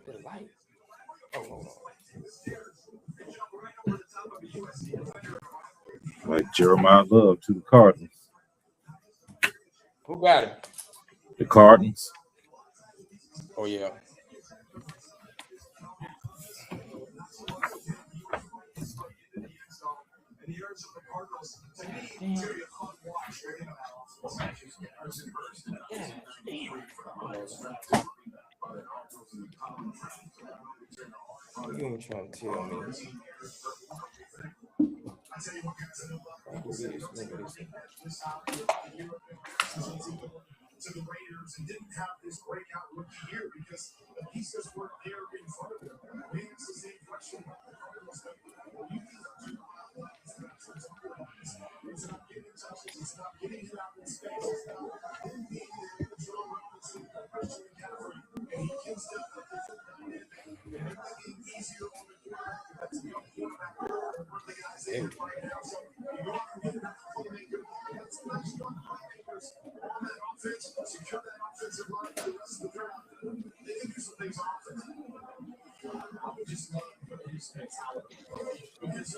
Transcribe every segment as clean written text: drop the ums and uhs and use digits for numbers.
The light. Oh, hold on. Like Jeremiah Love to the Cardinals. Who got him? The Cardinals. Oh, yeah. What you ain't trying to tell me? To the Raiders and didn't have this breakout rookie year because the pieces weren't there in front of him. We asked the same question about the Cardinals. It's not getting touches. It's not getting it out in space. It's not being there to Joe Robinson, Christian McCaffrey, and he gives them the and they're making it easier on the quarterback. That's a young quarterback. One of the guys in right now. So you want to get that playmaker. That's nice young playmakers on that offense. Secure that offensive line for the rest of the draft. They can do some things offensively. I would just love to put his mentality. Because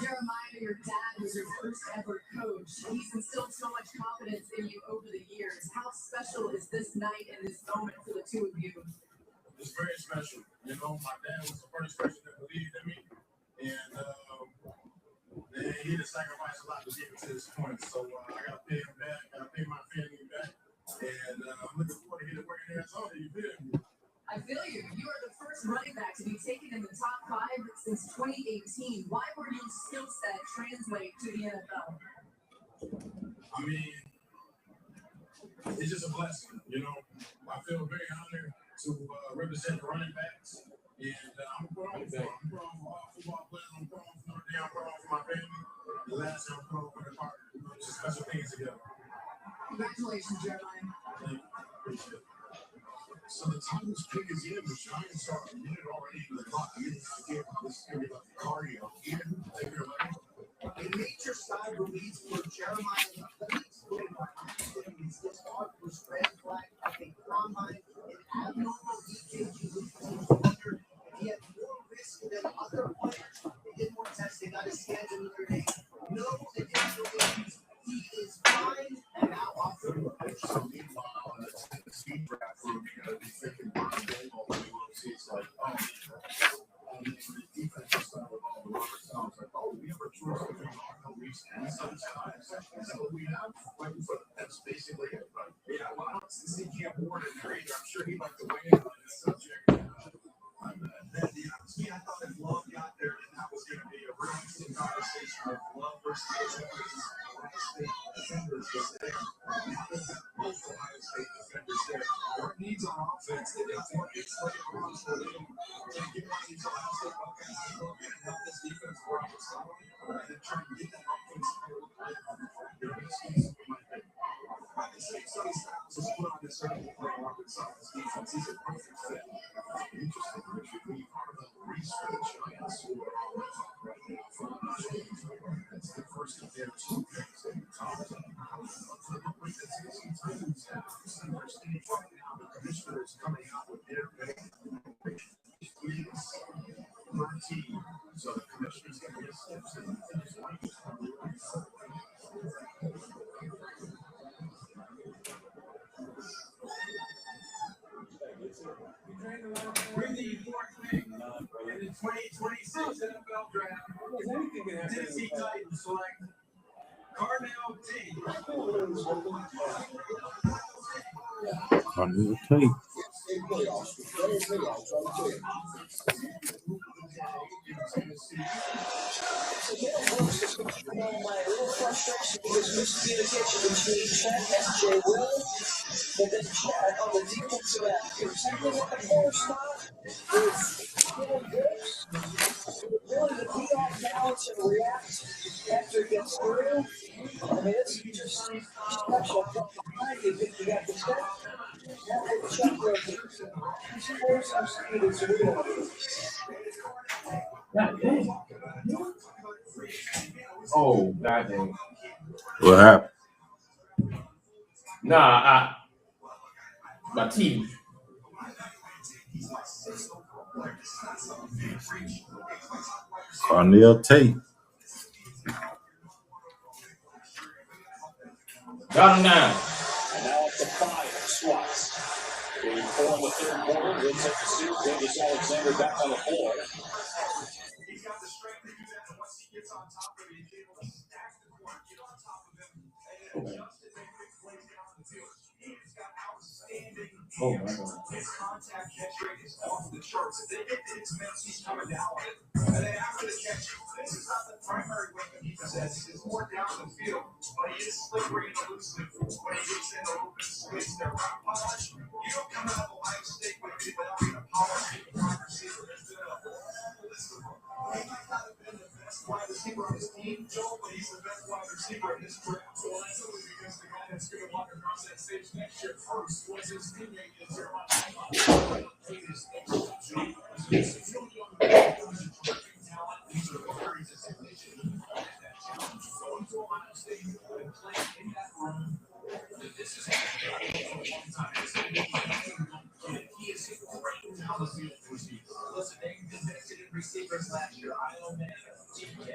Jeremiah, your dad was your first ever coach. He's instilled so much confidence in you over the years. How special is this night and this moment for the two of you? It's very special. You know, my dad was the first person that believed in me, and he had to sacrifice a lot to get to this point. So I got to pay him back. I got to pay my family back, and I'm looking forward to getting working in Arizona. You feel me? I feel you. You are the first running back to be taken in the top 5 since 2018. Why were your skill set translate to the NFL? I mean, it's just a blessing. You know, I feel very honored to represent the running backs. And I'm proud for all football players. I'm proud for Notre Dame. I'm proud for my family. The last time I'm proud for the partner. Just special things together. Congratulations, Jeremiah. Thank you. Appreciate it. So the Titans pick is in. The Giants are a minute already in the clock. You didn't have this area of cardio. Even if you're like, a major side release for Jeremiah. Let me explain why I'm saying he's this hard for red flag at a combine and abnormal EKG under. He had more risk than other players. They did more testing, got his scans in Notre Dame. No additional issues. He is fine and now off the road. So meanwhile, on the Tennessee draft room, you're going to be thinking about the game all the way. It's like, oh, the defensive side of all the Robert sounds like, oh, we have a choice between no reason and sometimes. Is that what we have? That's basically it, right? Yeah, well, I don't see Cam Ward in there either. I'm sure he'd like to weigh in on this subject. I thought if Love got there, then that was going to be a real interesting conversation with Love versus Ohio State defenders was there. Now they have both Ohio State defenders there. There are needs on offense. They definitely get slightly around for them. Can't give my needs on Ohio State offense to go and help this defense grow up solid and then try and get that offense to go with their best piece of my thing. I can say Sonny Styles is put on this early for Arkansas's defense. He's a perfect fit. Interesting, Richard. We are the research Giants who are on the top right now from the James. That's the first of their 2 picks in the top 10. So look like the Tennessee Titans have similar stage right now. The commissioner is coming out with their pick. Is 13. So the commissioner's going to get steps in his life. We're the 4th pick in the 2026 NFL Draft. Tennessee Titans select Carnell Tate. Cornell Tate. My real frustration was miscommunication between Trent and Jay Will, but then Chad on the defensive end, protecting at the 4 spot with Dylan Brooks, willing to be off balance and react after it gets through. I mean, it's just special. From behind, you think you got the step. Now they check where the scores have speed as well. Oh, goddamn. What happened? Nah, my TV. Cornell Tate. Got him down. And now it's the 5 slots. We form the third quarter. We'll take the seat. Gilgeous Alexander back on the floor. He's got the strength to do that, and once he gets on top of it, he's able to stack the court, get on top of him, and adjust and make big plays down the field. He's got outstanding his contact catch rate is off the charts. It's meant he's coming down with it. And then after the catch, this is not the primary weapon he possesses. It's more down the field, but he is slippery and elusive when he gets in the open space there. Rock punch. You don't come out of Ohio State without being a power wide receiver. There's been a whole list of them. He might not have been the best wide receiver on his team, Joe, but he's the best wide receiver in this draft. Well, that's only because the guy that's going to walk across that stage next year first was his teammate in Jeremiah. He's really young, he's a terrific talent. He's a very technician. That challenge going to Ohio State and playing in that room. This is a long time. He is a great talented receiver. Listen, they invested in receivers last year. Idle Man, TK.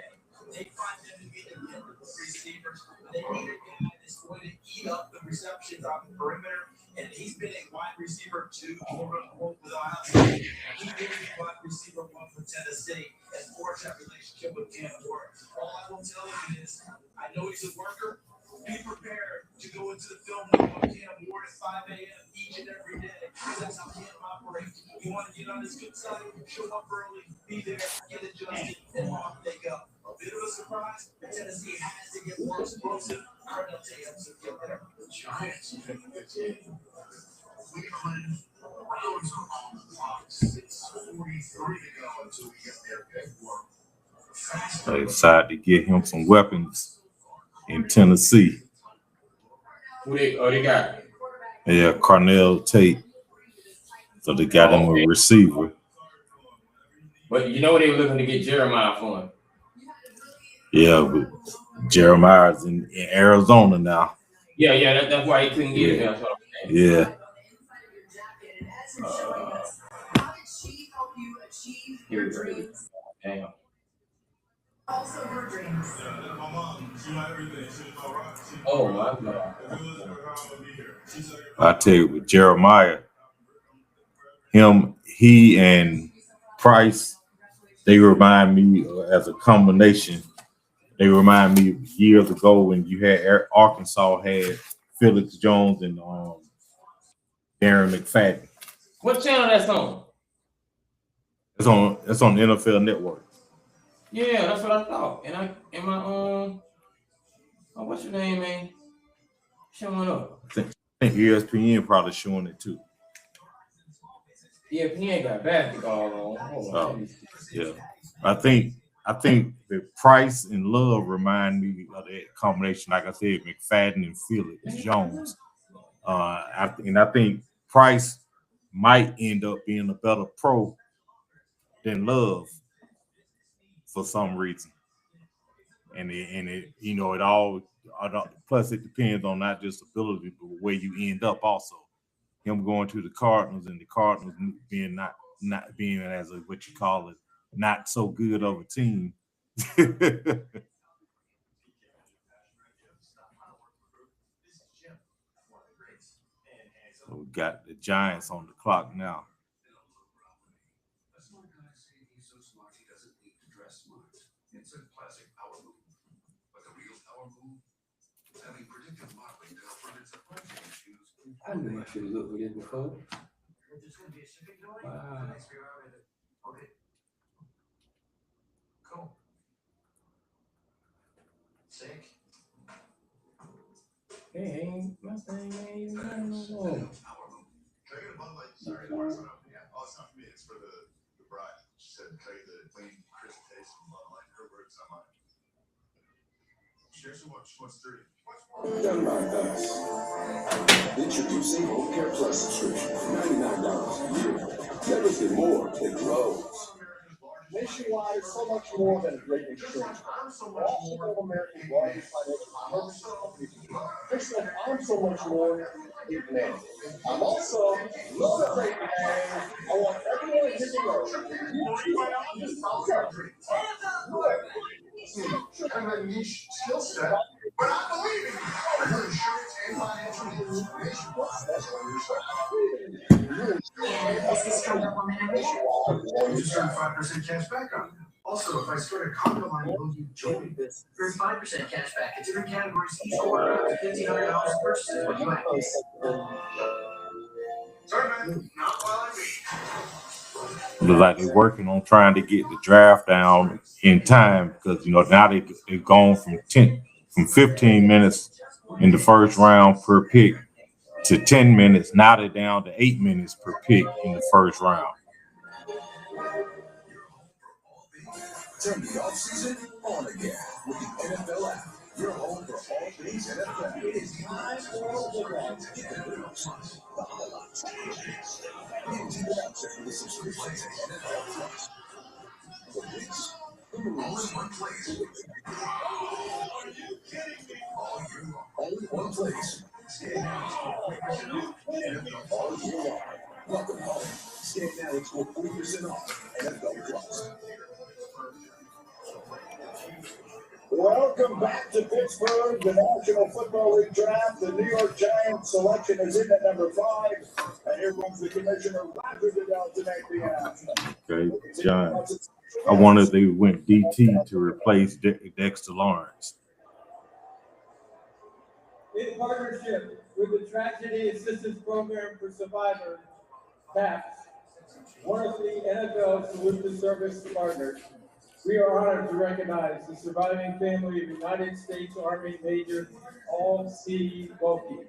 They find them to be the receivers. They need a guy that's going to eat up the receptions on the perimeter. And he's been a wide receiver 2, quote unquote, with Ohio State. He is wide receiver 1 for Tennessee and forged that relationship with Cam Ward. All I will tell you is, I know he's a worker. Be prepared to go into the film room with Cam Ward at 5 a.m. each and every day. That's how Cam operates. You want to get on his good side, show up early, be there, get adjusted, and off they go. A bit of a surprise, Tennessee has to get more explosive. Cornell Tate helps them get there. The Giants pick the team. Cleveland Browns are on the clock. 6:43 to go until we get their pick for. They decided to get him some weapons in Tennessee. Who they got? Yeah, Cornell Tate. So they got him a receiver. But you know they were looking to get Jeremiah for him. Yeah, but Jeremiah's in Arizona now. Yeah, that's why he couldn't get him. That's what I'm saying. Yeah. Here we go. Damn. Also her dreams. My mom, she know everything. She was all right. Oh my God. If it wasn't for her, I would be here. She's like, I tell you, with Jeremiah, he and Price, they remind me as a combination. They remind me of years ago when you had Arkansas had Felix Jones and Darren McFadden. What channel that's on? It's on the NFL Network. Yeah, that's what I thought. And what's your name, man? Showing up. I think ESPN probably showing it too. ESPN got basketball on. Oh, yeah. I think the Price and Love remind me of that combination. Like I said, McFadden and Felix Jones. I think Price might end up being a better pro than Love for some reason. And it it all plus it depends on not just ability, but where you end up also. Him going to the Cardinals and the Cardinals being not being as a what you call it, not so good of a team. So we got the Giants on the clock now. it's a classic power move. But the real power move is having predictive modeling to help prevent supply chain issues I knew I should have looked at it before. Wow. Cool. Sick. Hey, my thing ain't even done no more. Sorry, yeah. Oh, it's not for me. It's for the bride. She said, "Tell you the clean, crisp taste from her words on mine." She wants 30. Done by us. Introducing Home Care Plus subscription for $99 a year. Never get more. It grows. Nationwide is so much more than a great insurance. We're also America's largest financial services company. Just like I'm so much more than a man. I'm also not a great man. I want everyone to Kind of a niche skill set, but I believe in you. I heard insurance and financial needs. And is this from the woman over there? You just earned 5% cash back on it. Also, if I start a condo line, will you join me? For 5% cash back in different categories, each order up to $1,500 in purchases when you act. Sorry, man. Not while I meet. Looks like they're working on trying to get the draft down in time because now they've gone from 15 minutes in the first round per pick to 10 minutes. Now they're down to 8 minutes per pick in the first round. Turn the offseason on again with the NFL app. Your home for all things NFL. It is time for the draft. The highlights. Into the access with a subscription to NFL Plus. The picks. All in one place. Only one place. All year long. Welcome home. Stay now and score 40% off NFL Plus. Welcome back to Pittsburgh, the National Football League Draft. The New York Giants selection is in at number 5. And here comes the commissioner, Roger Goodell, to make the announcement. Okay, Giants. I wonder if they went DT to replace Dexter Lawrence. In partnership with the Tragedy Assistance Program for Survivors, TAPS, one of the NFL Solution Service partners, we are honored to recognize the surviving family of United States Army Major Paul C. Wilkie.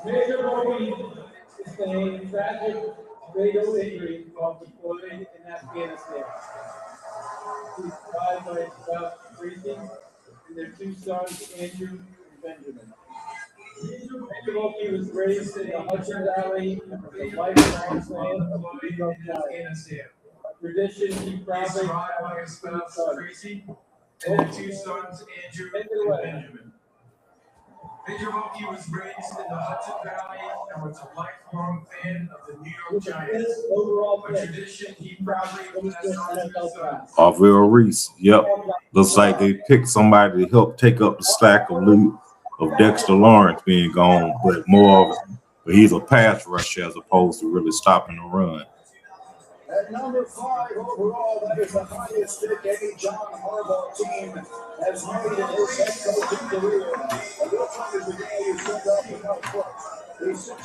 Major Wilkie sustained tragic fatal injury while deployed in Afghanistan. He was survived by his spouse Tracy and their 2 sons, Andrew and Benjamin. Major Wilkie was raised in the Hudson Valley of the lifelong land of New York County. A tradition he proudly Survived by his spouse Tracy and their 2 sons, Andrew and Benjamin. Major Wilkie was raised in the Hudson Valley and was a lifelong fan of the New York Giants. Overall A tradition he proudly passed on to his sons. Arvell Reese. Yep. Looks like they picked somebody to help take up the slack of Dexter Lawrence being gone, but he's a pass rusher as opposed to really stopping the run. At number 5 overall, that is the highest pick any John Harbaugh team has made in his head coaching career. And this one is the guy who stood up in no foot. He's 6'4",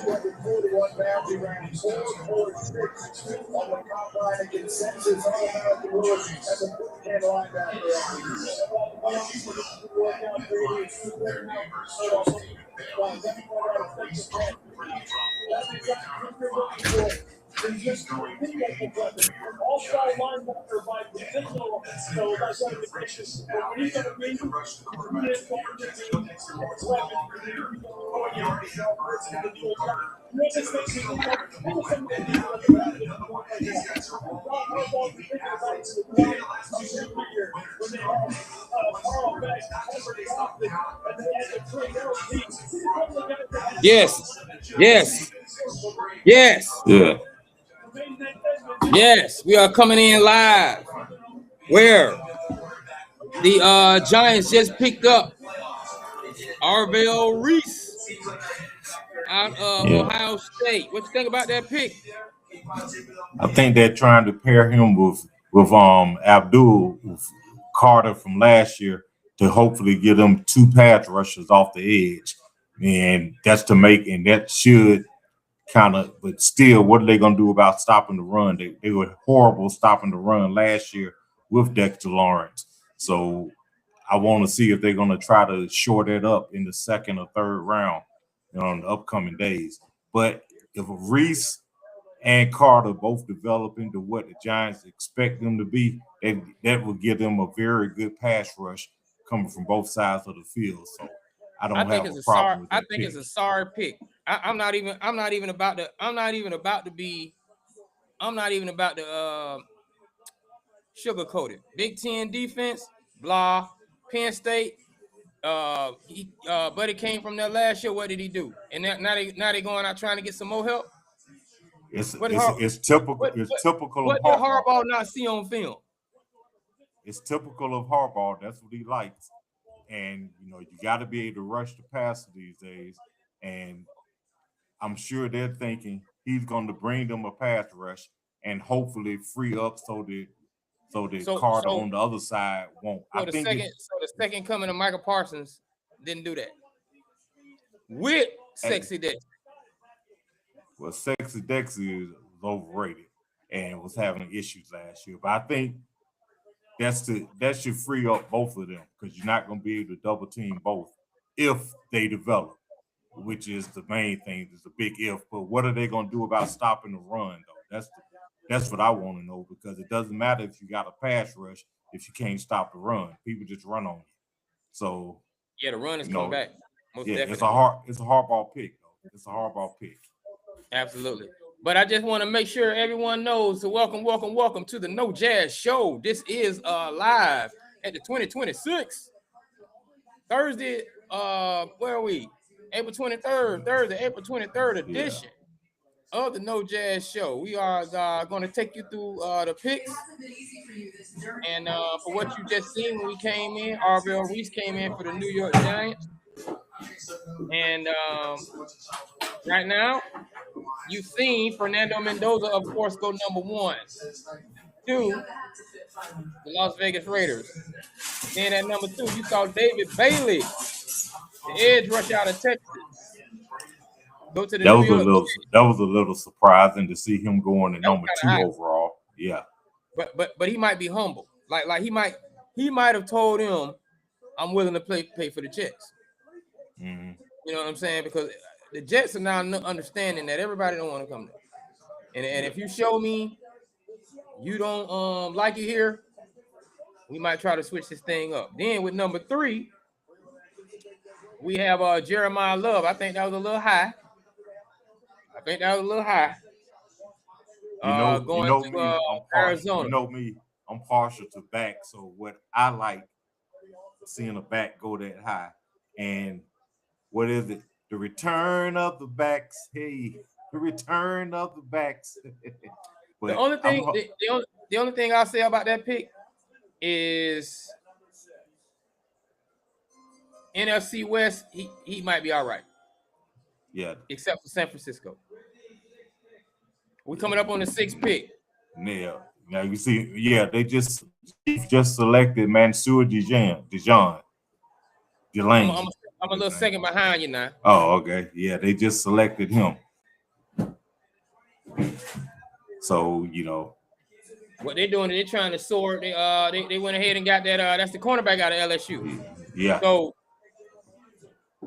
241 pounds. He ran 4.46 on the combine and consensus All-American Lewis as a 4-10 linebacker. All-star linebacker by positional, so that's what the question. When he's going to be, Yes. Yes. Yes. Yeah. Yes. We are coming in live. Where the Giants just picked up Arvell Reese out of Ohio State. What you think about that pick? I think they're trying to pair him with Abdul Carter from last year to hopefully get them 2 pass rushers off the edge, and that's to make, and that should kind of, but still, what are they going to do about stopping the run? They were horrible stopping the run last year with Dexter Lawrence. So I want to see if they're going to try to shore that up in the second or third round, in the upcoming days. But if Reese and Carter both develop into what the Giants expect them to be, that will give them a very good pass rush coming from both sides of the field. So I don't have a problem with that. I think it's a sorry pick. I'm not even about to sugarcoat it. Big Ten defense, blah. Penn State, Buddy came from there last year. What did he do? And now they going out trying to get some more help. It's typical. What did Harbaugh not see on film? It's typical of Harbaugh. That's what he likes. And you got to be able to rush the passer these days. And I'm sure they're thinking he's going to bring them a pass rush and hopefully free up so that Carter on the other side won't. So the second coming of Michael Parsons didn't do that with Sexy Dexter. Well, Sexy Dexter was overrated and was having issues last year. But I think that should free up both of them, because you're not going to be able to double team both if they develop, which is the main thing. Is a big if. But what are they going to do about stopping the run, though? That's what I want to know, because it doesn't matter if you got a pass rush if you can't stop the run. People just run on you. So the run is coming back. Most definitely. It's a Harbaugh pick, though. It's a Harbaugh pick. Absolutely. But I just want to make sure everyone knows. So welcome to the No Jazz Show. This is live at the 2026 Thursday. Where are we? April 23rd, Thursday, April 23rd edition of the No Jazz Show. We are going to take you through the picks. And for what you just seen when we came in, Arvell Reese came in for the New York Giants. And right now, you've seen Fernando Mendoza, of course, go number 1 to the Las Vegas Raiders. Then at number 2, you saw David Bailey, the edge rush out of Texas. Go to the that was a little surprising to see him going to number 2 overall. Yeah. But he might be humble. Like he might have told him, I'm willing to pay for the checks. Mm-hmm. You know what I'm saying? Because the Jets are now understanding that everybody don't want to come there. And if you show me you don't like it here, we might try to switch this thing up. Then with number 3, we have Jeremiah Love. I think that was a little high. Going to Arizona. You know me, I'm partial to back. So what I like, seeing a back go that high. And what is it? The return of the backs. Hey, the return of the backs. The only thing I'll say about that pick is NFC West, he might be all right. Yeah. Except for San Francisco. We're coming up on the 6th pick. Yeah. Now you see, they just selected Mansour Dijon. I'm a little second behind you now. Oh, okay. Yeah, they just selected him. So, what they're doing, they're trying to sort. They went ahead and got that. That's the cornerback out of LSU. Yeah.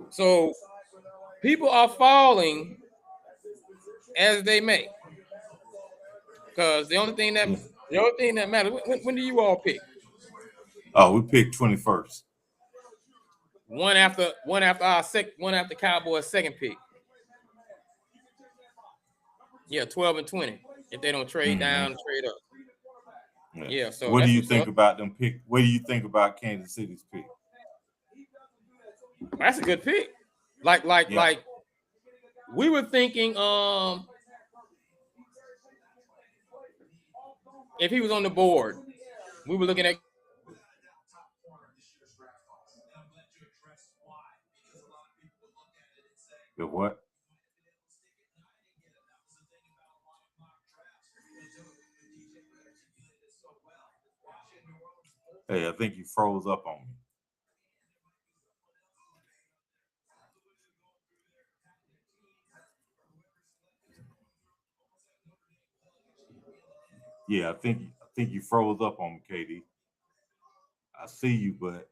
So people are falling as they may. Because the only thing that matters. When do you all pick? Oh, we picked 21st. One after Cowboys' second pick. Yeah, 12 and 20. If they don't trade down, trade up. Yeah. So what do you think about them pick? What do you think about Kansas City's pick? That's a good pick. Like we were thinking if he was on the board, we were looking at the what? Hey, I think you froze up on me. Yeah, I think you froze up on me, KD. I see you, but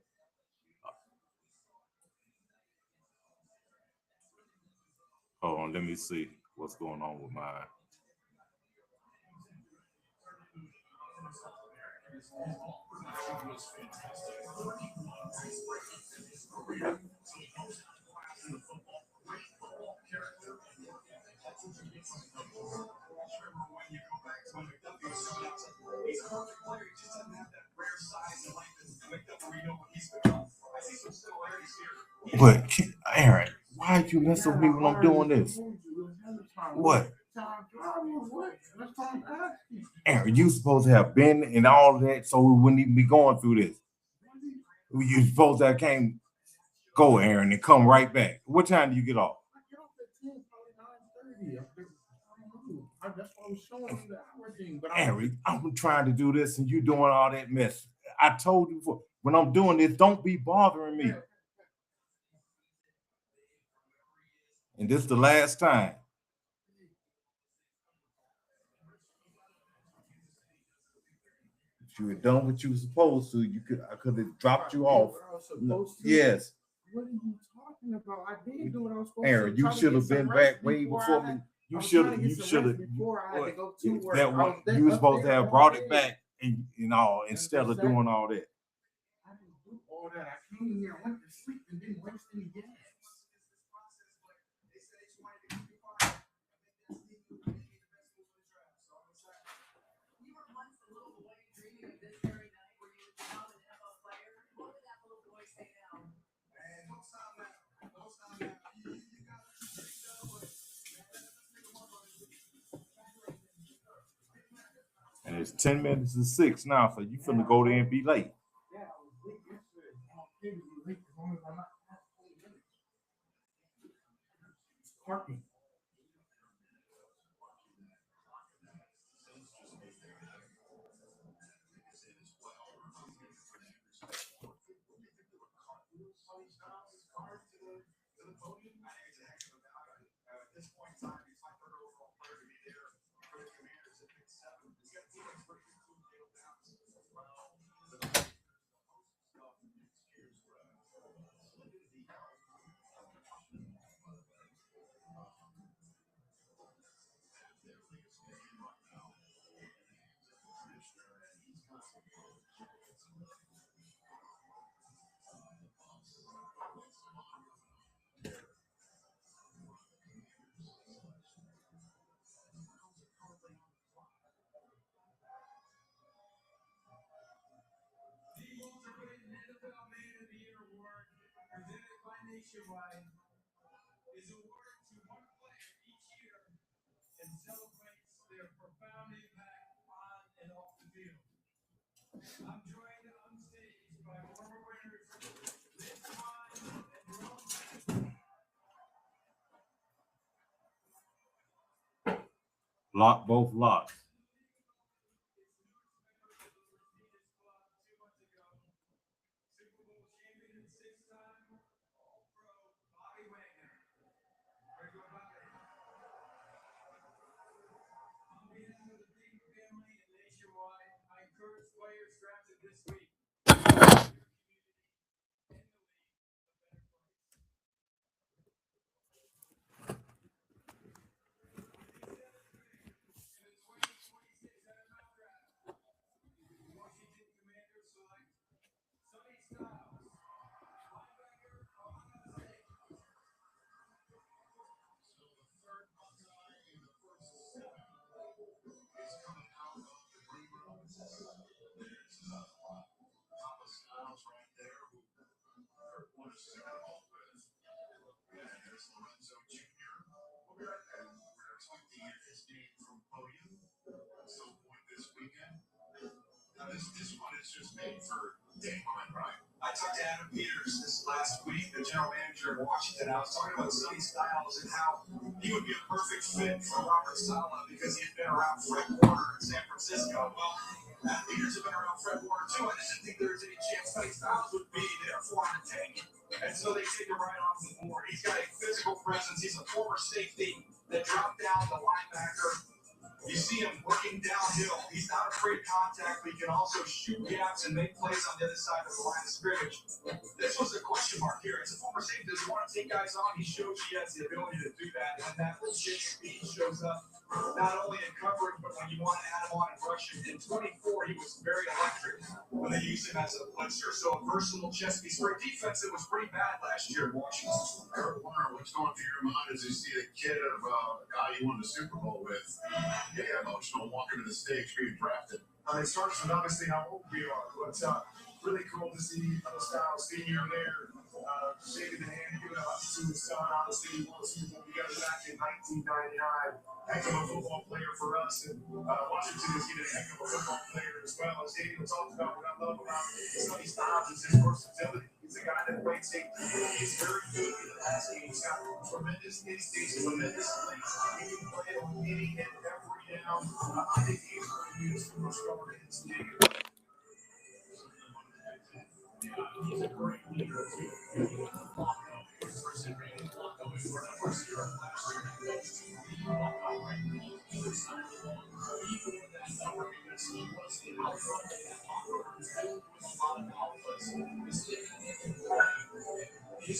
hold on, let me see what's going on with mine. But Aaron, why are you messing with me when I'm doing this? What? Aaron, you supposed to have been and all of that, so we wouldn't even be going through this. You supposed to have came, go, Aaron, and come right back. What time do you get off? That's why I was showing you the hour thing. But Aaron, I'm trying to do this and you doing all that mess. I told you before, when I'm doing this, don't be bothering me. And this is the last time. If you had done what you were supposed to, I could have dropped you off. Yes. What are you talking about? I did do what I was supposed Aaron, to. you should have been back way before me. You should have. Before I had to go to work. That one, you were supposed to have brought it back and all instead of doing all that. I didn't do all that. I came here, I went to sleep, and didn't waste any gas. You were once a little boy dreaming of this very night where you would become an NFL player. What did that little boy say now? Man, don't stop now. Don't stop now. You got to think that way. And it's 10 minutes to 6 now, so you finna go there and be late. Yeah, I was late yesterday. I'm okay to be late as long as I'm not late. It's parking. Nationwide is awarded to one player each year and celebrates their profound impact on and off the field. I'm joined on stage by former winners Liz Wine and Jerome. Lock both locks. This one is just made for day one, right? I talked to Adam Peters this last week, the general manager of Washington. I was talking about Sonny Styles and how he would be a perfect fit for Robert Saleh because he had been around Fred Warner in San Francisco. Well, Leaders have been around Fred Warner too. I just didn't think there was any chance Sonny Styles would be there for him to take. And so they take him right off the board. He's got a physical presence. He's a former safety that dropped down the linebacker. You see him working downhill. He's not afraid of contact, but he can also shoot gaps and make plays on the other side of the line of scrimmage. This was a question mark here. As a former safety, does he want to take guys on? He shows he has the ability to do that. And that legit speed shows up not only in coverage, but when you want to add him on and rush him. In 24, he was very electric when they used him as a blitzer. So a versatile chess piece. For a defense that was pretty bad last year in Washington. Kurt Warner, what's going through your mind as you see a kid of a guy you won the Super Bowl with getting emotional walking to the stage being drafted? It starts with obviously how old we are, but really cool to see Styles Senior there, shaking the hand, giving up to his son. Obviously, we won the Super Bowl together back in 1999. Heck of a football player for us, and Washington is getting a heck of a football player as well. As Daniel talked about, what I love about Sonny Styles is his versatility. He's a guy that plays safety. He's very good in the pass game. He's got tremendous instincts, tremendous legs. He can play on any and every down. I think he's going to be a superstar in this league. He's a great leader, too. His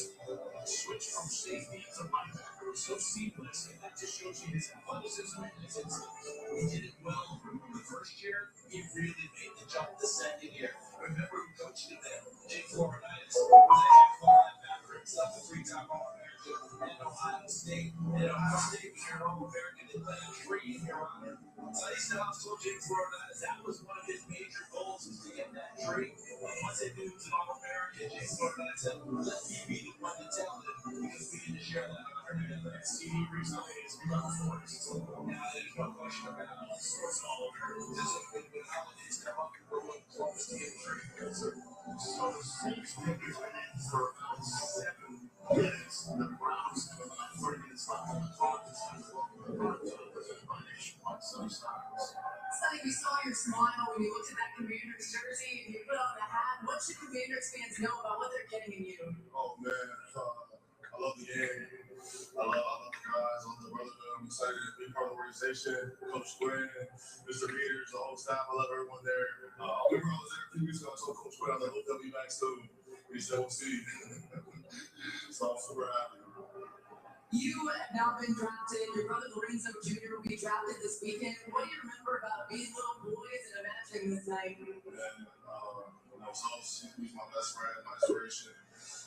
switch from safety to linebacker was so seamless, and that just shows you his athleticism and his instinct. He did it well the first year. He really made the jump the second year. Remember who coached him then? Jake Floriditis was a half linebacker and stuff the three-time All-American in Ohio State. And Ohio State was your All-American and led a tree in your honor. Sonny Styles told Jake Floriditis that was one of his major goals, was to get that tree. And once they knew he was an All-American, Jake Floriditis said, let me be the one to tell them, because we need to share that honor together. And CD recently has become a force. Now there's no question about it. It's All-American. Just like when holidays come up, we're one close to get a tree. So the Saints have been in for about 7 minutes. The Browns have about 30 minutes left on the clock. It's time to welcome the Presented by Nationwide Sonny Styles. Sonny, we saw your smile when you looked at that Commanders jersey and you put on the hat. What should Commanders fans know about what they're getting in you? Oh man, I love the game. I love the guys, I love the brotherhood. I'm excited to be part of the organization. Coach Quinn, Mr. Peters, the whole staff. I love everyone there. I remember I was there 3 weeks ago. I told Coach Quinn, I was like, hope they'll be back soon. He said, we'll see. So I'm super happy. You have now been drafted. Your brother Lorenzo Jr. will be drafted this weekend. What do you remember about being little boys and imagining this night? And when I was host, he's my best friend, my inspiration.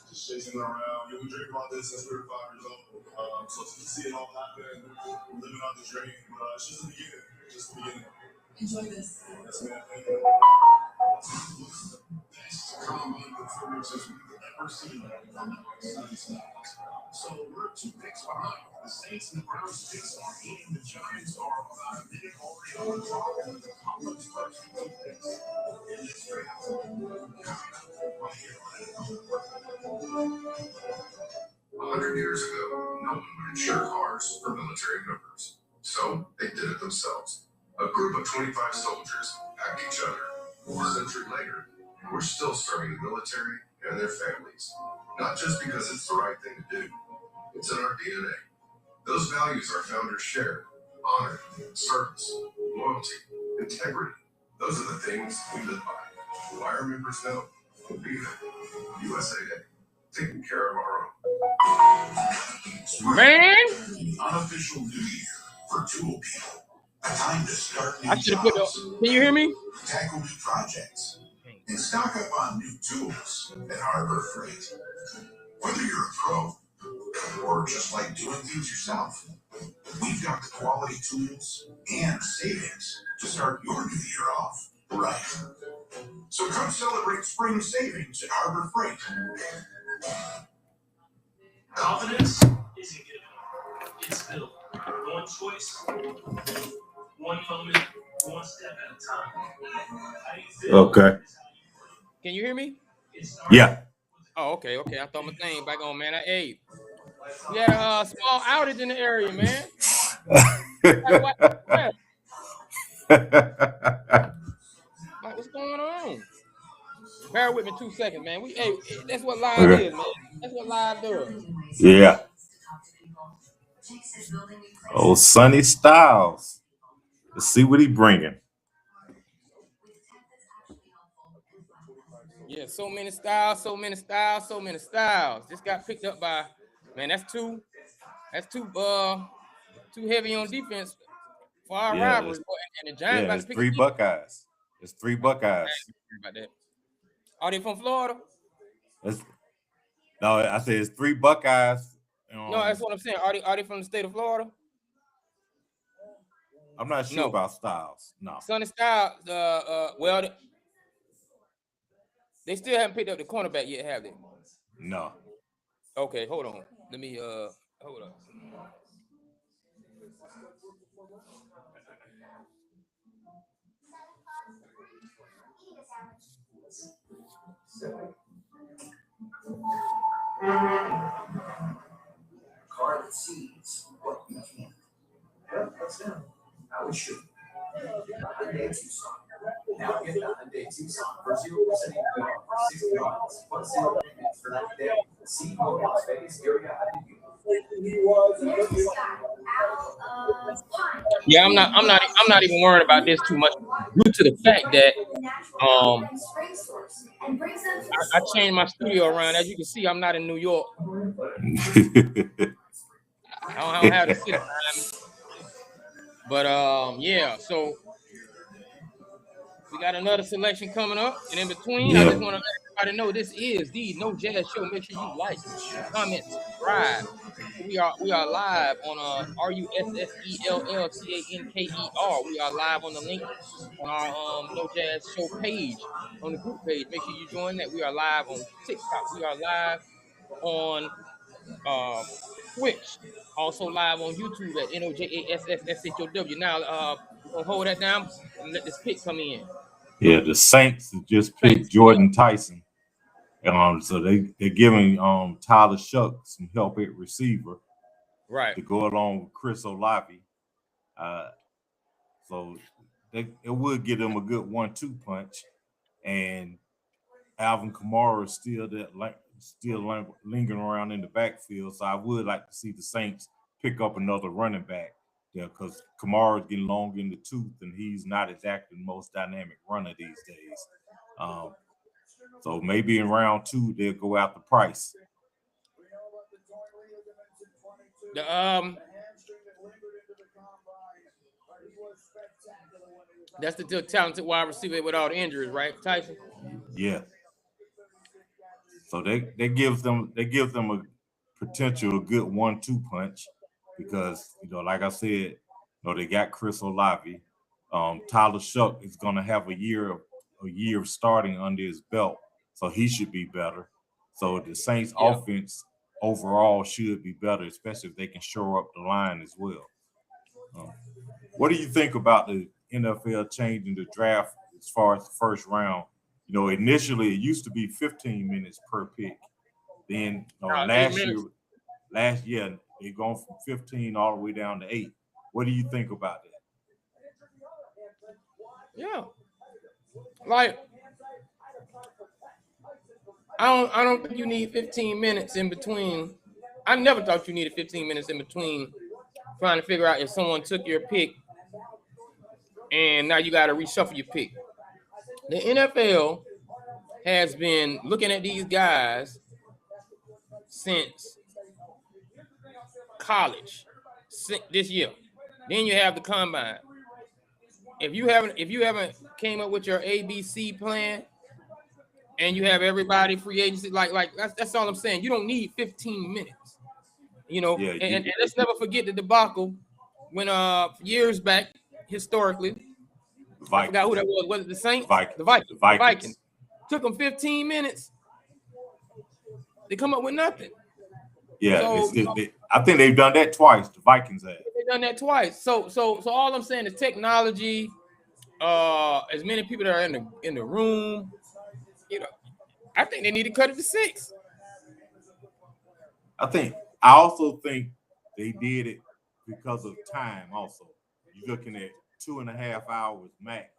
Just chasing around. We dream about this since we were 5 years old. So to see it all happen, living out the dream, it's just the beginning. Just the beginning. Enjoy this. Yes, man. Best combine performances we've ever seen from Sonny Styles. So we're 2 picks behind. The Saints and the Browns picks are in. The Giants are about a minute already on the clock. And the Cowboys first 2 picks in this draft. Right here on 100 years ago, no one would insure cars for military members. So they did it themselves. A group of 25 soldiers packed each other. A century later, we're still serving the military and their families. Not just because it's the right thing to do. It's in our DNA. Those values our founders shared. Honor, service, loyalty, integrity. Those are the things we live by. Do our members know? Be there. USA Day. Taking care of our own. Man, unofficial new year for tool people. A time to start new I should have put jobs, up. Can you hear me? tackle new projects, and stock up on new tools at Harbor Freight. Whether you're a pro or just like doing things yourself, we've got the quality tools and savings to start your new year off right. So come celebrate spring savings at Harbor Freight. Confidence isn't given. It's built. One choice, one moment, one step at a time. How you feel? Okay. Can you hear me? Yeah. Oh, okay. I thought my thing back on, man. Hey, we had a small outage in the area, man. Bear with me 2 seconds, man. That's what live Okay. is, man. That's what live does. Yeah. Oh, Sonny Styles. Let's see what he bringing. Yeah, so many styles, so many styles, so many styles. Just got picked up by, man. That's too heavy on defense for our Yeah, rivalry. And the Giants about it's to pick 3 up. Buckeyes. It's 3 Buckeyes. About that. Are they from Florida? No, I said it's 3 Buckeyes. No, that's what I'm saying. Are they from the state of Florida? I'm not sure about Styles. No. Sonny Styles. Well, they still haven't picked up the cornerback yet, have they? No. Okay, hold on. Let me hold up. Car that sees what you can't. Yeah, that's him. How it should. Hyundai Tucson. Now get the Hyundai Tucson for 0% APR for 60 months. Plus 0 payments for 90 days. See more Las Vegas area Hyundai. Yeah, I'm not even worried about this too much due to the fact that I changed my studio around. As you can see, I'm not in New York. I don't have the city time. But yeah, so we got another selection coming up, and in between, I just want to let everybody know this is the No Jazz Show. Make sure you like, comment, subscribe. We are live on RUSSELLCANKER. We are live on the link on our No Jazz Show page, on the group page. Make sure you join that. We are live on TikTok. We are live on Twitch. Also live on YouTube at NOJASSSHOW. Now we're gonna hold that down and let this pick come in. Yeah, the Saints just picked Jordan Tyson. So they're giving Tyler Shuck some help at receiver, right, to go along with Chris Olave. So it would give them a good 1-2 punch, and Alvin Kamara is still lingering around in the backfield. So I would like to see the Saints pick up another running back there, because Kamara is getting long in the tooth, and he's not exactly the most dynamic runner these days. So maybe in round 2 they'll go after Price. That's the talented wide receiver with all the injuries, right, Tyson? Yeah. So they give them a potential good 1-2 punch, because like I said, they got Chris Olave. Tyler Shuck is gonna have a year of starting under his belt, so he should be better. So the Saints offense overall should be better, especially if they can shore up the line as well. What do you think about the NFL changing the draft as far as the first round? Initially it used to be 15 minutes per pick. Then last year they've gone from 15 all the way down to 8. What do you think about that? Yeah, like I don't think you need 15 minutes in between. I never thought you needed 15 minutes in between trying to figure out if someone took your pick and now you got to reshuffle your pick. The NFL has been looking at these guys since college, this year. Then you have the combine. If you haven't came up with your ABC plan and you have everybody free agency, like that's all I'm saying. You don't need 15 minutes. And let's never forget the debacle when years back, historically, I forgot who that was. Was it the Saints? The Vikings. Took them 15 minutes. They come up with nothing. Yeah, so, I think they've done that twice. The Vikings have. They've done that twice. So all I'm saying is technology. As many people that are in the room, I think they need to cut it to 6. I also think they did it because of time. Also, you're looking at 2.5 hours max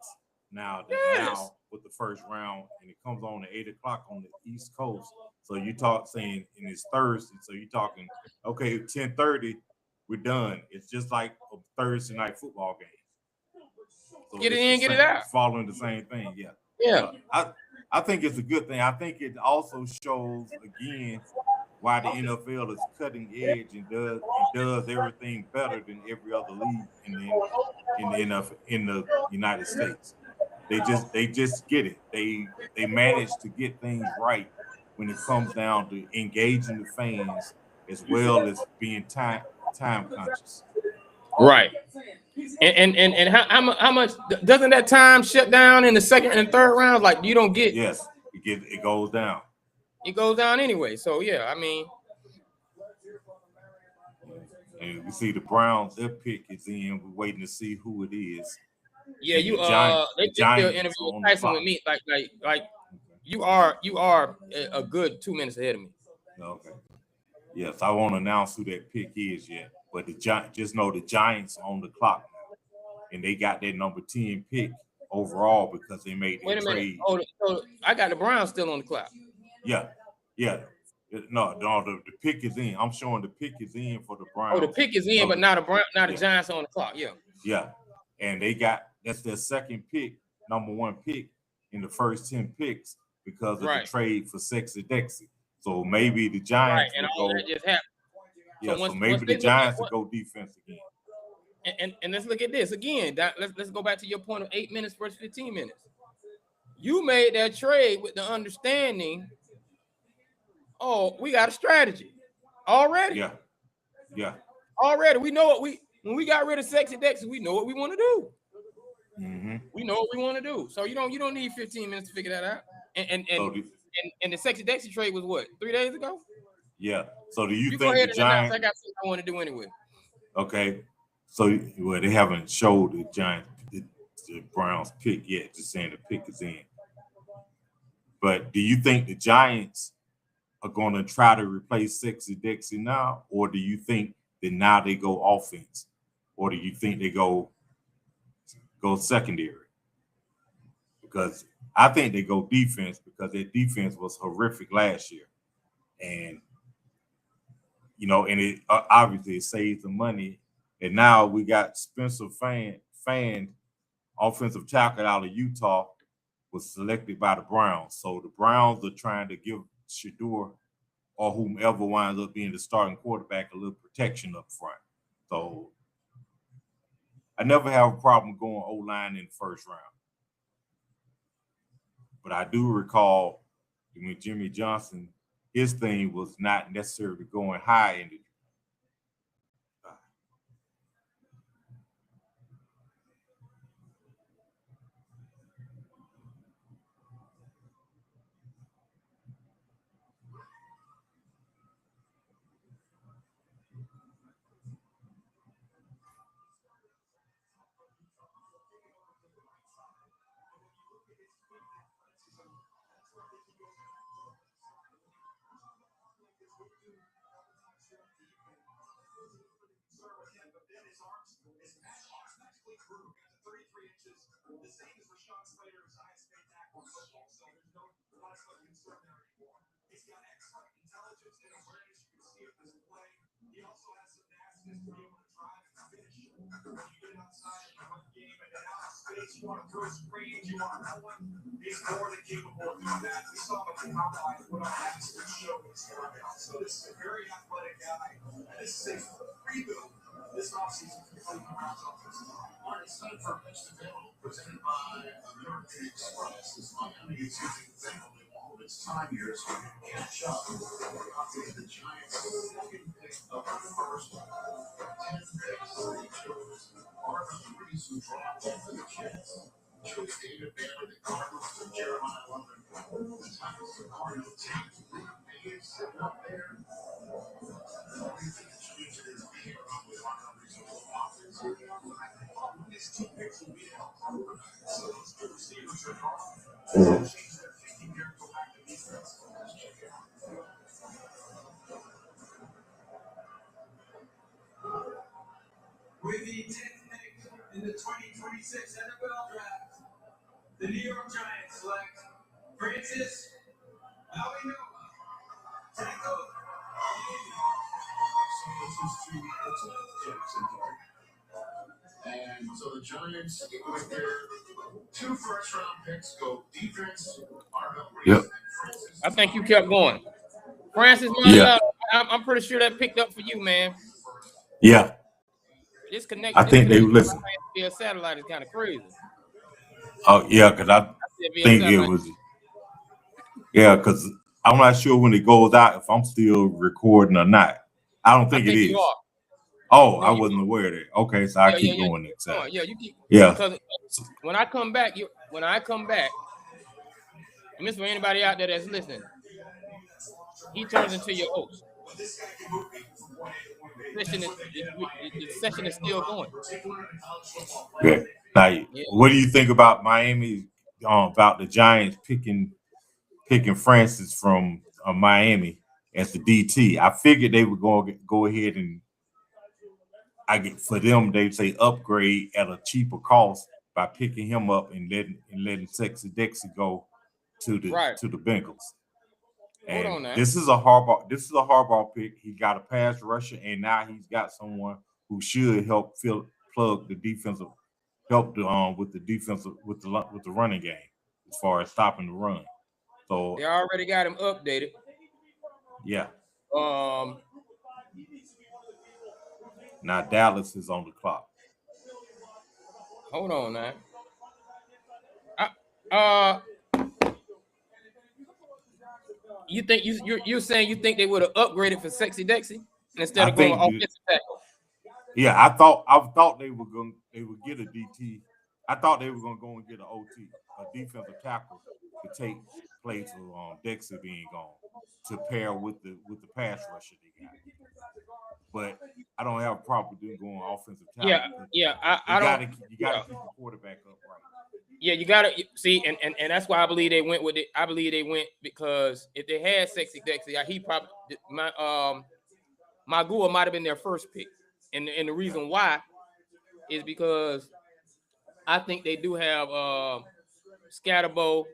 now Yes. with the first round, and it comes on at 8 o'clock on the East Coast. So you talk saying, and it's Thursday, so you're talking, okay, 10:30, we're done. It's just like a Thursday night football game. So Get it it's in, the get it same, out. it's following the same thing, yeah. Yeah. I think it's a good thing. I think it also shows again why the NFL is cutting edge and does everything better than every other league in the United States. They just get it. They manage to get things right when it comes down to engaging the fans as well as being time conscious. Right. And how much doesn't that time shut down in the second and third rounds? Like you don't get. Yes, it goes down. It goes down anyway. So yeah, I mean. And we see the Browns, their pick is in. We're waiting to see who it is. Yeah, And you they still interviewing Tyson with me. Like you are a good 2 minutes ahead of me. Okay. Yes, I won't announce who that pick is yet, but just know the Giants are on the clock now, and they got that number 10 pick overall because they made their trade. Oh, so I got the Browns still on the clock. Yeah. No, the pick is in. I'm showing the pick is in for the Browns. Oh, the pick is in, but not the Giants on the clock. Yeah. Yeah, and that's their second pick, number 1 pick in the first 10 picks because of the trade for Sexy Dexy. So maybe the Giants and will all go. that just happened. Yeah, so maybe the Giants will go defense again. And let's look at this again. Let's go back to your point of 8 minutes versus 15 minutes. You made that trade with the understanding. Oh, we got a strategy already. Yeah. Already, we know when we got rid of Sexy Dexy, we know what we want to do. Mm-hmm. We know what we want to do. So you don't need 15 minutes to figure that out. And the Sexy Dexy trade was what, 3 days ago? Yeah. So do you think go ahead the and Giants? I got something I want to do anyway. Okay. So they haven't showed the Giants the Browns pick yet, just saying the pick is in. But do you think the Giants are going to try to replace Sexy Dexy now, or do you think that now they go offense, or do you think they go secondary? Because I think they go defense because their defense was horrific last year, and and it obviously it saves the money. And now we got Spencer Fan, offensive tackle out of Utah, was selected by the Browns. So the Browns are trying to give Shedeur or whomever winds up being the starting quarterback a little protection up front. So I never have a problem going O-line in the first round. But I do recall when Jimmy Johnson, his thing was not necessarily going high in the You want to throw screens, you want to run one. He's more than capable of doing that. We saw what the combine put on that show in this workout. So this is a very athletic guy. And this is a rebuild this offseason for the Cleveland Browns offensive line. Martin Stanford pitched available, presented by American Express. This Miami is using thankfully all of its time here so we can catch up. Obviously, the Giants' second pick of the first 10 picks. They chose Marvin Reese, who dropped into the Jets. Chose David Bailey, the Cardinals, and Jeremiah London. The Titans, the Cardinals, teams, they've sitting up there. What do you think the change is here with Marvin Reese over offense? These 2 picks will be helpful. So those 2 receivers are gone. So change their thinking here, go back to defense. Let's check it out. With the 10th pick in the 2026 NFL Draft, The New York Giants select Francis Alvino. Tackle. So this is to Jackson Park. And so the Giants, with their 2 first-round picks, go defense, Arvell Reese, Yep. and Francis. I think you kept going. Francis Yeah. Mariota, I'm pretty sure that picked up for you, man. Yeah. This connection. I think they listen. Via satellite is kind of crazy. Oh yeah, because I said via think it satellite. was. Yeah, because I'm not sure when it goes out if I'm still recording or not. I don't think it is. You are. Oh, No, I you wasn't aware of that. Okay, so I Yeah, keep yeah, going next Come time. on, yeah, you keep. Yeah. Because when I come back, and this is for anybody out there that's listening, he turns into your host. The session is still going. Yeah. Now, Yeah. what do you think about Miami? About the Giants picking Francis from Miami as the DT? I figured they would go ahead and for them they'd say upgrade at a cheaper cost by picking him up and letting Sexy Dexy go to the Bengals. Hold And on now. this is a Harbaugh pick. He got a pass rusher, and now he's got someone who should help plug the defensive, with the running game as far as stopping the run. So They already got him updated. Yeah. Now Dallas is on the clock. Hold on now. You think you're saying you think they would have upgraded for Sexy Dexy instead of going offensive tackle? Yeah, I thought they would get a DT. I thought they were gonna go and get an OT, a defensive tackle, to take place of Dexter being gone to pair with the pass rusher they got. But I don't have a problem with going offensive tackle. Yeah. You gotta keep the quarterback upright. Yeah, you gotta see, and that's why I believe they went with it. I believe they went because if they had Sexy Dexy, he probably Magua might have been their first pick, and the reason why is because I think they do have Scatterbo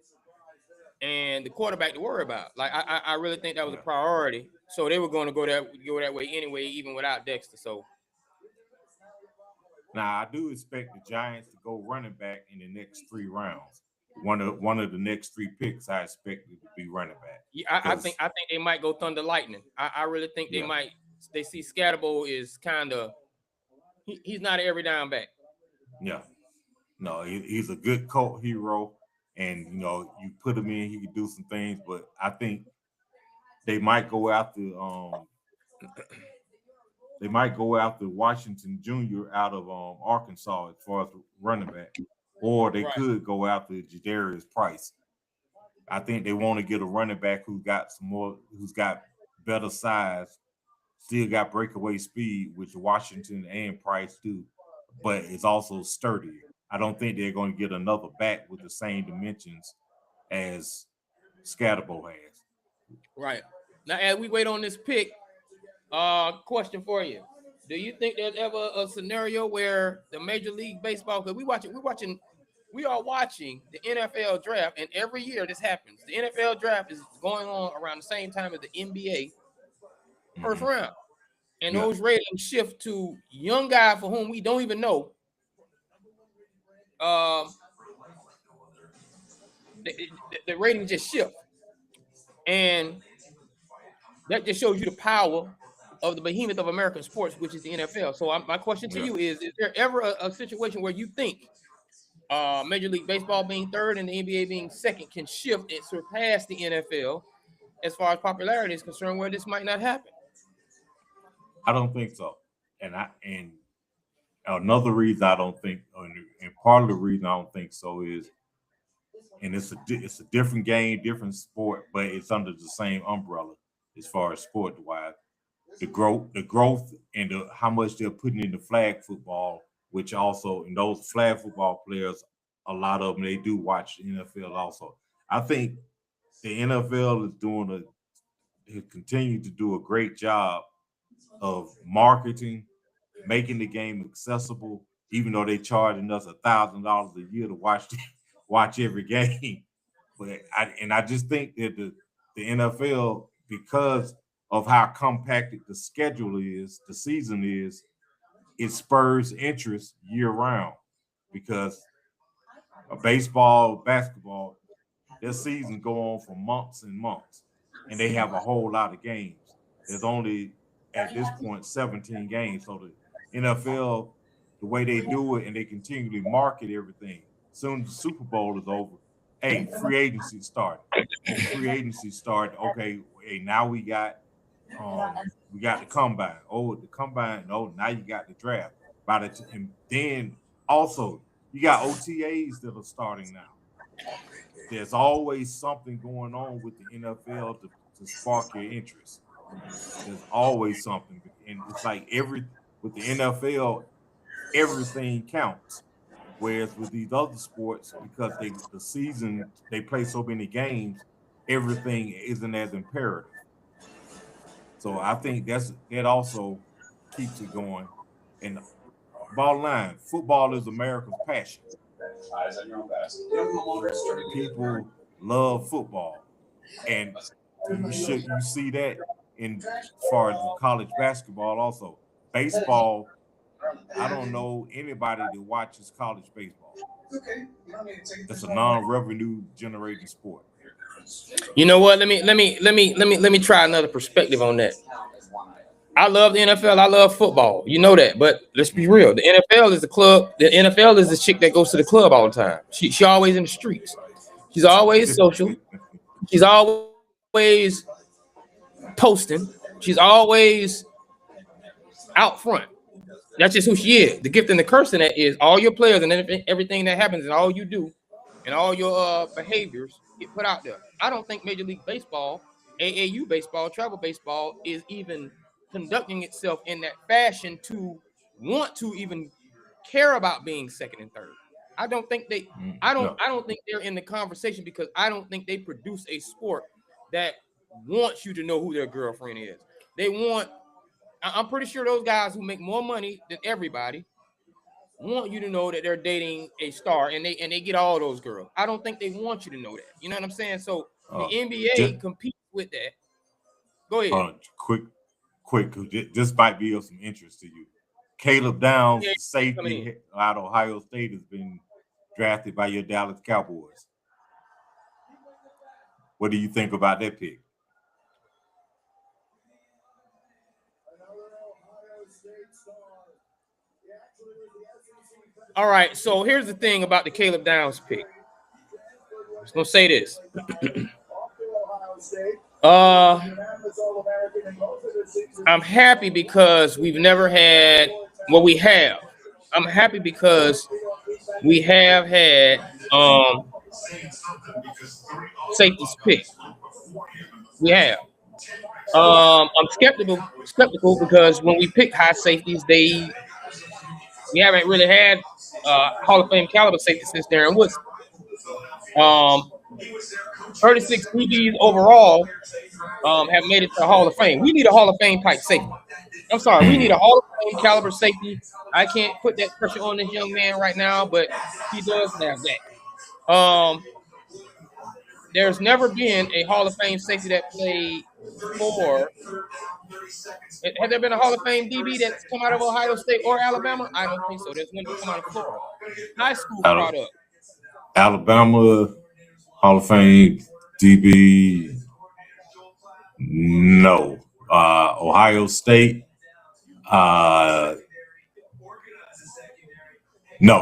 and the quarterback to worry about. Like I really think that was a priority, so they were going to go that way anyway, even without Dexter. So. Now I do expect the Giants to go running back in the next 3 rounds. One of the next 3 picks I expect it to be running back. Yeah, I think they might go Thunder Lightning. I really think they might. They see Scatterbo is kind of he's not an every down back. Yeah, no, he's a good cult hero, and you put him in, he can do some things. But I think they might go after Washington Jr. out of Arkansas as far as running back, or they could go after Jadarius Price. I think they want to get a running back who's got better size, still got breakaway speed, which Washington and Price do, but it's also sturdier. I don't think they're going to get another back with the same dimensions as Scatterbo has. Right. Now, as we wait on this pick, question for you: do you think there's ever a scenario where the Major League Baseball? Because we are watching the NFL draft, and every year this happens. The NFL draft is going on around the same time as the NBA first round, and those ratings shift to young guy for whom we don't even know. The ratings just shift, and that just shows you the power of the behemoth of American sports, which is the NFL. So my question to you is there ever a situation where you think Major League Baseball being third and the NBA being second can shift and surpass the NFL as far as popularity is concerned, where this might not happen? I don't think so. And another reason I don't think, and part of the reason I don't think so is, and it's a different game, different sport, but it's under the same umbrella as far as sport-wise. The growth and how much they're putting into flag football, which also, and those flag football players, a lot of them, they do watch the NFL also. I think the NFL has continued to do a great job of marketing, making the game accessible, even though they're charging us $1,000 a year to watch watch every game. But I just think that the NFL, because of how compacted the schedule is, the season is, it spurs interest year round. Because baseball, basketball, their season go on for months and months, and they have a whole lot of games. There's only at this point 17 games. So the NFL, the way they do it, and they continually market everything. Soon as the Super Bowl is over, hey, free agency started. Free agency started. Okay, hey, now we got the combine. Oh, the combine. Oh, now you got the draft. And then also you got OTAs that are starting now. There's always something going on with the NFL to spark your interest. There's always something, and it's like with the NFL, everything counts. Whereas with these other sports, because the season they play so many games, everything isn't as imperative. So I think that also keeps it going. And bottom line, football is America's passion. People love football, and you see that as far as college basketball. Also, baseball. I don't know anybody that watches college baseball. It's a non-revenue generating sport. You know what? Let me try another perspective on that. I love the NFL. I love football. You know that, but let's be real. The NFL is the club. The NFL is the chick that goes to the club all the time. She always in the streets. She's always social. She's always posting. She's always out front. That's just who she is. The gift and the curse in that is all your players and everything that happens and all you do and all your behaviors get put out there. I don't think Major League Baseball, AAU baseball, travel baseball is even conducting itself in that fashion to want to even care about being second and third. I don't think I don't think they're in the conversation because I don't think they produce a sport that wants you to know who their girlfriend is. I'm pretty sure those guys who make more money than everybody want you to know that they're dating a star and they get all those girls. I don't think they want you to know that. You know what I'm saying? So the NBA competes with that. Go ahead. Quick, this might be of some interest to you. Caleb Downs, safety out of Ohio State, has been drafted by your Dallas Cowboys. What do you think about that pick? All right, so here's the thing about the Caleb Downs pick. I'm just gonna say this. I'm happy because we've never had what we have. I'm happy because we have had safeties pick. We have. I'm skeptical because when we pick high safeties, we haven't really had Hall of Fame caliber safety since Darren Woodson. 36 DBs overall have made it to the Hall of Fame. We need a Hall of Fame type safety. I'm sorry, we need a Hall of Fame caliber safety. I can't put that pressure on this young man right now, but he does have that. There's never been a Hall of Fame safety that played for. Has there been a Hall of Fame DB that's come out of Ohio State or Alabama? I don't think so. There's one that come out of Florida. High school product. Alabama Hall of Fame DB. No. Ohio State. No,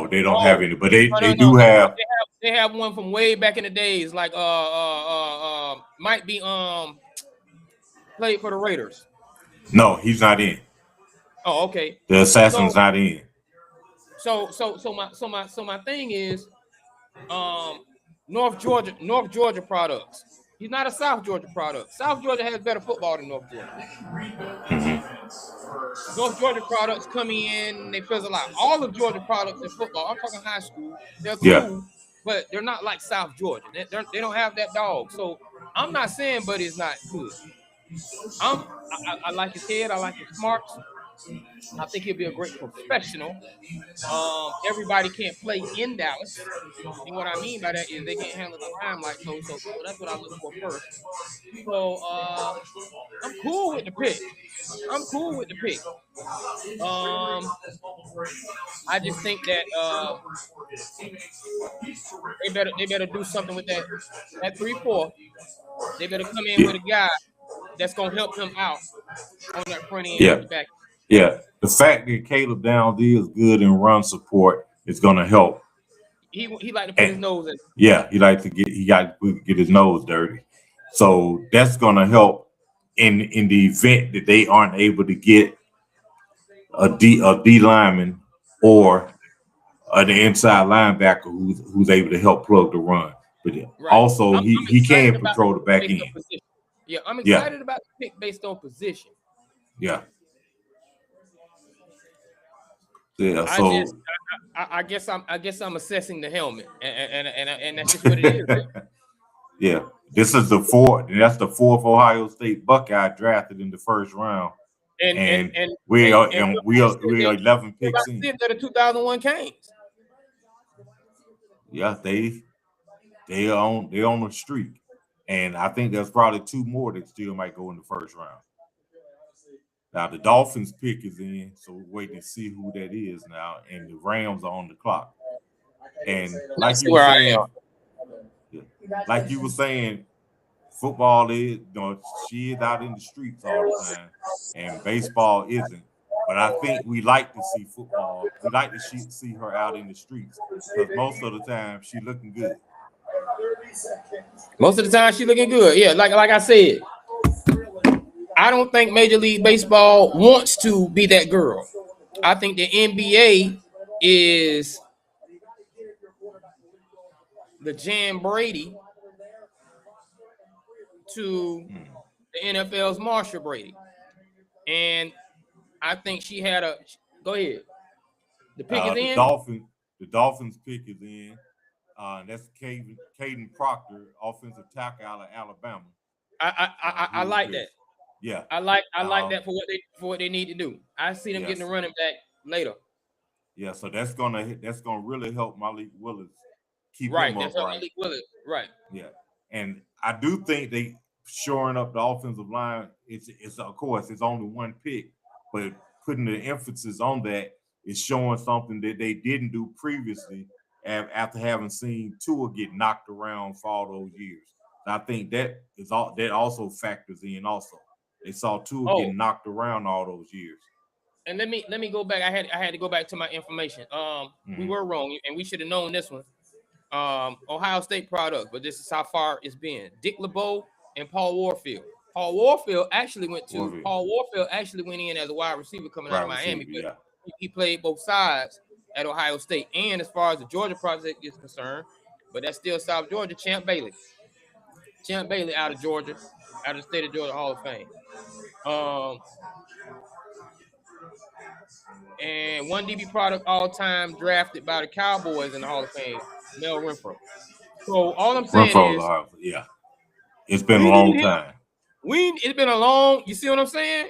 they don't have any, but they do have. They have one from way back in the days, like might be played for the Raiders. No, he's not in. Oh, okay. The assassin's not in. So my thing is, North Georgia products. He's not a South Georgia product. South Georgia has better football than North Georgia. Mm-hmm. North Georgia products come in, they fizzle out. All of Georgia products in football, I'm talking high school, they're cool, but they're not like South Georgia. They don't have that dog. So I'm not saying Buddy is not good. I like his head, I like his smarts, I think he'll be a great professional. Everybody can't play in Dallas. And what I mean by that is they can't handle the limelight. So that's what I look for first. So I'm cool with the pick. I'm cool with the pick. I just think that they better do something with that 3-4. They better come in with a guy that's gonna help him out on that front end. Yeah. The back. Yeah. The fact that Caleb Downs is good in run support is gonna help. He like to put his nose in. Yeah, he got to get his nose dirty. So that's gonna help in the event that they aren't able to get a D lineman or the inside linebacker who's able to help plug the run. But also he can control the back end. Yeah, I'm excited about the pick based on position. Yeah. Yeah. So I guess I'm assessing the helmet, and that's just what it is. Right? Yeah, this is the fourth. That's the fourth Ohio State Buckeye drafted in the first round, and we are 11 picks in. They're the 2001 Canes. Yeah, they are on a streak, and I think there's probably two more that still might go in the first round. Now the Dolphins pick is in, so we're waiting to see who that is now, and the Rams are on the clock. And like you were saying, football is, she is out in the streets all the time, and baseball isn't. But I think we like to see football. We like to see her out in the streets because most of the time she's looking good. Most of the time she's looking good. Yeah, like I said, I don't think Major League Baseball wants to be that girl. I think the NBA is the Jan Brady to the NFL's Marsha Brady. And I think she had a – go ahead. The pick is in? The Dolphins pick is in. That's Caden Proctor, offensive tackle out of Alabama. I like that. Yeah. I like that for what they need to do. I see them getting a running back later. Yeah, so that's gonna really help Malik Willis keep right. him up. That's Malik Willis. Right. Yeah. And I do think they shoring up the offensive line. It's of course it's only one pick, but putting the emphasis on that is showing something that they didn't do previously after having seen Tua get knocked around for all those years. And I think that also factors in also. They saw Tua getting knocked around all those years. And let me go back. I had to go back to my information. We were wrong, and we should have known this one. Ohio State product, but this is how far it's been. Dick LeBeau and Paul Warfield. Paul Warfield actually went in as a wide receiver coming out of Miami, but he played both sides at Ohio State. And as far as the Georgia project is concerned, but that's still South Georgia, Champ Bailey out of Georgia, out of the state of Georgia Hall of Fame. And one DB product all time drafted by the Cowboys in the Hall of Fame, Mel Renfro. So all I'm saying is, it's been a long time. It's been a long. You see what I'm saying?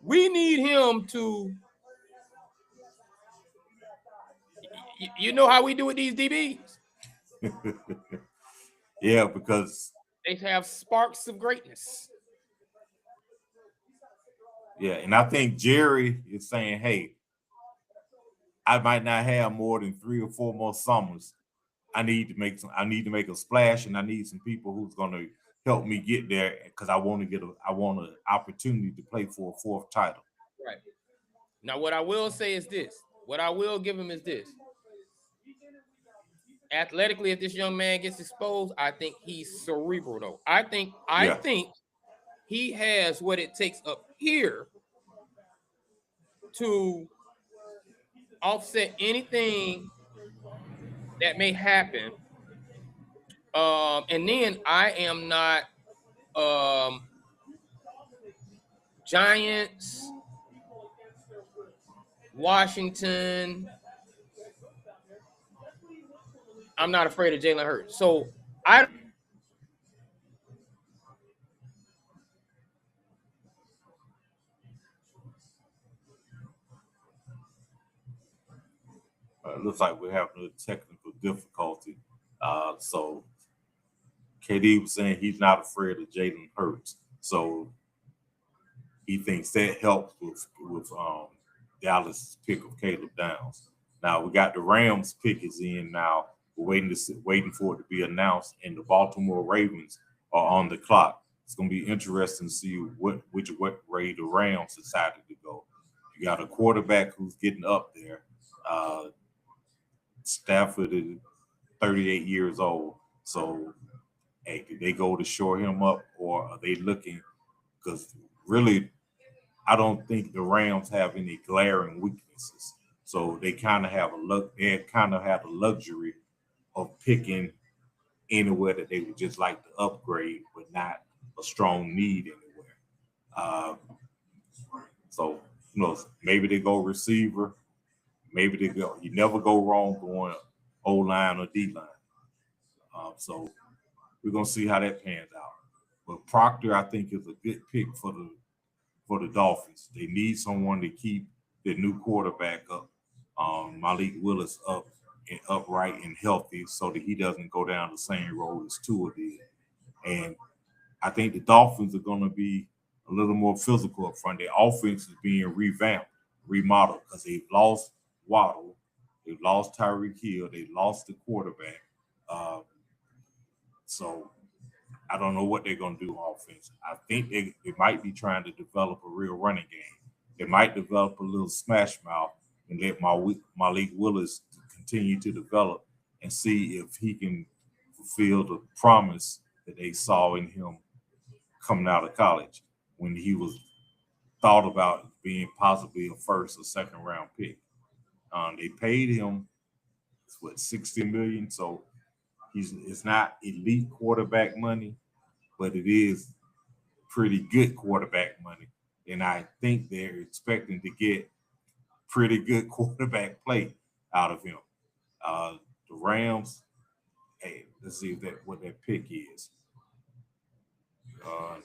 We need him to. You know how we do with these DBs? Yeah, because they have sparks of greatness. Yeah, and I think Jerry is saying, hey, I might not have more than 3 or 4 more summers. I need to make a splash, and I need some people who's gonna help me get there because I want an opportunity to play for a 4th title. Right. Now, what I will say is this. What I will give him is this. Athletically, if this young man gets exposed, I think he's cerebral, though. I think he has what it takes up here to offset anything that may happen. And then I am not Giants, Washington. I'm not afraid of Jalen Hurts. So I Looks like we're having a technical difficulty. So KD was saying he's not afraid of Jalen Hurts. So he thinks that helps with Dallas' pick of Caleb Downs. Now we got the Rams pick is in now. We're waiting for it to be announced, and the Baltimore Ravens are on the clock. It's going to be interesting to see which way the Rams decided to go. You got a quarterback who's getting up there. Stafford is 38 years old. So, hey, did they go to shore him up, or are they looking? Because really, I don't think the Rams have any glaring weaknesses. So they kind of have the luxury of picking anywhere that they would just like to upgrade, but not a strong need anywhere. So who knows? Maybe they go receiver. Maybe they go. You never go wrong going O line or D line. So we're gonna see how that pans out. But Proctor, I think, is a good pick for the Dolphins. They need someone to keep their new quarterback up, Malik Willis upright and healthy, so that he doesn't go down the same road as Tua did. And I think the Dolphins are going to be a little more physical up front. Their offense is being revamped, remodeled, because they've lost Waddle, they've lost Tyreek Hill, they lost the quarterback. So I don't know what they're going to do on offense. I think they might be trying to develop a real running game. They might develop a little smash mouth and let Malik Willis continue to develop and see if he can fulfill the promise that they saw in him coming out of college when he was thought about being possibly a first or second round pick. They paid him $60 million, so it's not elite quarterback money, but it is pretty good quarterback money. And I think they're expecting to get pretty good quarterback play out of him. The Rams, hey, let's see what their pick is.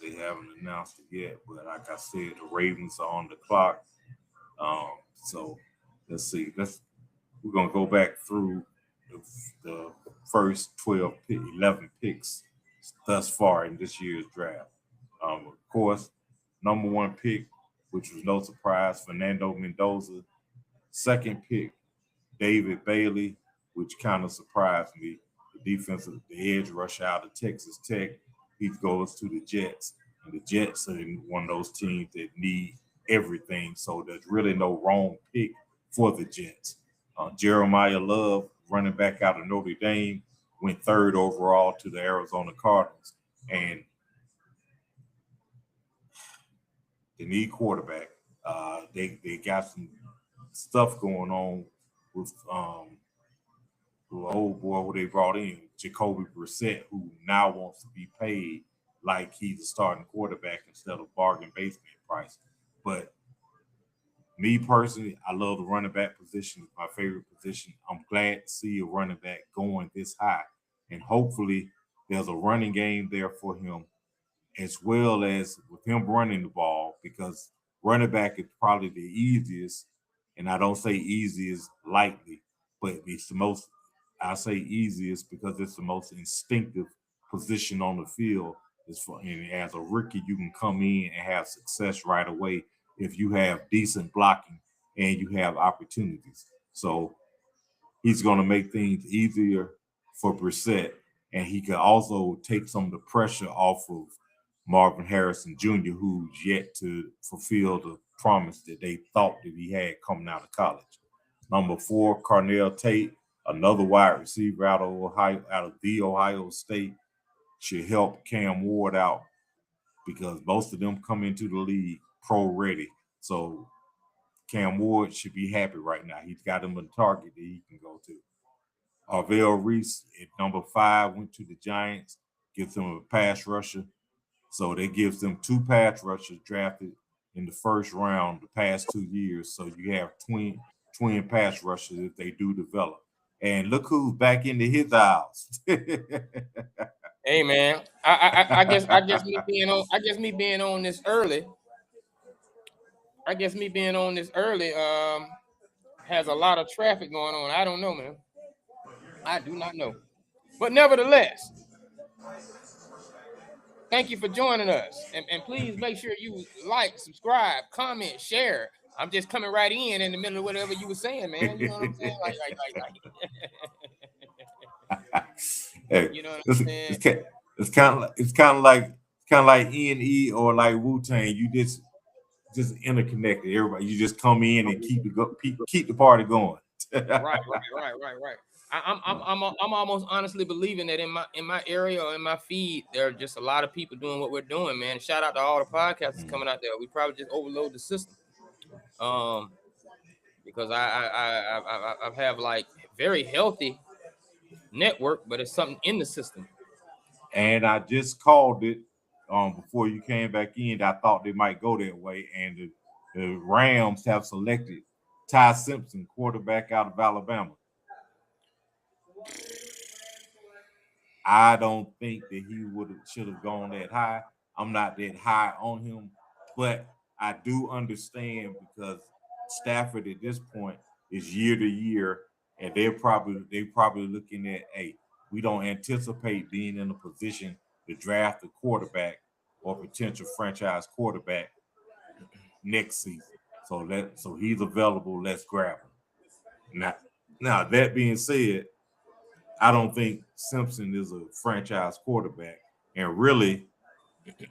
They haven't announced it yet, but like I said, the Ravens are on the clock. So let's see. We're gonna go back through the first 11 picks thus far in this year's draft. Of course, number one pick, which was no surprise, Fernando Mendoza. Second pick, David Bailey, which kind of surprised me. The edge rush out of Texas Tech. He goes to the Jets, and the Jets are one of those teams that need everything. So there's really no wrong pick for the Jets. Jeremiah Love, running back out of Notre Dame, went third overall to the Arizona Cardinals, and they need quarterback. They got some stuff going on with the old boy who they brought in, Jacoby Brissett, who now wants to be paid like he's a starting quarterback instead of bargain basement price. But me personally, I love the running back position. It's my favorite position. I'm glad to see a running back going this high. And hopefully there's a running game there for him, as well as with him running the ball, because running back is probably the easiest, and I don't say easiest lightly, but it's the most, I say easiest because it's the most instinctive position on the field. And as a rookie, you can come in and have success right away if you have decent blocking and you have opportunities. So he's going to make things easier for Brissett, and he can also take some of the pressure off of Marvin Harrison Jr., who's yet to fulfill the promise that they thought that he had coming out of college. Number 4, Carnell Tate, another wide receiver out of Ohio State, should help Cam Ward out because most of them come into the league pro ready. So Cam Ward should be happy right now. He's got him a target that he can go to. Arvell Reese at number 5 went to the Giants, gives them a pass rusher. So that gives them 2 pass rushers drafted in the first round the past 2 years. So you have twin pass rushers if they do develop. And look who's back into his aisles. Hey man, I guess me being on this early. has a lot of traffic going on. I don't know, man. I do not know. But nevertheless, thank you for joining us. And please make sure you like, subscribe, comment, share. I'm just coming right in the middle of whatever you were saying, man. You know what I'm saying? Hey, you know what I'm saying? it's kind of like E&E or like Wu-Tang. You just interconnected. Everybody, you just come in and keep the party going. Right. I'm almost honestly believing that in my area or in my feed, there are just a lot of people doing what we're doing, man. Shout out to all the podcasters coming out there. We probably just overload the system, because I have like very healthy network, but it's something in the system. And I just called it before you came back in. I thought they might go that way, and the Rams have selected Ty Simpson, quarterback out of Alabama. I don't think that he should have gone that high. I'm not that high on him, but I do understand because Stafford at this point is year to year, and they're probably looking at, hey, we don't anticipate being in a position to draft a quarterback or potential franchise quarterback next season. So he's available. Let's grab him. Now that being said, I don't think Simpson is a franchise quarterback, and really,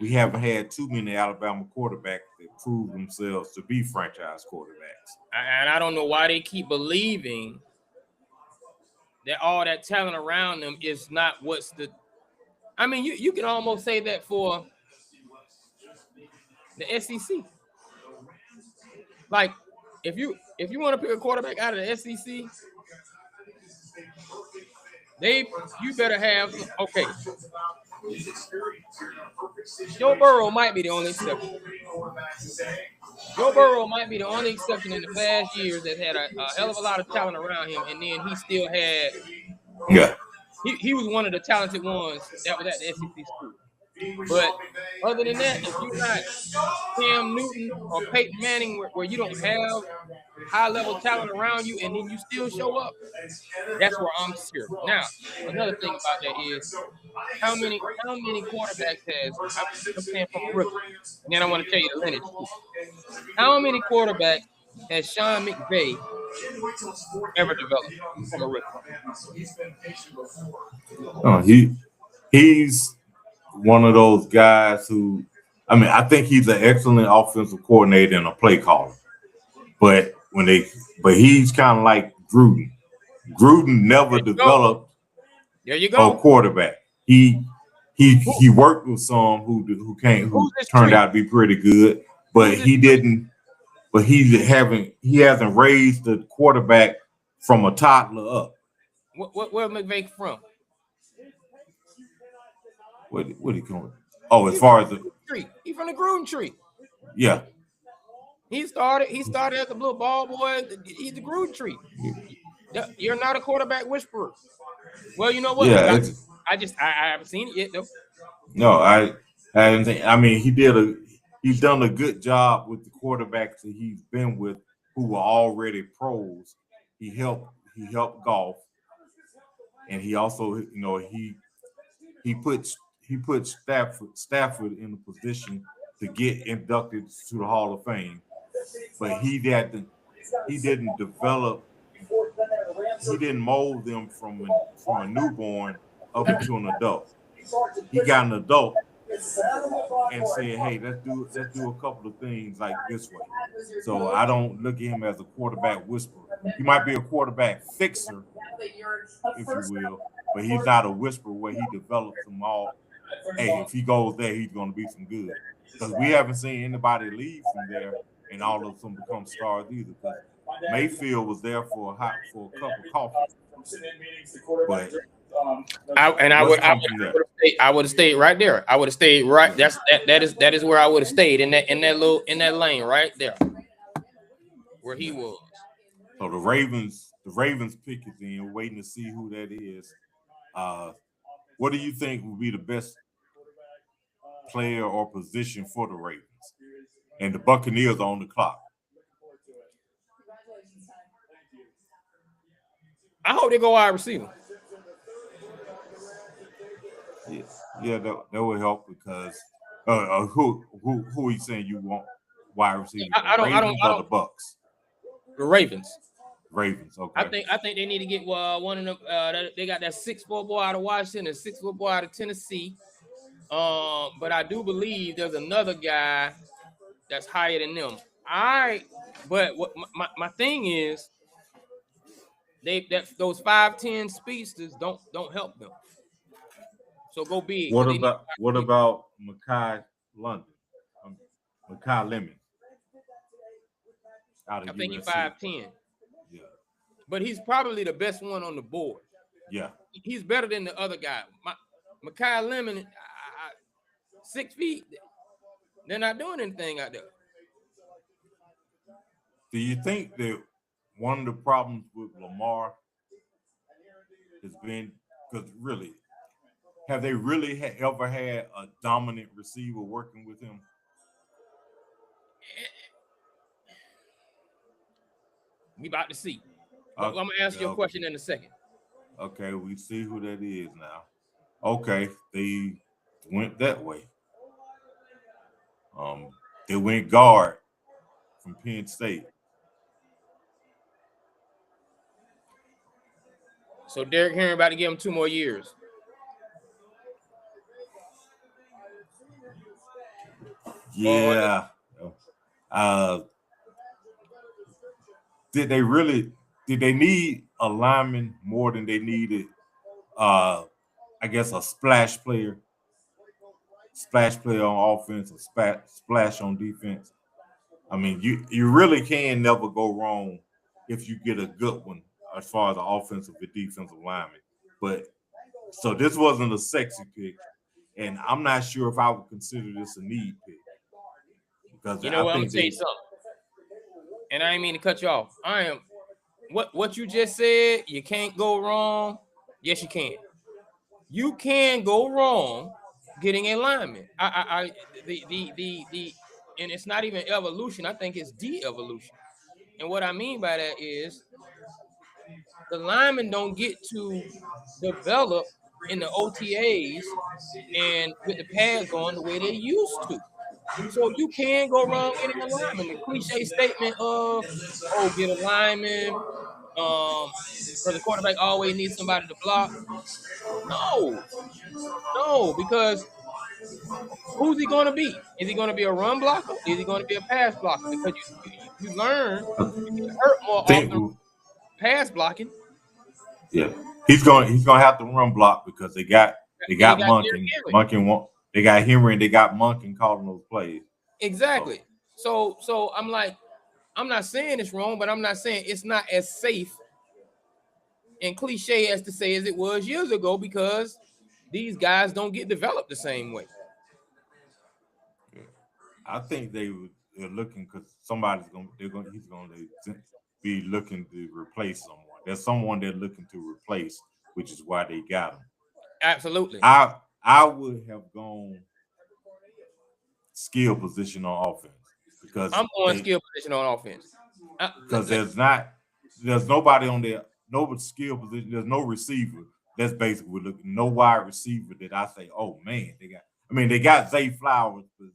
we haven't had too many Alabama quarterbacks that prove themselves to be franchise quarterbacks. And I don't know why they keep believing that all that talent around them is not what's the. I mean, you can almost say that for the SEC. Like, if you want to pick a quarterback out of the SEC, you better have okay. Joe Burrow might be the only exception. Joe Burrow might be the only exception in the past years that had a hell of a lot of talent around him, and then he still had. Yeah. He was one of the talented ones that was at the SEC school. But other than that, if you're not Cam Newton or Peyton Manning, where you don't have high-level talent around you, and then you still show up, that's where I'm serious. Now, another thing about that is how many quarterbacks I'm saying from a rookie, and then I want to tell you the lineage. How many quarterbacks has Sean McVay ever developed from a rookie? He's one of those guys who, I think he's an excellent offensive coordinator and a play caller. But he's kind of like Gruden. Gruden never developed a quarterback. He worked with some who turned out to be pretty good, but he didn't. But he hasn't raised the quarterback from a toddler up. Where McVay from? What he going? Oh, as far as the tree, he from the Gruden tree. Yeah. He started as a little ball boy. He's the Gruden tree. You're not a quarterback whisperer. Well, you know what? Yeah, I haven't seen it yet though. No, I haven't seen. I mean, he's done a good job with the quarterbacks that he's been with, who were already pros. He helped golf, and he also, he put Stafford in a position to get inducted to the Hall of Fame, but he didn't mold them from a newborn up into an adult. He got an adult and said, hey, let's do a couple of things like this way. So I don't look at him as a quarterback whisperer. He might be a quarterback fixer, if you will, but he's not a whisperer where he develops them all. Hey, if he goes there, he's going to be some good. Because we haven't seen anybody leave from there and all of them become stars either. Because Mayfield was there for a cup of coffee. But I would have stayed right there. I would have stayed right. That is where I would have stayed in that lane right there, where he was. So the Ravens pick is in, waiting to see who that is. What do you think would be the best player or position for the Ravens? And the Buccaneers are on the clock. I hope they go wide receiver. Yeah, that would help because who are you saying you want wide receiver? I don't- Or the Bucks? The Ravens. Ravens. Okay. I think they need to get one of them. They got that 6'4" boy out of Washington, a 6'4" boy out of Tennessee. But I do believe there's another guy that's higher than them. But what my thing is, those 5'10" speedsters don't help them. So go big. What about Makai London? Makai Lemon. I think he's USC. 5'10". Yeah. But he's probably the best one on the board. Yeah. He's better than the other guy. Makai Lemon, 6 feet. They're not doing anything out there. Do you think that one of the problems with Lamar has been because really, have they really ever had a dominant receiver working with him? We about to see. I'm gonna ask you a question in a second. Okay, we see who that is now. Okay, they went that way. They went guard from Penn State. So Derrick Henry about to give him 2 more years. Yeah. Did they need a lineman more than they needed I guess a splash player on offense, a splash on defense? I mean, you really can never go wrong if you get a good one as far as the offensive and defensive lineman. But so this wasn't a sexy pick, and I'm not sure if I would consider this a need pick. Because you know what, I'm gonna tell you something. And I ain't mean to cut you off. I am what you just said, you can't go wrong. Yes, you can. You can go wrong getting a lineman. And it's not even evolution. I think it's de-evolution. And what I mean by that is the linemen don't get to develop in the OTAs and with the pads on the way they used to. So you can go wrong getting a lineman. The cliche statement of, get a lineman, because the quarterback always needs somebody to block. No, because who's he going to be? Is he going to be a run blocker? Is he going to be a pass blocker? Because you learn you get hurt more often pass blocking. Yeah, he's going to have to run block because they got Monken. They got Henry and they got Monken calling those plays. Exactly. So I'm like, I'm not saying it's wrong, but I'm not saying it's not as safe and cliche as to say as it was years ago because these guys don't get developed the same way. I think they're looking because he's going to be looking to replace someone. There's someone they're looking to replace, which is why they got him. Absolutely. I would have gone skill position on offense because I'm going skill position on offense because there's nobody on there, no skill position. There's no receiver. That's basically looking no wide receiver that I say, oh man, they got Zay Flowers, but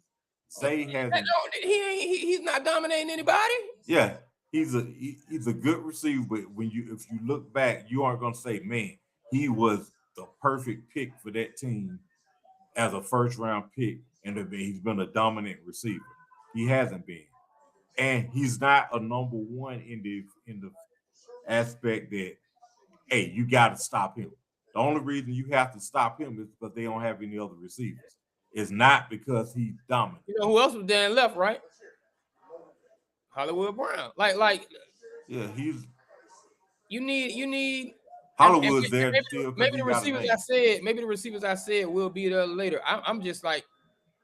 Zay hasn't. He's not dominating anybody. Yeah, he's a good receiver, but if you look back, you aren't gonna say, man, he was the perfect pick for that team as a first round pick, and he's been a dominant receiver. He hasn't been, and he's not a number one in the aspect that, hey, you got to stop him. The only reason you have to stop him is because they don't have any other receivers. It's not because he's dominant. You know who else was there and left, right? Hollywood Brown. Like. Yeah, You need. Hollywood's there. Maybe the receivers I said will be there later. I'm just like,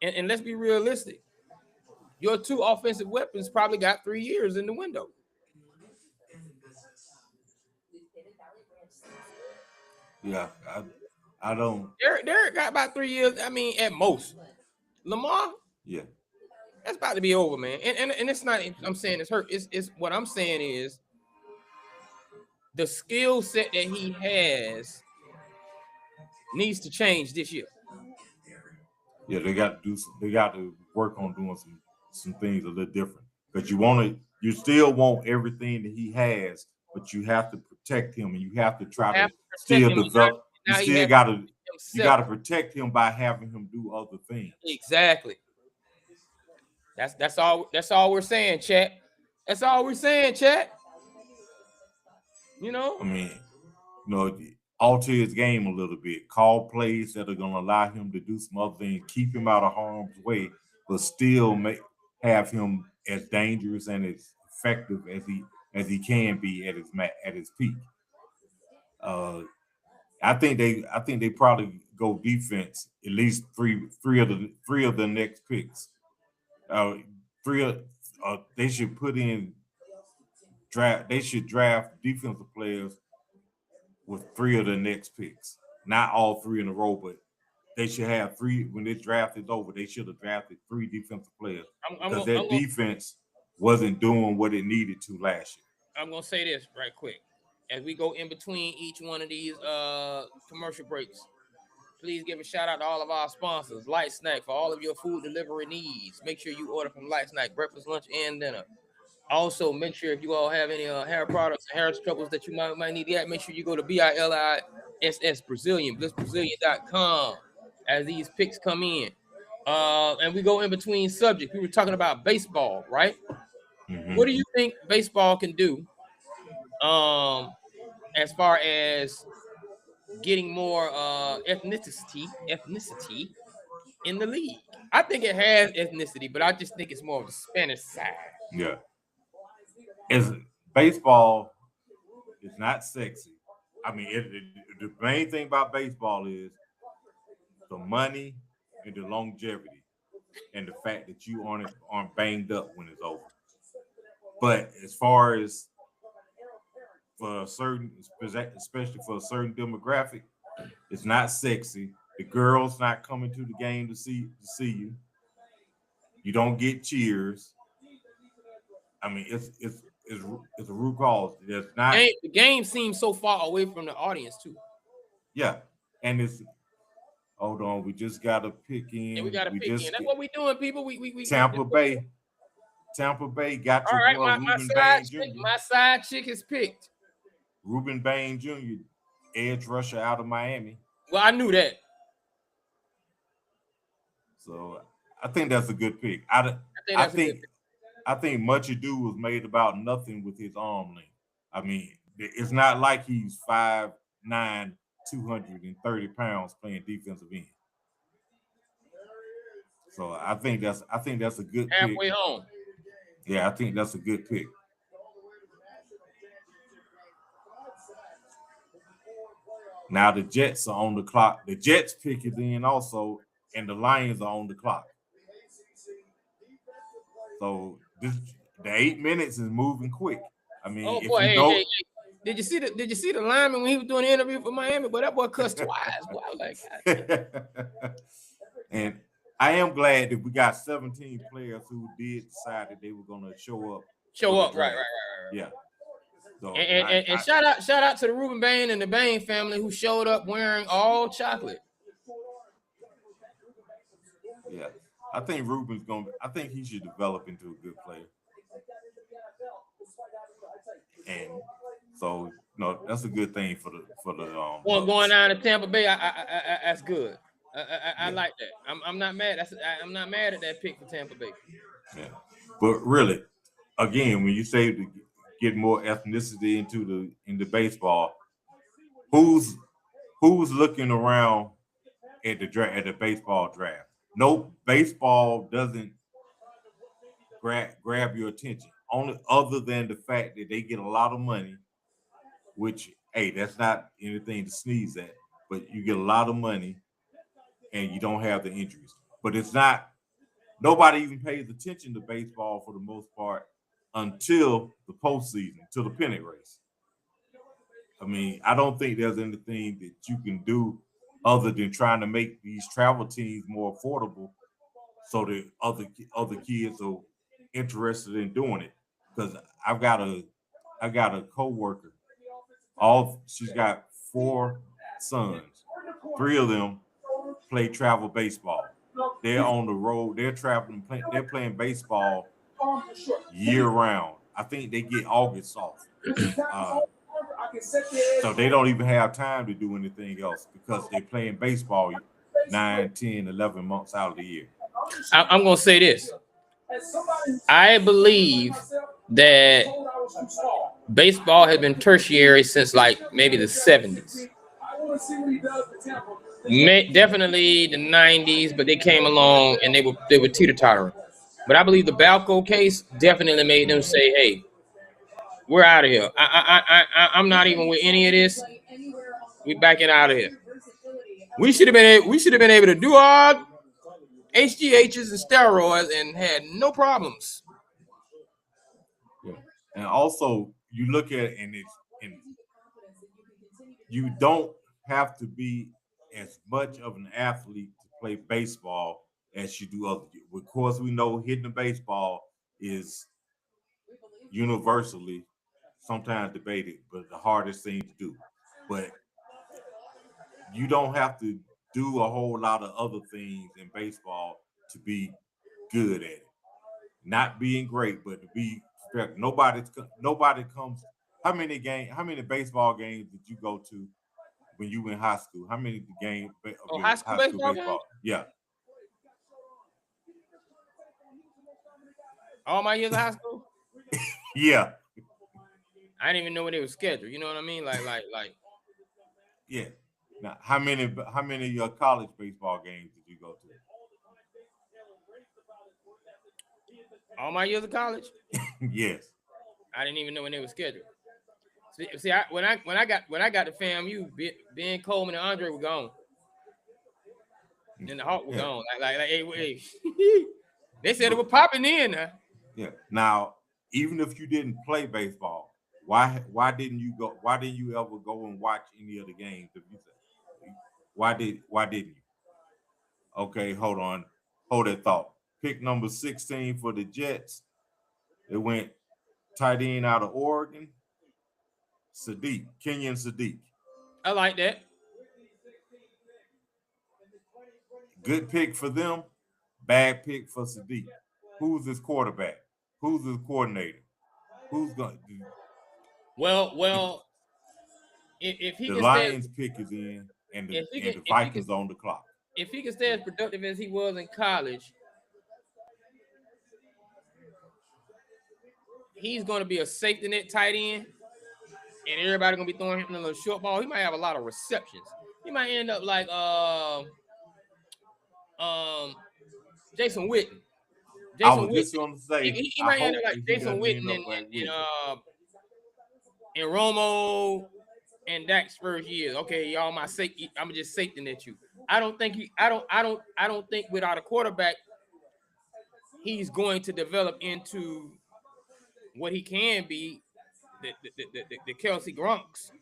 and let's be realistic. Your 2 offensive weapons probably got 3 years in the window. Yeah, I don't. Derek got about 3 years. I mean, at most. Lamar. Yeah. That's about to be over, man. And it's not. I'm saying it's hurt. It's what I'm saying is. the skill set that he has needs to change this year. Yeah, they got to work on doing some things a little different. Because you still want everything that he has, but you have to protect him, and you have to try to still develop. You still got to protect him by having him do other things. Exactly. That's all we're saying, chat. That's all we're saying, chat. You know? I mean, alter his game a little bit. Call plays that are going to allow him to do some other things, keep him out of harm's way, but still have him as dangerous and as effective as he can be at his peak. I think they probably go defense at least three of the next picks. They should put in draft. They should draft defensive players with 3 of the next picks, not all 3 in a row, but they should have 3 when this draft is over. They should have drafted 3 defensive players because that defense wasn't doing what it needed to last year. I'm gonna say this right quick as we go in between each one of these commercial breaks. Please give a shout out to all of our sponsors. Light Snack for all of your food delivery needs. Make sure you order from Light Snack, breakfast, lunch, and dinner. Also, make sure if you all have any hair products and hair troubles that you might need to make sure you go to BILISS Brazilian, blissbrazilian.com as these picks come in. And we go in between subjects. We were talking about baseball, right? Mm-hmm. What do you think baseball can do as far as getting more ethnicity in the league? I think it has ethnicity, but I just think it's more of the Spanish side. Yeah. Baseball is not sexy. I mean, the main thing about baseball is the money and the longevity and the fact that you aren't banged up when it's over. But as far as for a certain, especially for a certain demographic, it's not sexy. The girls not coming to the game to see you. You don't get cheers. I mean, it's a root cause. There's not the game seems so far away from the audience too. Yeah, and it's hold on. We just got to pick in. Yeah, we got to pick in. That's what we doing, people. We Tampa Bay got your all right. boy My side chick is picked. Ruben Bain Jr., edge rusher out of Miami. Well, I knew that. So I think that's a good pick. I think much ado was made about nothing with his arm length. I mean, it's not like he's 5'9", 230 pounds playing defensive end. So I think that's a good halfway pick. Home. Yeah, I think that's a good pick. Now the Jets are on the clock. The Jets pick is in also, and the Lions are on the clock. So the 8 minutes is moving quick. I mean, hey. Did you see the lineman when he was doing the interview for Miami? But that boy cussed twice. Boy, And I am glad that we got 17 players who did decide that they were going to show up. Right. Yeah. So and shout out to the Ruben Bain and the Bain family who showed up wearing all chocolate. Yeah. I think Ruben's I think he should develop into a good player. And so, that's a good thing for the going down to Tampa Bay. I that's good. I like that. I'm not mad. I'm not mad at that pick for Tampa Bay. Yeah, but really, again, when you say to get more ethnicity into baseball, who's looking around at the baseball draft? No, baseball doesn't grab your attention. Only other than the fact that they get a lot of money, which, hey, that's not anything to sneeze at, but you get a lot of money and you don't have the injuries. But it's not, nobody even pays attention to baseball for the most part until the postseason, to the pennant race. I mean, I don't think there's anything that you can do other than trying to make these travel teams more affordable so that other kids are interested in doing it. Because I've got a coworker She's got 4 sons. 3 of them play travel baseball. They're on the road. They're traveling. They're playing baseball year round. I think they get August off. So they don't even have time to do anything else because they're playing baseball 9, 10, 11 months out of the year. I'm going to say this. I believe that baseball has been tertiary since like maybe the 70s. Definitely the 90s, but they came along and they were teeter-tottering. But I believe the Balco case definitely made them say, "Hey, we're out of here. I'm not even with any of this. We backing out of here." We should have been able to do our HGHs and steroids and had no problems. Yeah. And also you look at it and you don't have to be as much of an athlete to play baseball as you do other. Of course, we know hitting the baseball is universally sometimes debated, but the hardest thing to do. But you don't have to do a whole lot of other things in baseball to be good at it. Not being great, but to be nobody comes. How many baseball games did you go to when you were in high school? How many games? High school baseball? Yeah. All my years of high school? Yeah. I didn't even know when they were scheduled. You know what I mean? Like. Yeah. Now, how many college baseball games did you go to? All my years of college? Yes. I didn't even know when they were scheduled. See, when I got to FAMU, Ben Coleman and Andre were gone. And the Hawk was gone. Like hey. They said it was popping in now. Yeah. Now, even if you didn't play baseball, why didn't you go? Why didn't you ever go and watch any of the games? Why didn't you? Okay, hold on. Hold that thought. Pick number 16 for the Jets. It went tight end out of Oregon. Kenyon Sadiq. I like that. Good pick for them. Bad pick for Sadiq. Who's his quarterback? Who's his coordinator? Who's going to do? Well, if he the can Lions stay, pick is in, and the Vikings on the clock. If he can stay as productive as he was in college, he's going to be a safety net tight end, and everybody going to be throwing him a little short ball. He might have a lot of receptions. He might end up like Jason Witten. I was just going to say he might end up like Jason Witten and Romo and Dak's first years. Okay, y'all, my safety. I'm just safety net you. I don't think without a quarterback, he's going to develop into what he can be, the Kelsey Grunks.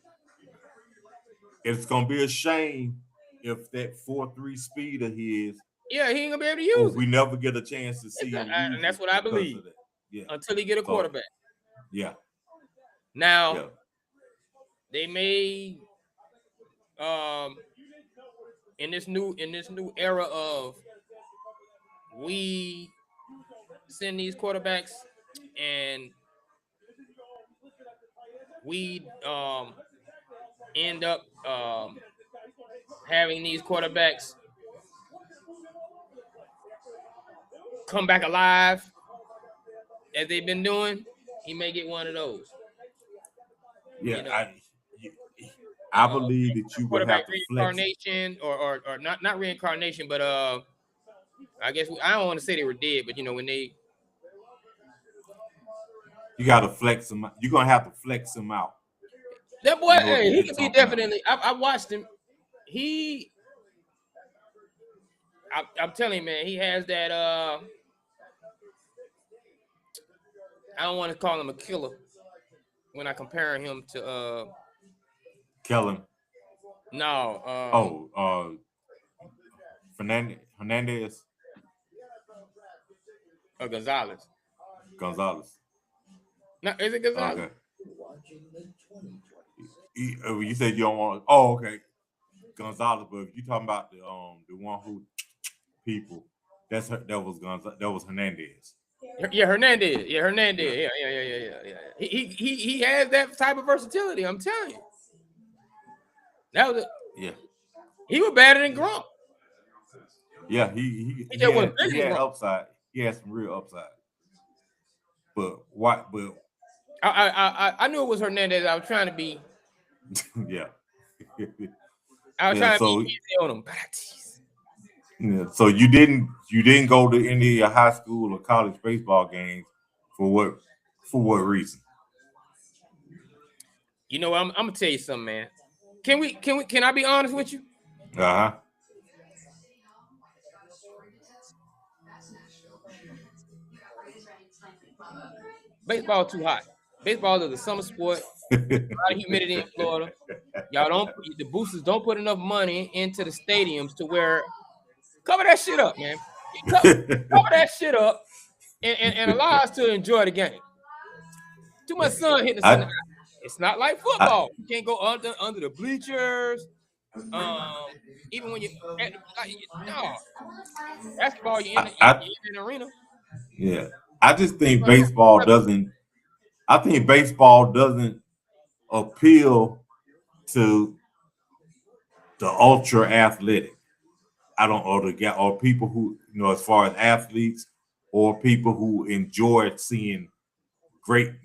It's gonna be a shame if that 4.3 speed of his. Yeah, he ain't gonna be able to use it. We never get a chance to see him. And that's what I believe. Yeah. Until he get a quarterback. Yeah. Now, they may in this new era of we send these quarterbacks and we end up having these quarterbacks come back alive as they've been doing. He may get one of those. Yeah, you know, I believe that you would have to reincarnation or not reincarnation, but I guess I don't want to say they were dead, but you know when they. You got to flex them. You're gonna have to flex them out. That boy, hey, he could be definitely. I watched him. I'm telling you, man, he has that. I don't want to call him a killer when I compare him to Kellen. No. Hernandez. Or Gonzalez. Gonzalez. No, is it Gonzalez? Okay. You said you don't want. Oh, okay, Gonzalez. But if you talking about the one who people, that was Gonzalez. That was Hernandez. Yeah, Hernandez. Yeah, Hernandez. Yeah. He has that type of versatility. I'm telling you. That was he was better than Gronk. Yeah, he had upside. He had some real upside. But what? But I knew it was Hernandez. I was trying to be. Yeah. I was trying to be easy on him. Yeah. So you didn't go to any of your high school or college baseball games for what reason? You know what? I'm gonna tell you something, man. Can I be honest with you? Uh-huh. Baseball too hot. Baseball is a summer sport. A lot of humidity in Florida. The boosters don't put enough money into the stadiums to where cover that shit up, man. Cover that shit up and allow us to enjoy the game. Too much sun hitting the sun. It's not like football. You can't go under the bleachers. Even when you basketball, you're in the arena. Yeah, I just think baseball doesn't. I think baseball doesn't appeal to the ultra athletic. Or people who, as far as athletes or people who enjoy seeing great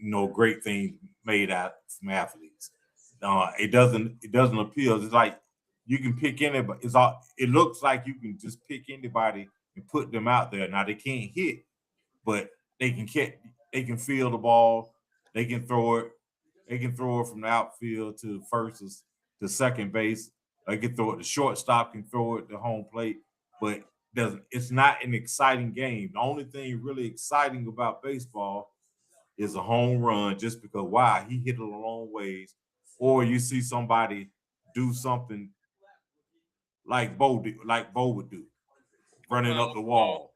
things made out from athletes. It doesn't appeal. It's like you can pick anybody. It looks like you can just pick anybody and put them out there. Now they can't hit, but they can catch. They can feel the ball. They can throw it. They can throw it from the outfield to first to second base. They can throw it. The shortstop can throw it to home plate, but it's not an exciting game. The only thing really exciting about baseball is a home run, just because he hit it a long ways, or you see somebody do something like Bo would do, running up the wall,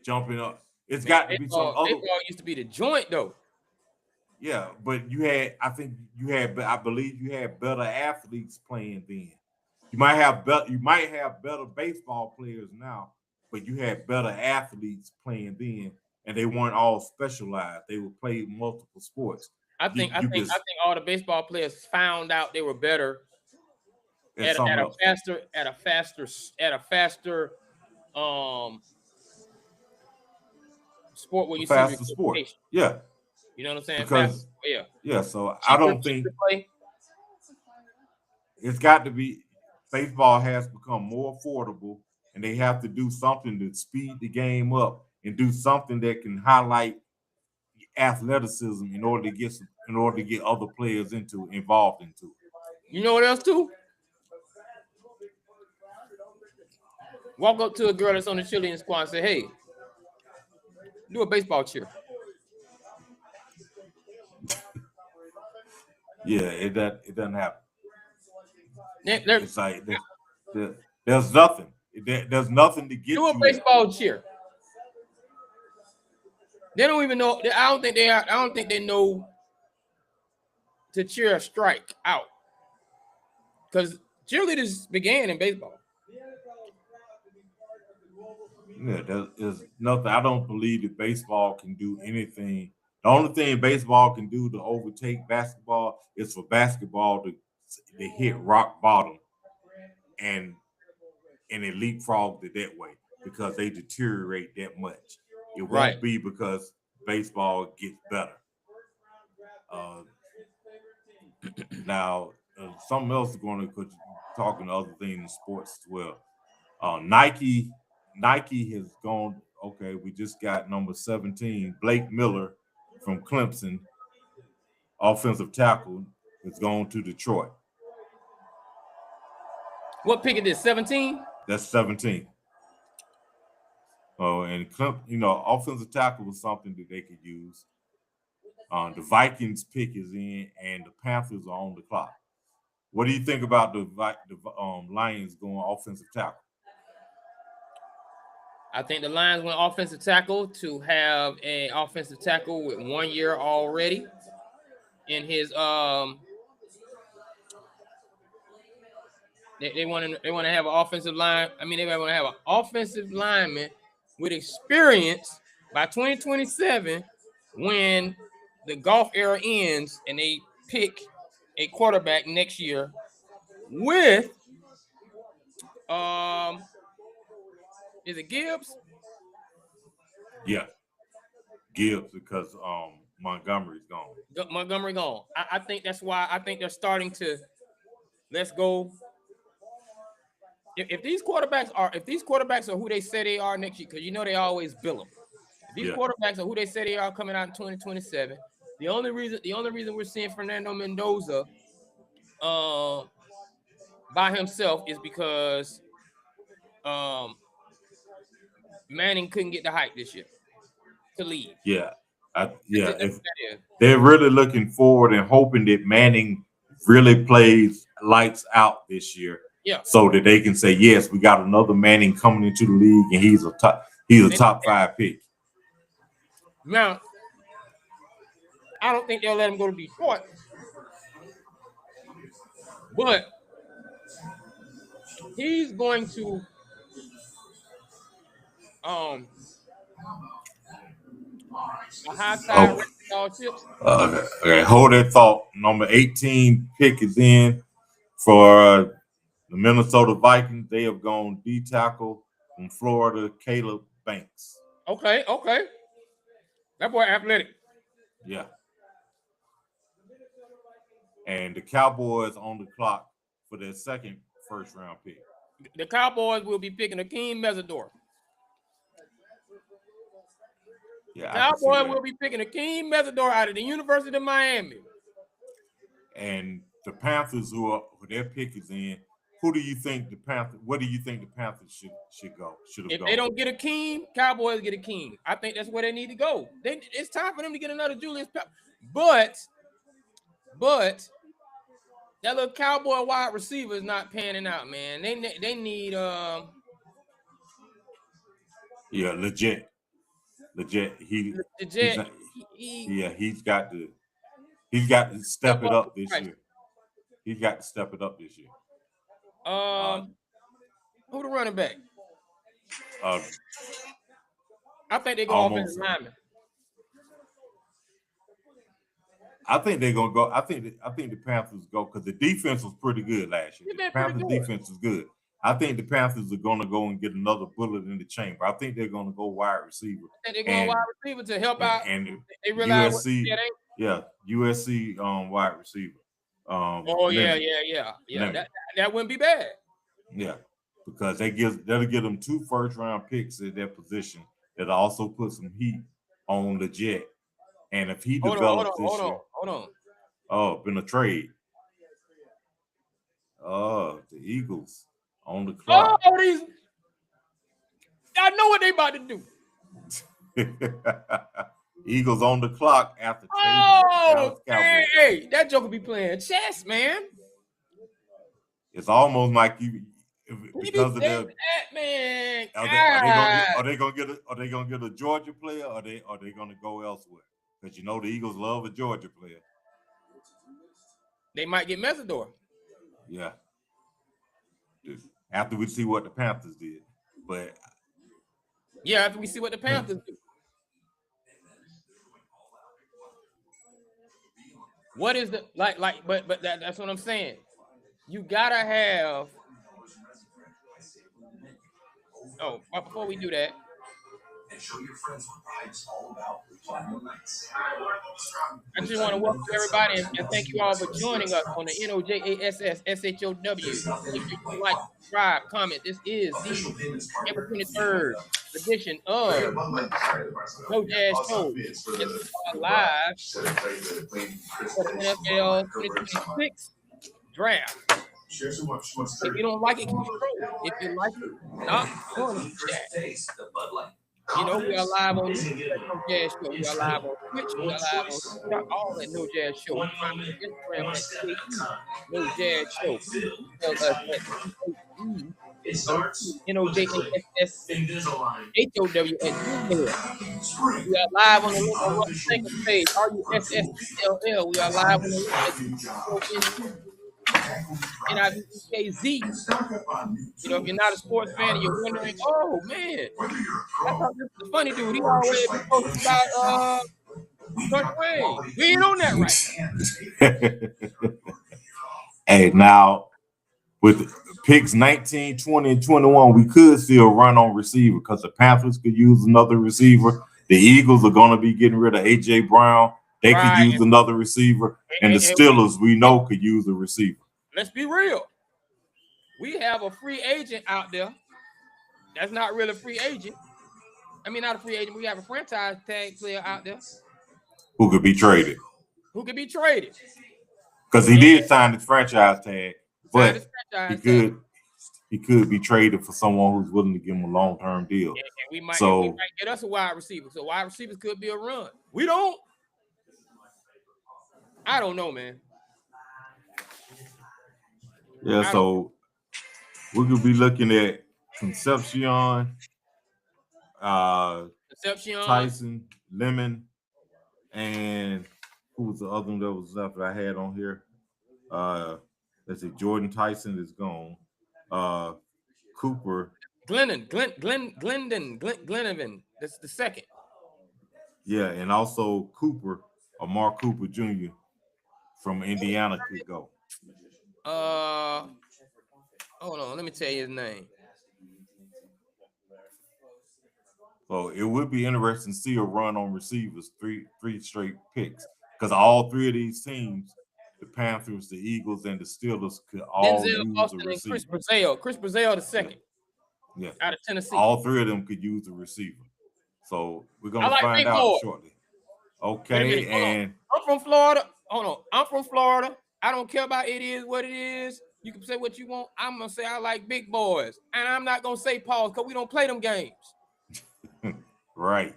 jumping up. It's got to be some other. Baseball used to be the joint though. Yeah, but I believe you had better athletes playing then. You might have better baseball players now, but you had better athletes playing then, and they weren't all specialized. They would play multiple sports. I think all the baseball players found out they were better at a faster sport where you faster see sport. Yeah. You know what I'm saying? Because so I don't think it's got to be. Baseball has become more affordable, and they have to do something to speed the game up and do something that can highlight athleticism in order to get other players involved into it. You know what else too? Walk up to a girl that's on the cheerleading squad and say, "Hey, do a baseball cheer." Yeah, it doesn't happen. It's like there's nothing. There's nothing to get. Do a baseball cheer. They don't even know. I don't think they know to cheer a strike out, because cheerleaders began in baseball. Yeah, there's nothing. I don't believe that baseball can do anything. The only thing baseball can do to overtake basketball is for basketball to hit rock bottom and it leapfrogged it that way, because they deteriorate that much. It won't be because baseball gets better. Now, something else is going to talking to other things in sports as well. Nike has gone. Okay, we just got number 17, Blake Miller from Clemson, offensive tackle, is going to Detroit. What pick is this? 17? That's 17. Oh, and offensive tackle was something that they could use. The Vikings pick is in, and the Panthers are on the clock. What do you think about the Lions going offensive tackle? I think the Lions went offensive tackle to have an offensive tackle with 1 year already in his They want to have an offensive line. I mean, they want to have an offensive lineman with experience by 2027 when the golf era ends and they pick a quarterback next year with is it Gibbs? Yeah, Gibbs, because Montgomery's gone. Montgomery gone. I think that's why I think they're starting to let's go. If these quarterbacks are who they say they are next year, because you know they always bill them. If these quarterbacks are who they say they are coming out in 2027, the only reason we're seeing Fernando Mendoza by himself is because Manning couldn't get the hype this year to leave. Yeah. If they're really looking forward and hoping that Manning really plays lights out this year. Yeah. So that they can say, yes, we got another Manning coming into the league and he's a top 5 pick. Now, I don't think they'll let him go to Detroit. But he's going to a high side all chips. Okay, hold that thought. Number 18 pick is in for the Minnesota Vikings. They have gone D tackle from Florida, Caleb Banks. Okay. That boy athletic. Yeah. And the Cowboys on the clock for their second first-round pick. The Cowboys will be picking Akeem Mesidor. Yeah, Cowboys will be picking Akeem Mesidor out of the University of Miami. And the Panthers, who their pick is in, who do you think the Panthers? What do you think the Panthers should go? If they don't get Akeem, Cowboys get Akeem. I think that's where they need to go. It's time for them to get another Julius Peppers. But that little Cowboy wide receiver is not panning out, man. They need legit. He's got to step it up this year. He's got to step it up this year. Who the running back? I think they go offensive lineman. I think they're gonna go. I think the Panthers go because the defense was pretty good last year. The Panthers defense is good. I think the Panthers are gonna go and get another bullet in the chamber. I think they're gonna go wide receiver. I think they're going wide receiver to help out. And they realize USC, USC wide receiver. That wouldn't be bad. Yeah, because that'll give them 2 first-round picks at their position. That'll also put some heat on the Jet. And if he develops this year, hold on. Oh, been a trade. Oh, the Eagles on the clock. Oh, I know what they about to do. Eagles on the clock after trading. Oh, hey, that joker be playing chess, man. It's almost like because of their man. Are they gonna get a Georgia player, or are they gonna go elsewhere? Because you know the Eagles love a Georgia player. They might get Mesidor. Yeah. After we see what the Panthers did. But yeah, after we see what the Panthers do. What is the but that's what I'm saying. You gotta have but before we do that, and show your friends what life's all about with Platinum Nights. I just want to welcome everybody and thank you all for joining us on the NOJASS SHOW. If you like, subscribe, comment. This is the April 23rd edition of No Jazz Show. It's live for the NFL 2026 draft. If you don't like it, keep it rolling. If you like it, stop doing the chat. You know, we are live on No Jazz Show. We are live on Twitch. We are live on TikTok, all at No Jazz Show. Find me on Instagram at No Jazz Show. Tell us at NOJASS HOW at Gmail. We are live on the local second page, RUSSELL. We are live on the local NIVKZ. You know, if you're not a sports fan and you're wondering, oh man, I thought this was the funny dude. He always be posting about Coach Wayne. We ain't on that right. Hey, now with picks 19, 20, and 21, we could still run on receiver because the Panthers could use another receiver. The Eagles are going to be getting rid of A.J. Brown. They could use another receiver. And the Steelers, we know, could use a receiver. Let's be real. We have a free agent out there that's not really a free agent. I mean, not a free agent. We have a franchise tag player out there. Who could be traded. Because he did sign his franchise tag, but he could be traded for someone who's willing to give him a long-term deal. And we might get us a wide receiver. So wide receivers could be a run. We don't. I don't know, man. Yeah, so we could be looking at Concepcion, Tyson, Lemon, and who was the other one that was left that I had on here? Let's see, Jordan Tyson is gone. Cooper. Glenavin. That's the second. Yeah, and also Cooper, or Mark Cooper Jr. from Indiana could go. Hold on, let me tell you his name. So it would be interesting to see a run on receivers, three straight picks, because all three of these teams, the Panthers, the Eagles, and the Steelers, could all use Austin a receiver. And Chris Brazile the second. Yeah, out of Tennessee. All three of them could use a receiver. So we're gonna find out shortly. Okay, and I'm from Florida. Hold on, I'm from Florida. I don't care about it is what it is. You can say what you want. I'm gonna say I like big boys, and I'm not gonna say pause because we don't play them games. Right.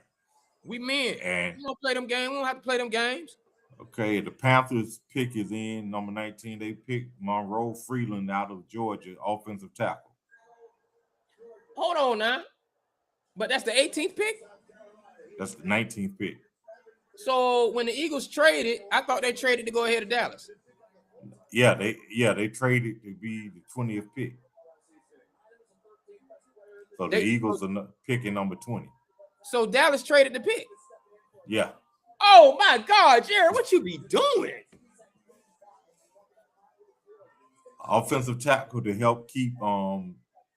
We men. And we don't play them games. We don't have to play them games. Okay, the Panthers pick is in number 19. They picked Monroe Freeland out of Georgia, offensive tackle. Hold on now. But that's the 18th pick? That's the 19th pick. So when the Eagles traded, I thought they traded to go ahead of Dallas. Yeah, they traded to be the 20th pick. So the Eagles are picking number 20. So Dallas traded the pick. Yeah. Oh my God, Jared, what you be doing? Offensive tackle to help keep the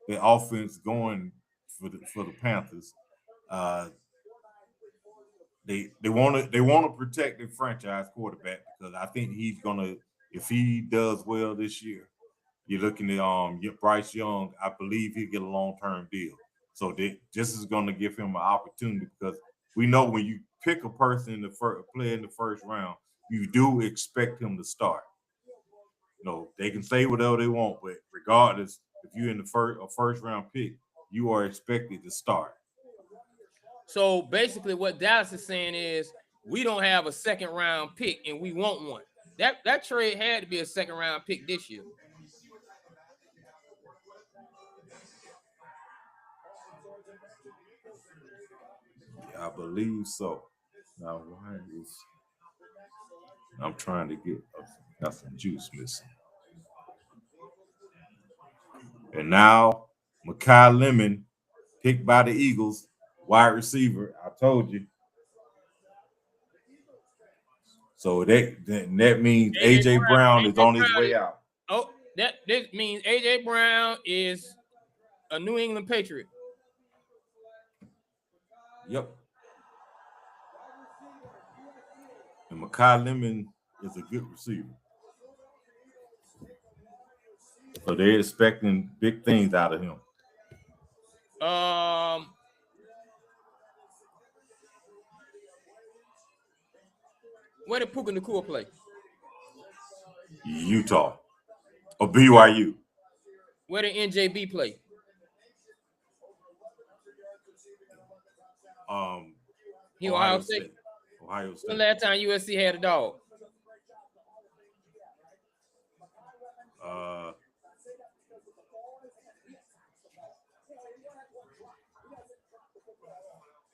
offense going for the Panthers. They want to protect the franchise quarterback because I think he's gonna, if he does well this year, you're looking at Bryce Young. I believe he'll get a long-term deal. So this is going to give him an opportunity because we know when you pick a person in the player in the first round, you do expect him to start. You know, they can say whatever they want, but regardless, if you're in the first round pick, you are expected to start. So basically what Dallas is saying is we don't have a second round pick and we want one. That trade had to be a second round pick this year. Yeah, I believe so. Now, I'm trying to get got some juice missing. And now, Mekhi Lemon, picked by the Eagles, wide receiver. I told you. So that means A.J. Brown is on his way out. Oh, that means A.J. Brown is a New England Patriot. Yep. And Mekhi Lemon is a good receiver. So they're expecting big things out of him. Where did Puka Nacua play? Utah. Or BYU. Where did NJB play? Ohio State. Ohio State. When last time USC had a dog?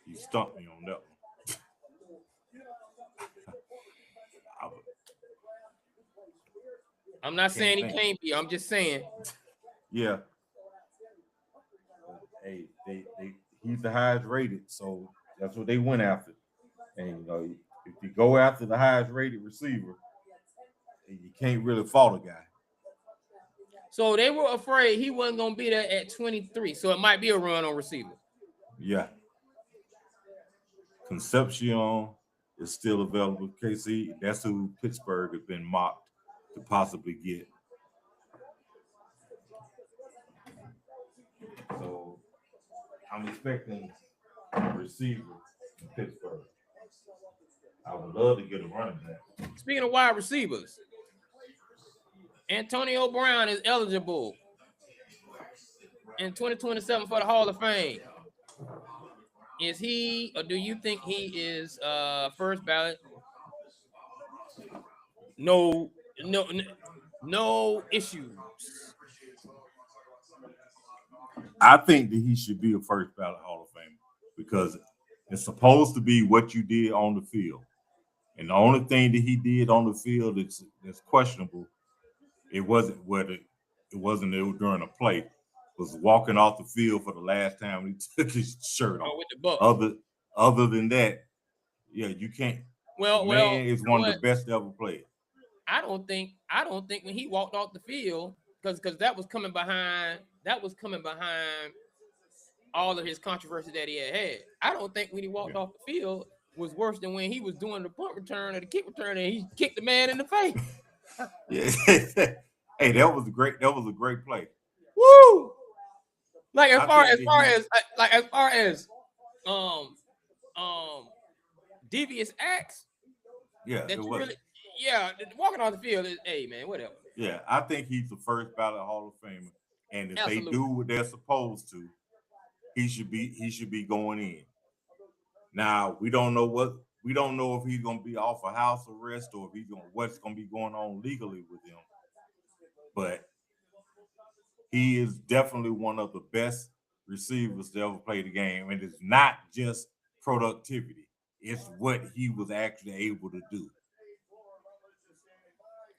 You stumped me on that one. I'm not saying he think. can't be. I'm just saying. Yeah. Hey, he's the highest rated, so that's what they went after. And you know, if you go after the highest rated receiver, you can't really fault a guy. So they were afraid he wasn't gonna be there at 23. So it might be a run on receiver. Yeah. Concepcion is still available. KC, that's who Pittsburgh has been mocked to possibly get. So I'm expecting a receiver in Pittsburgh. I would love to get a running back. Speaking of wide receivers, Antonio Brown is eligible in 2027 for the Hall of Fame. Is he, or do you think he is first ballot? No issues. I think that he should be a first ballot Hall of Famer because it's supposed to be what you did on the field. And the only thing that he did on the field that's questionable, it wasn't during a play, was walking off the field for the last time he took his shirt off. With the Bucs. Other than that, yeah, you can't. Man is one of the best ever played. I don't think when he walked off the field, because that was coming behind all of his controversy that he had. I don't think when he walked off the field was worse than when he was doing the punt return or the kick return and he kicked the man in the face. Yeah. Hey, that was a great play. Woo! Like as far as devious acts. Yeah, that you really, walking on the field is, hey man, whatever. Yeah, I think he's the first ballot Hall of Famer, and if Absolutely. they do what they're supposed to, he should be going in. Now we don't know if he's gonna be off of house arrest or if what's gonna be going on legally with him, but he is definitely one of the best receivers to ever play the game, and it's not just productivity; it's what he was actually able to do.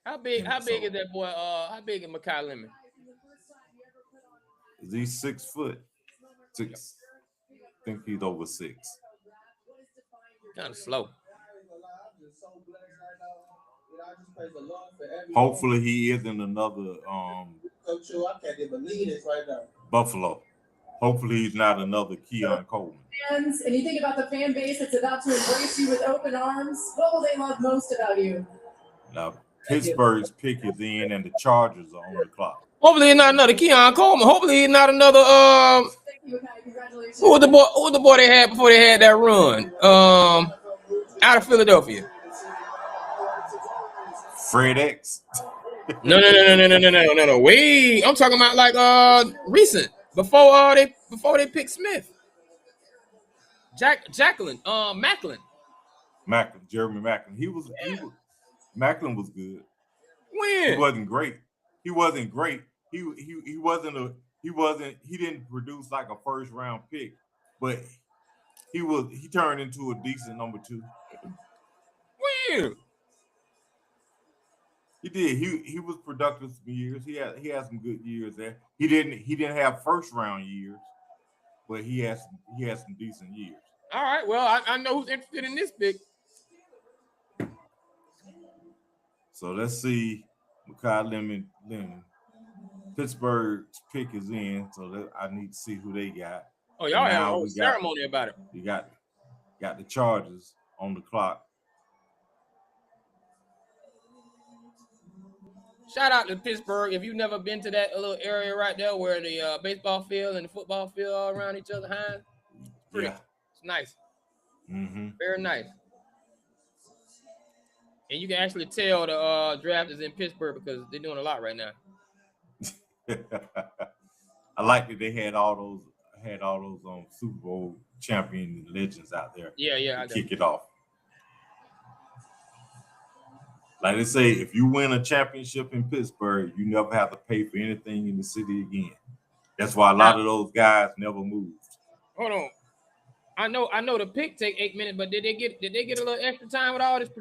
How big is that boy? How big is Mekhi Lemon? Is he 6 foot? 6. I think he's over 6. Kind of slow. Hopefully he isn't another Coach, I can't even believe this right now. Buffalo. Hopefully he's not another Keon Coleman. Fans, and you think about the fan base that's about to embrace you with open arms, what will they love most about you? Now, Pittsburgh's pick is in and the Chargers are on the clock. Hopefully he's not another Keon Coleman. Hopefully he's not another who was the boy they had before they had that run? Out of Philadelphia. Fred X. No. Wait, I'm talking about like recent before they picked Smith. Macklin. Jeremy Macklin. Macklin was good. When? He wasn't great. He didn't produce like a first round pick, but he turned into a decent number 2. When? He did. He was productive some years. He had some good years there. He didn't have first round years, but he had some decent years. All right. Well, I know who's interested in this pick. So let's see. Mekhi Lemon. Pittsburgh's pick is in, so I need to see who they got. Oh, y'all have a whole ceremony about it. You got the Chargers on the clock. Shout out to Pittsburgh. If you've never been to that little area right there where the baseball field and the football field all around each other, it's nice. Mm-hmm. Very nice. And you can actually tell the draft is in Pittsburgh because they're doing a lot right now. I like that they had all those Super Bowl champion legends out there. Yeah. To kick it off. Like they say, if you win a championship in Pittsburgh, you never have to pay for anything in the city again. That's why a lot of those guys never moved. Hold on. I know the pick take 8 minutes, but did they get a little extra time with all this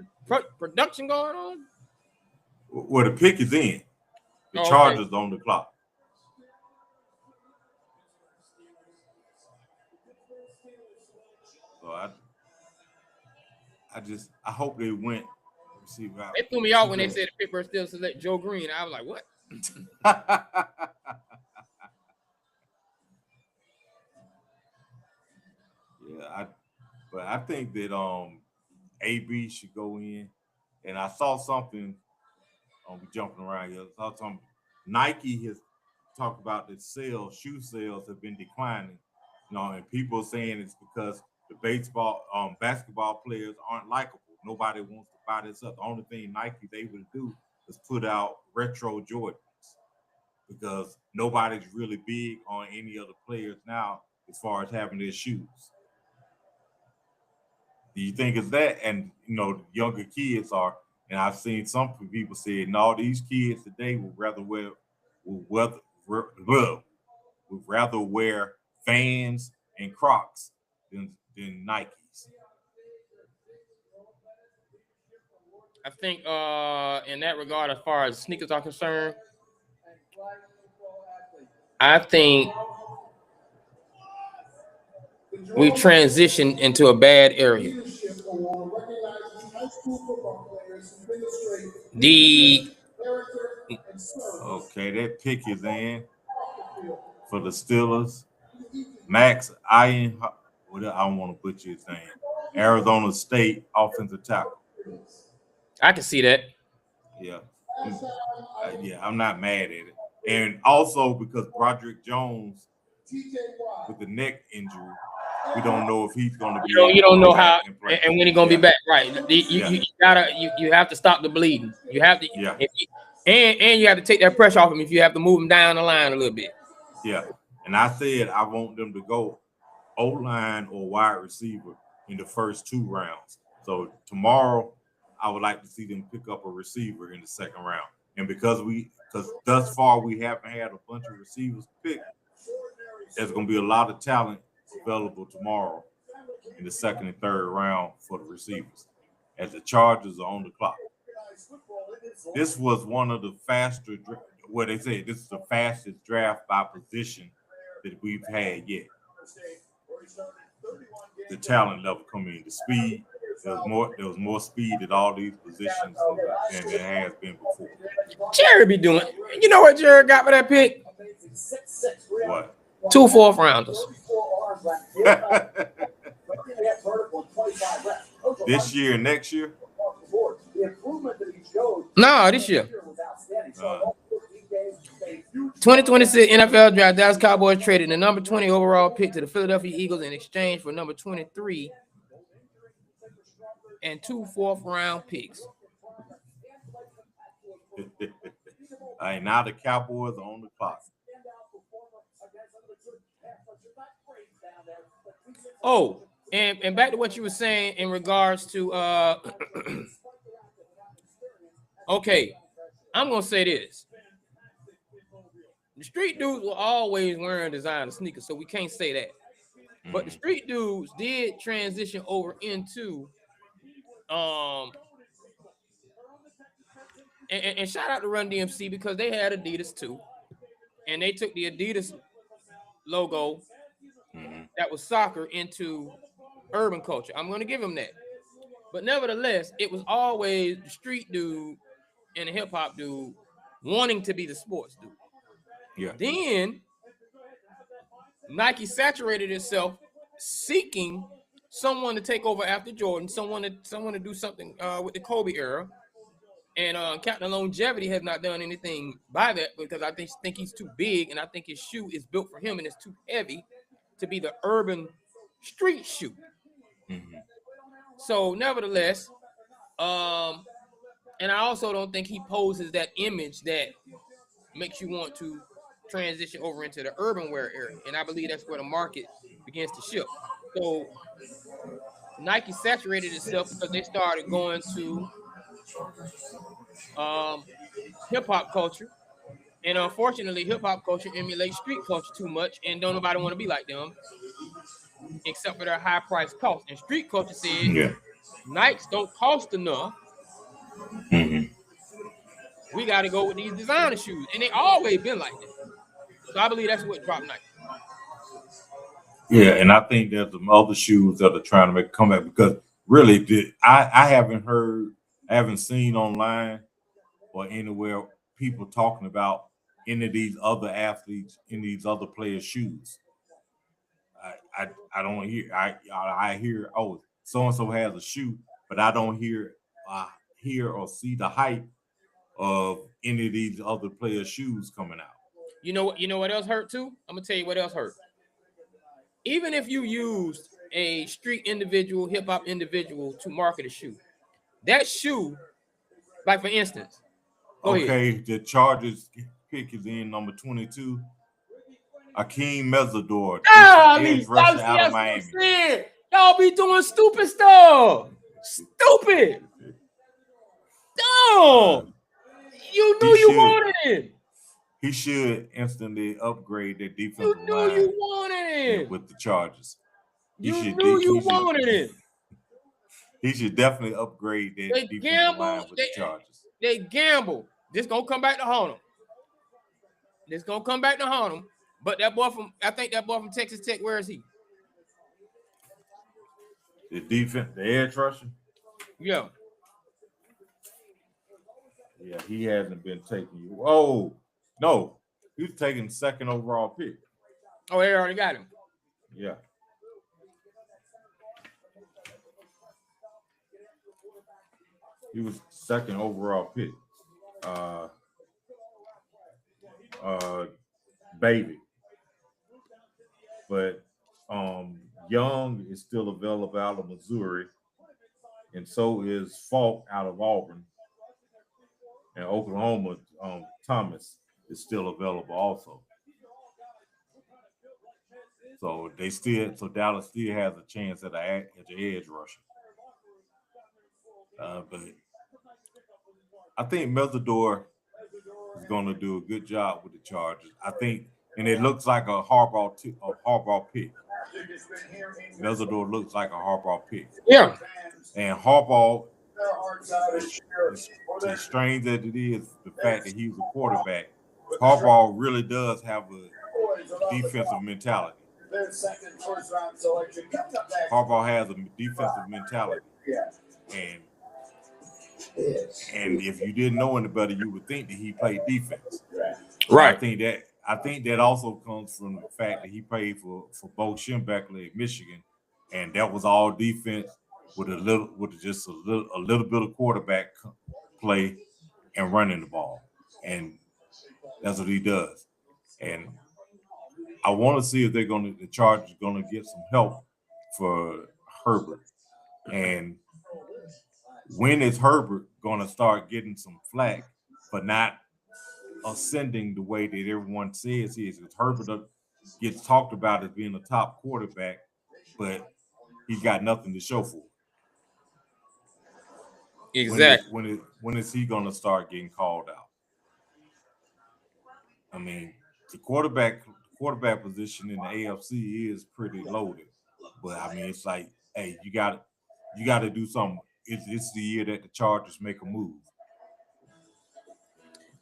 production going on? Well, the pick is in. The Okay. Chargers on the clock. So I hope they went. See, They threw me out when they said Pittsburgh still select Joe Green. I was like, what? Yeah, but I think that AB should go in. And I saw something. We jumping around here. I saw something. Nike has talked about that shoe sales have been declining. And people are saying it's because the basketball players aren't likable. Nobody wants to buy this up. The only thing Nike's able to do is put out retro Jordans because nobody's really big on any other players now as far as having their shoes. Do you think it's that? And the younger kids are, and I've seen some people say, no, these kids today would rather wear Vans and Crocs than Nikes. I think in that regard, as far as sneakers are concerned, I think we've transitioned into a bad area. Okay, that pick is in for the Steelers. Max Iron, I don't want to butcher his name. Arizona State offensive tackle. I can see that. Yeah. I'm not mad at it. And also because Broderick Jones with the neck injury, we don't know if he's going to be. You don't know how and when he's going to be back. Right. You have to stop the bleeding. You have to. Yeah. And you have to take that pressure off him if you have to move him down the line a little bit. Yeah. And I said I want them to go O-line or wide receiver in the first 2 rounds. So tomorrow, I would like to see them pick up a receiver in the second round. And because thus far we haven't had a bunch of receivers picked, there's going to be a lot of talent available tomorrow in the second and third round for the receivers, as the Chargers are on the clock. This was one of the faster, they say this is the fastest draft by position that we've had yet. The talent level coming in, the speed. There was more speed at all these positions than there has been before. Jerry be doing. You know what Jerry got for that pick? What? 2 4th rounders. This year and next year? No, this year. 2026 NFL draft. Dallas Cowboys traded the number 20 overall pick to the Philadelphia Eagles in exchange for number 23 and 2 4th round picks. All right, now the Cowboys are on the clock. Oh, and back to what you were saying in regards to okay, I'm gonna say this. The street dudes were always wearing designer sneakers, so we can't say that. But the street dudes did transition over into and shout out to Run DMC because they had Adidas too, and they took the Adidas logo that was soccer into urban culture. I'm going to give them that. But nevertheless, it was always the street dude and the hip hop dude wanting to be the sports dude. Yeah. Then Nike saturated itself seeking someone to take over after Jordan, someone to do something with the Kobe era. And Captain Longevity has not done anything by that because I think he's too big, and I think his shoe is built for him and it's too heavy to be the urban street shoe. So nevertheless, and I also don't think he poses that image that makes you want to transition over into the urban wear area. And I believe that's where the market begins to shift. So Nike saturated itself because they started going to hip hop culture. And unfortunately, hip hop culture emulates street culture too much, and don't nobody want to be like them, except for their high price cost. And street culture says Nikes don't cost enough we got to go with these designer shoes, and they always been like that. So I believe that's what dropped Nike. Yeah, and I think there's some other shoes that are trying to make a comeback because really, I haven't seen online or anywhere people talking about any of these other athletes in these other players' shoes. I don't hear. I hear, oh, so and so has a shoe, but I don't hear or see the hype of any of these other players' shoes coming out. You know what else hurt too? I'm gonna tell you what else hurt. Even if you used a street individual, hip hop individual to market a shoe, that shoe, like for instance, go ahead. The Chargers pick is in number 22. Akeem Mesidor, edge rusher out of Miami. Y'all be doing stupid stuff. Stupid. No. You knew you wanted it. He should instantly upgrade their defensive line. You knew you wanted it with the Chargers. You knew you wanted it. He should definitely upgrade that defensive line with the Chargers. They gamble. This gonna come back to haunt them. But I think that boy from Texas Tech, where is he? The edge rusher? Yeah. Yeah, he hasn't been taken. Oh, no. He was taking second overall pick. Oh, they already got him. Yeah. He was second overall pick. Baby. But Young is still available out of Missouri, and so is Falk out of Auburn. And Oklahoma, Thomas is still available also. So Dallas still has a chance at the edge rusher. But I think Mesidor is going to do a good job with the Chargers. I think, and it looks like a Harbaugh pick. Mesidor looks like a Harbaugh pick. Yeah. And Harbaugh, as strange as it is, the fact that he was a quarterback, Harbaugh really does have a defensive mentality. Harbaugh has a defensive mentality. And if you didn't know any better, you would think that he played defense. Right. I think that also comes from the fact that he played for Bo Schembechler at Michigan, and that was all defense with a little bit of quarterback play and running the ball, and that's what he does. And I want to see if the Chargers are going to get some help for Herbert, and when is Herbert going to start getting some flack for not ascending the way that everyone says he is? Because Herbert gets talked about as being a top quarterback, but he's got nothing to show for it. Exactly. When is he going to start getting called out? I mean, the quarterback position in the AFC is pretty loaded, but I mean, it's like, hey, you got to do something. It's the year that the Chargers make a move.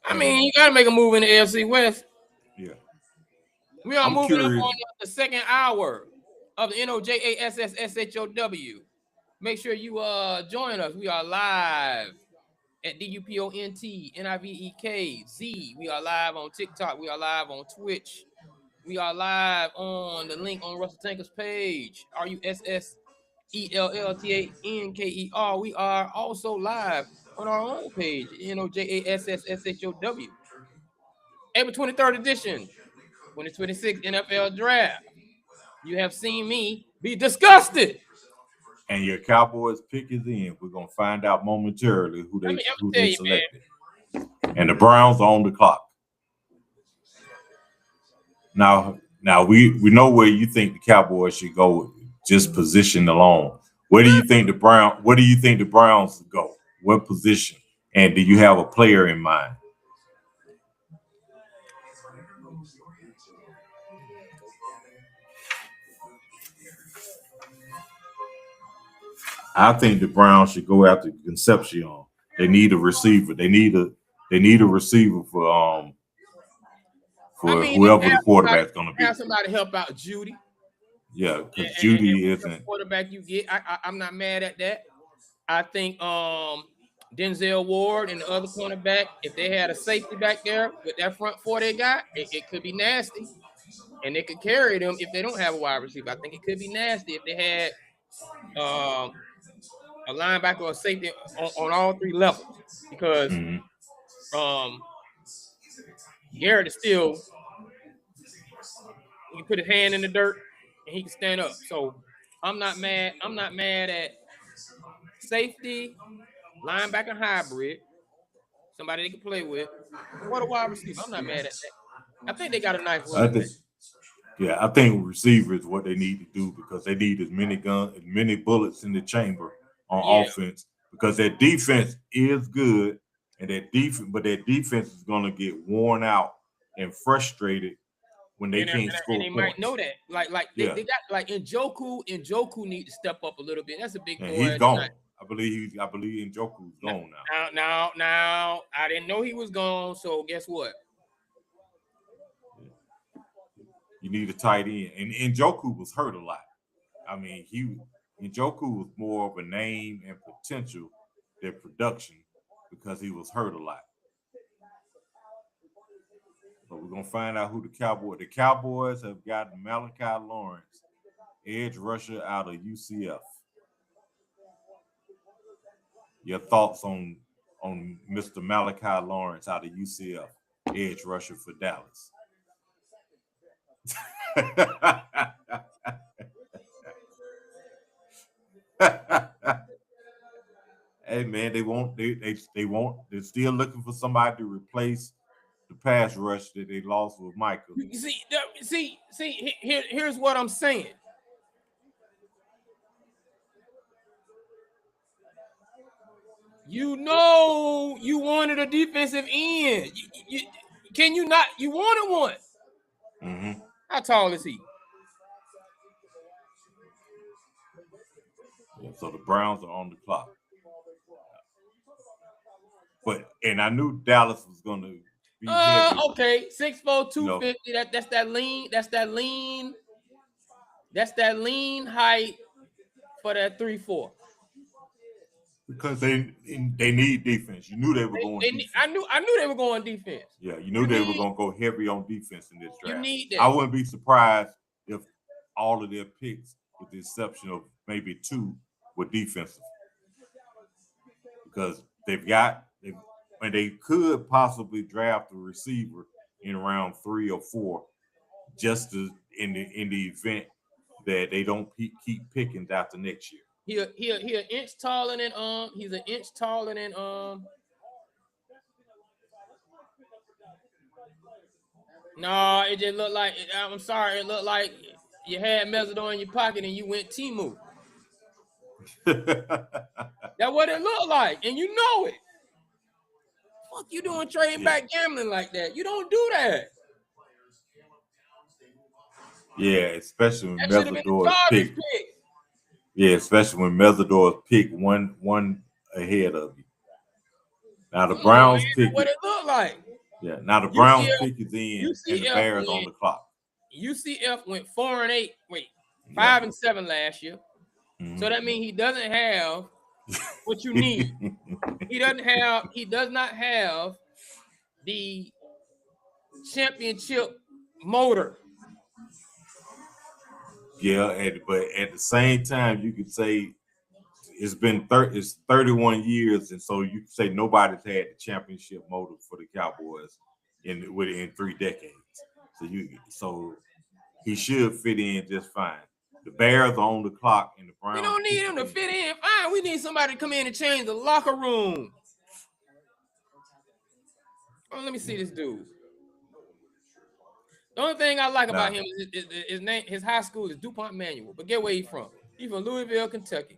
I mean, you got to make a move in the AFC West. Yeah. We are moving up on the second hour of the NOJASSSHOW. Make sure you join us. We are live at DUPONT-NIVEKZ. We are live on TikTok. We are live on Twitch. We are live on the link on Russell Tanker's page, RUSSELLTANKER. We are also live on our own page, NOJASSSHOW. April 23rd edition, 2026 NFL Draft. You have seen me be disgusted. And your Cowboys pick is in. We're going to find out momentarily who they selected. Man. And the Browns are on the clock. Now we know where you think the Cowboys should go, just position alone. Where do you think the Browns go? What position? And do you have a player in mind? I think the Browns should go after Concepcion. They need a receiver. They need They need a receiver for whoever the quarterback's going to be. Have somebody help out Judy. Yeah, because Judy isn't quarterback. You get. I'm not mad at that. I think Denzel Ward and the other cornerback, if they had a safety back there with that front four they got, it could be nasty. And they could carry them if they don't have a wide receiver. I think it could be nasty if they had a linebacker or a safety on all three levels. Because Garrett is still, he can put his hand in the dirt and he can stand up. So I'm not mad. I'm not mad at safety, linebacker hybrid, somebody they can play with. What a wide receiver. I'm not mad at that. I think they got a nice one. I think receiver is what they need to do because they need as many bullets in the chamber on offense because their defense is good and their defense is going to get worn out and frustrated when they can't score. And they might know that. They got like Njoku need to step up a little bit. That's a big boy. He's gone. I believe Njoku's gone now. Now I didn't know he was gone. So guess what? You need a tight end, and Njoku was hurt a lot. I mean, Njoku was more of a name and potential than production because he was hurt a lot. But we're gonna find out who the Cowboys have gotten Malachi Lawrence, edge rusher out of UCF. Your thoughts on Mr. Malachi Lawrence out of UCF, edge rusher for Dallas? Hey man, they're still looking for somebody to replace the pass rush that they lost with Michael. Here's what I'm saying. You know you wanted a defensive end. Can you not? You wanted one. Mm-hmm. How tall is he? Yeah, so the Browns are on the clock. And I knew Dallas was going to be heavy. Okay, 6'4", 250. That's that lean height for that 3-4. Because they need defense. You knew they were going defense. I knew they were going defense. Yeah, you knew they were going to go heavy on defense in this draft. You need that. I wouldn't be surprised if all of their picks, with the exception of maybe 2, were defensive. Because they could possibly draft a receiver in round 3 or 4, just in the event that they don't keep pickings after next year. He an inch taller than he's an inch taller than No, it just looked like I'm sorry, it looked like you had Mesidor in your pocket and you went Timu. That's what it looked like, and you know it. Fuck you doing trading back gambling like that? You don't do that. Yeah, especially when Mesidor's pick. Yeah, especially when Mesidor's pick one ahead of you. Now the Browns pick. What it looked like? Yeah. Now the Browns pick is in, and the Bears on the clock. UCF went 4-8. Wait, 5-7 last year. Mm-hmm. So that means he doesn't have what you need. He does not have the championship motor. Yeah, but at the same time, you could say it's 31 years, and so you could say nobody's had the championship motor for the Cowboys in 3 decades. So he should fit in just fine. The Bears are on the clock, and the Browns. We don't need him to fit in fine. We need somebody to come in and change the locker room. Oh, let me see this dude. The only thing I like about him is his name. His high school is DuPont Manual. But get where he's from. He's from Louisville, Kentucky.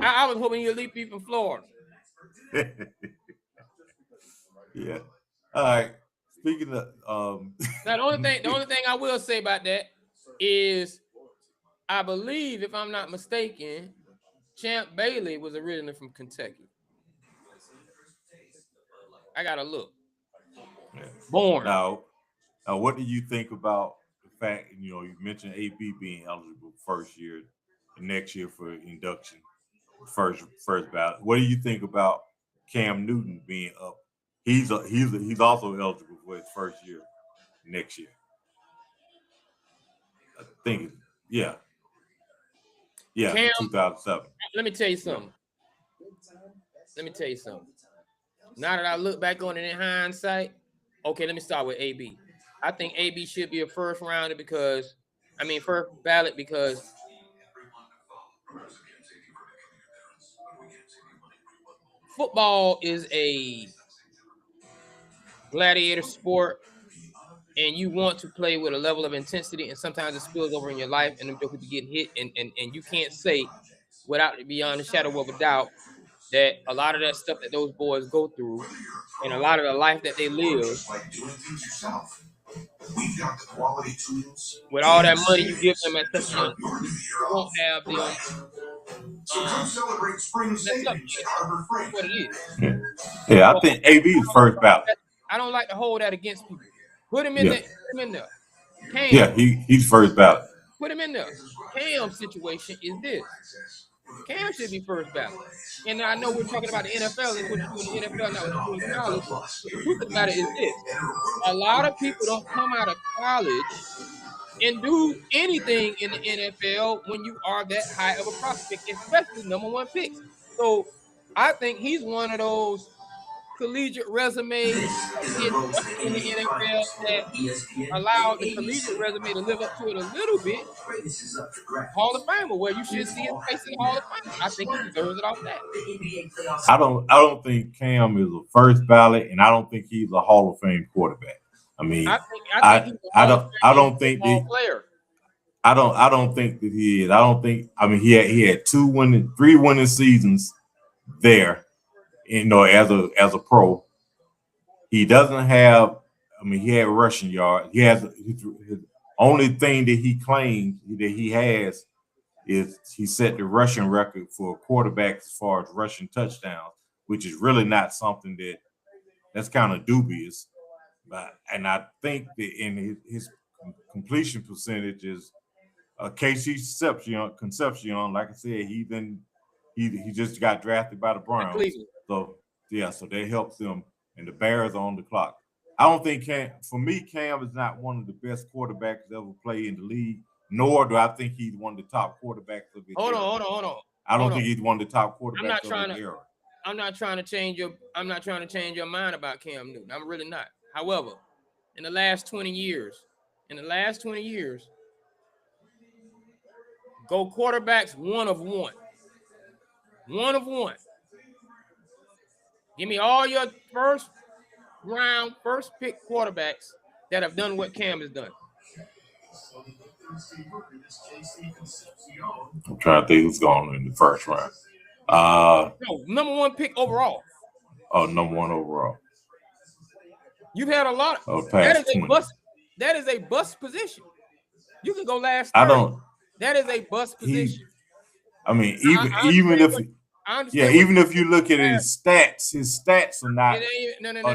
I was hoping he'd leave people from Florida. Yeah. All right. Speaking of now, the only thing I will say about that is, I believe, if I'm not mistaken, Champ Bailey was originally from Kentucky. I gotta look. Yeah. Born. Now, what do you think about the fact, you mentioned AB being eligible first year, next year for induction, first ballot. What do you think about Cam Newton being up? He's also eligible for his first year next year. I think, yeah, Cam, 2007. let me tell you something. Now that I look back on it in hindsight, okay, let me start with AB. I think AB should be a first ballot because football is a gladiator sport, and you want to play with a level of intensity, and sometimes it spills over in your life, and them people getting hit, and you can't say without beyond a shadow of a doubt that a lot of that stuff that those boys go through and a lot of the life that they live, with all that money you give them at such a young age, you won't have them. What it is. Yeah, I think AB is first ballot. I don't like to hold that against people. Put him in there. Put him in there. Cam, yeah, he's first ballot. Put him in there. Cam's situation is this. Cam should be first ballot. And I know we're talking about the NFL and what you do in the NFL, not what you do in college. But the truth of the matter is this. A lot of people don't come out of college and do anything in the NFL when you are that high of a prospect, especially number one picks. So I think he's one of those collegiate resumes in the NFL that allowed the collegiate resume to live up to it a little bit. Hall of Famer, where you should see his face in the Hall of Fame. I think he deserves it off that. I don't think Cam is a first ballot, and I don't think he's a Hall of Fame quarterback. I mean, I don't think that he is. I don't think. I mean, he had 3 winning seasons there. As a pro, he doesn't have. I mean, he had rushing yards. He has his only thing that he claims that he has is he set the rushing record for quarterbacks as far as rushing touchdowns, which is really not something that's kind of dubious. And I think that in his completion percentage is Casey Concepcion. Like I said, he just got drafted by the Browns. So that helps them, and the Bears are on the clock. I don't think Cam is not one of the best quarterbacks to ever play in the league, nor do I think he's one of the top quarterbacks of his era. Hold on. I don't think he's one of the top quarterbacks of his era. I'm not trying to change your mind about Cam Newton. I'm really not. However, in the last 20 years, go quarterbacks one of one. Give me all your first pick quarterbacks that have done what Cam has done. I'm trying to think who's going in the first round. No, number one pick overall. Oh, number one overall. You've had a lot. That is a bust position. You can go last. That is a bust position. Even if you look at his stats are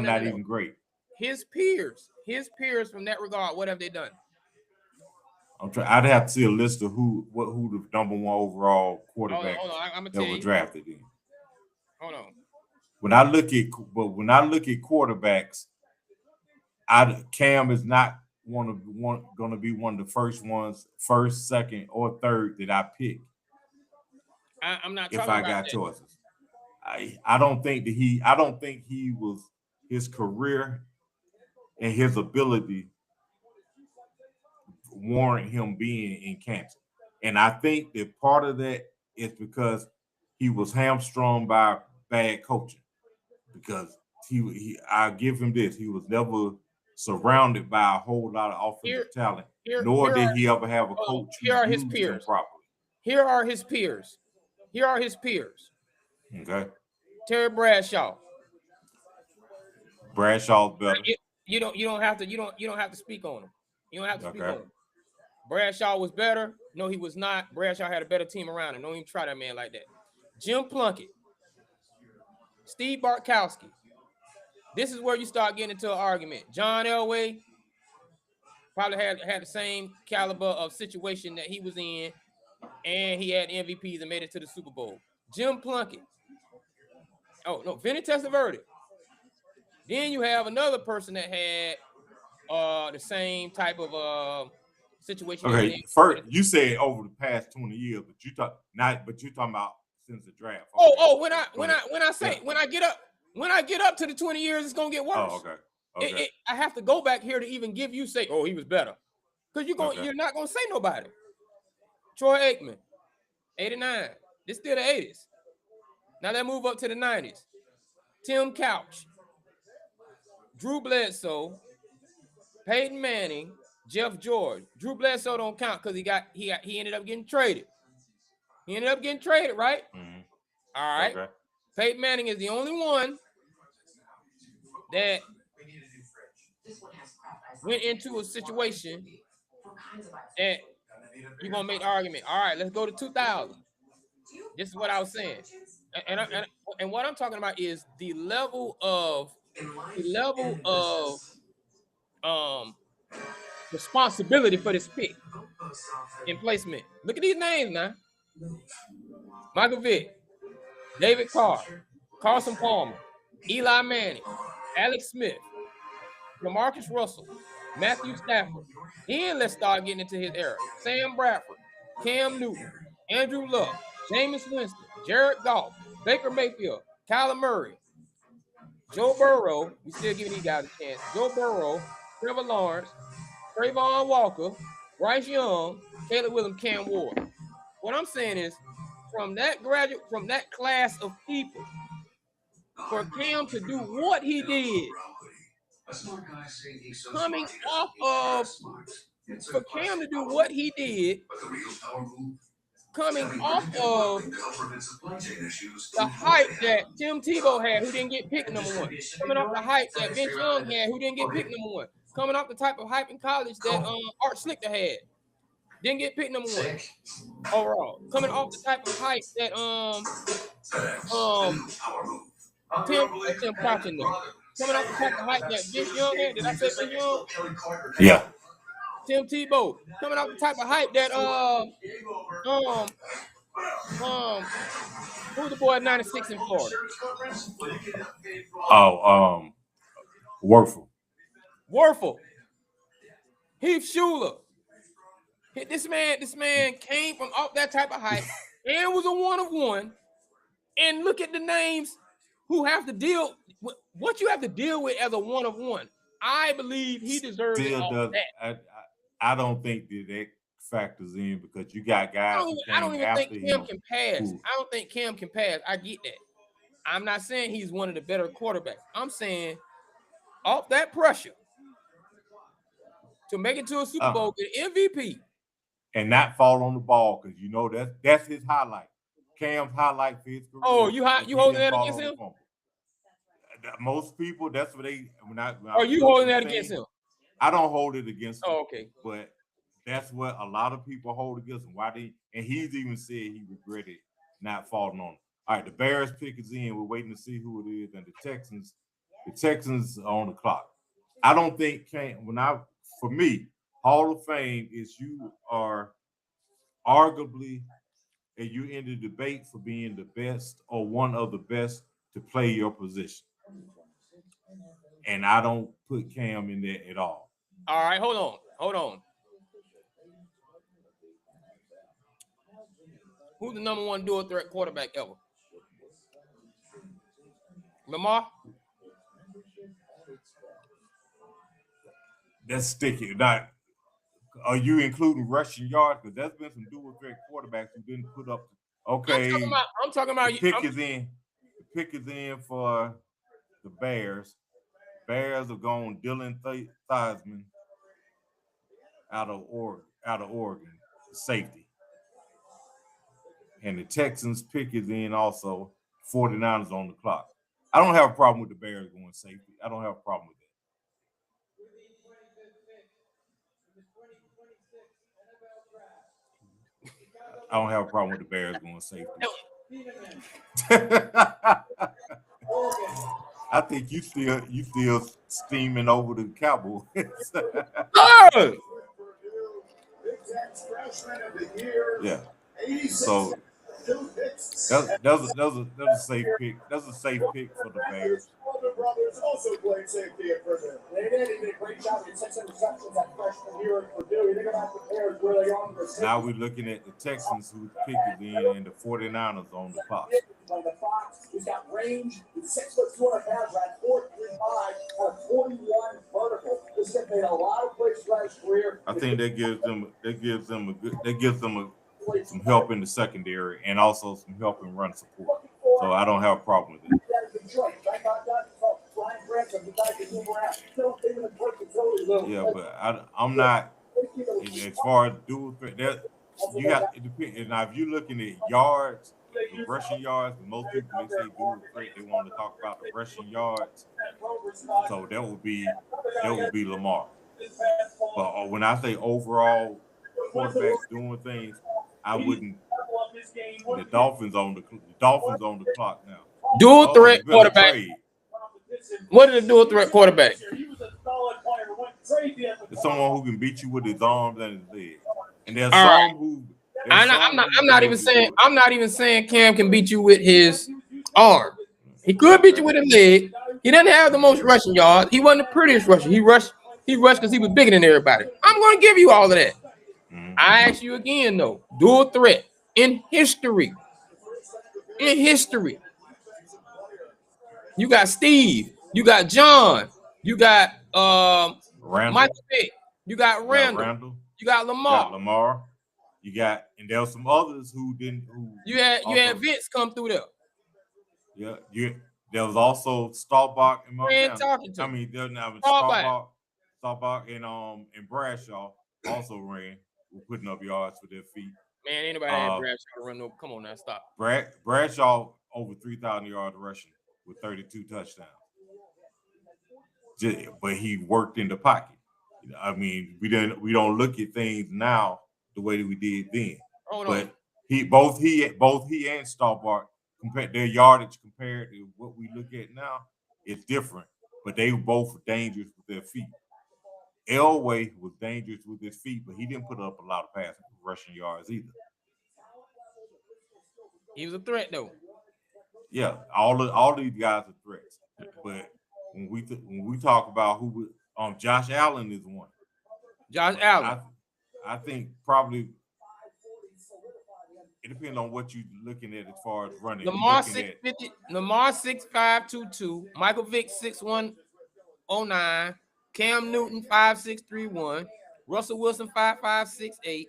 not even great. His peers from that regard, what have they done? I'd have to see a list of who the number one overall quarterback that was drafted in. Hold on. When I look at quarterbacks, Cam is not going to be one of the first, second, or third that I pick. I'm not. If I got choices, I don't think he was his career and his ability warrant him being in Kansas, and I think that part of that is because he was hamstrung by bad coaching. Because I give him this: he was never surrounded by a whole lot of offensive talent, nor did he ever have a coach. Here are his peers. Here are his peers. Okay. Terry Bradshaw. Bradshaw's better. You don't have to speak on him. You don't have to speak on him. Bradshaw was better. No, he was not. Bradshaw had a better team around him. Don't even try that man like that. Jim Plunkett. Steve Bartkowski. This is where you start getting into an argument. John Elway probably had the same caliber of situation that he was in, and he had MVPs and made it to the Super Bowl. Jim Plunkett. Oh no, Vinny Testaverde. Then you have another person that had the same type of situation. Okay, first you said over the past 20 years, but you're talking about since the draft. Okay. When I get up to the 20 years, it's gonna get worse. Oh, okay. I have to go back here to even give you say, oh, he was better, because you're not gonna say nobody. Troy Aikman, 89. This still the 80s. Now let's move up to the 90s. Tim Couch, Drew Bledsoe, Peyton Manning, Jeff George. Drew Bledsoe don't count because he ended up getting traded. He ended up getting traded, right? Mm-hmm. All right. Okay. Peyton Manning is the only one that went into a situation that you're gonna make the argument. All right, let's go to 2000. This is what I was saying, and what I'm talking about is the level of responsibility for this pick and placement. Look at these names now: Michael Vick, David Carr, Carson Palmer, Eli Manning, Alex Smith, LaMarcus Russell, Matthew Stafford. Then let's start getting into his era: Sam Bradford, Cam Newton, Andrew Luck, Jameis Winston, Jared Goff, Baker Mayfield, Kyler Murray, Joe Burrow. We still giving these guys a chance. Joe Burrow, Trevor Lawrence, Trayvon Walker, Bryce Young, Caleb Williams, Cam Ward. What I'm saying is, from that class of people, for Cam to do what he did, coming off of the hype that Tim Tebow had, who didn't get picked number one, coming off the hype that Vince Young had, who didn't get picked number one, coming off the type of hype in college that Art Schlichter had, didn't get picked number one overall, coming off the type of hype that Tim Crouchen though. Coming off the type of hype that Vince Young had. Did I say Vince Young? Yeah. Tim Tebow. Coming off the type of hype that who's the boy at 96 in Florida? Werfel. Heath Schuler. This man came from off that type of hype and was a one of one. And look at the names who have to deal with what you have to deal with as a one of one. I believe he deserves that. I don't think that factors in because you got guys. I don't even think Cam can pass. I don't think Cam can pass. I get that. I'm not saying he's one of the better quarterbacks. I'm saying off that pressure to make it to a Super Bowl, get MVP, and not fall on the ball because you know that's his highlight. Cam's highlight for his career. Oh, you holding that against him? Most people, that's what they. Are you holding that against him? I don't hold it against him. Oh, okay. But that's what a lot of people hold against him. And he's even said he regretted not falling on him. All right, the Bears pick is in. We're waiting to see who it is. And the Texans are on the clock. I don't think for me, Hall of Fame is you are arguably, and you in the debate for being the best or one of the best to play your position. And I don't put Cam in there at all. All right, hold on. Who's the number one dual threat quarterback ever? Lamar? That's sticky. Are you including rushing yards? Because there's been some dual threat quarterbacks who didn't put up. Okay. I'm talking about the pick is in. The pick is in for the Bears. Bears are going Dylan Theismann out of Oregon, safety. And the Texans pick is in also. 49ers on the clock. I don't have a problem with the Bears going safety. I don't have a problem with that. I don't have a problem with the Bears going safety. I think you still steaming over the Cowboys. Oh! Yeah. So that was a safe pick. That's a safe pick for the Bears. Brothers also played safety at Purdue. They did. He did a great job. He had 6 interceptions that freshman year at Purdue. You think about the Bears where they are. Now we're looking at the Texans who picked it in and the 49ers on the clock. On the Fox, he's got range. He's 6 foot 200 pounds, right? 4'3" and a 41 vertical. This kid made a lot of plays throughout his career. I think that gives them some help in the secondary and also some help in run support. So I don't have a problem with it. Yeah, but I'm not. As far as dual threat, you got it depends. Now, if you're looking at yards, the rushing yards, most people they say dual threat, they want to talk about the rushing yards. So that would be Lamar. But when I say overall quarterbacks doing things, I wouldn't. The Dolphins on the clock now. Dual threat quarterback. What is a dual threat quarterback? It's someone who can beat you with his arms and his legs. And there's All right. some who. I'm not even saying Cam can beat you with his arm. He could beat you with his leg. He doesn't have the most rushing yards. He wasn't the prettiest rusher. He rushed because he was bigger than everybody. I'm going to give you all of that. Mm-hmm. I ask you again though, dual threat in history. You got Steve, you got John, you got Michael Vick, you got Randall, you got Lamar. You got, and there were some others who didn't. You had Vince come through there. Yeah. There was also Staubach and Montana. Talking to I mean, there's now Staubach and Bradshaw also ran, putting up yards for their feet. Man, anybody had Bradshaw run over? Come on now, stop. Bradshaw over 3,000 yards rushing with 32 touchdowns. But he worked in the pocket. I mean, we don't look at things now the way that we did then. But both he and Staubach compared their yardage compared to what we look at now, it's different. But they were both dangerous with their feet. Elway was dangerous with his feet, but he didn't put up a lot of passing rushing yards either. He was a threat though. Yeah, all these guys are threats. But when we talk about Josh Allen is one. Josh Allen. I think probably it depends on what you're looking at as far as running. Lamar 6'50", Lamar 6'5", 2'2", Michael Vick 6'1", 09, Cam Newton 5'6", 3'1", Russell Wilson 5'5", 6'8",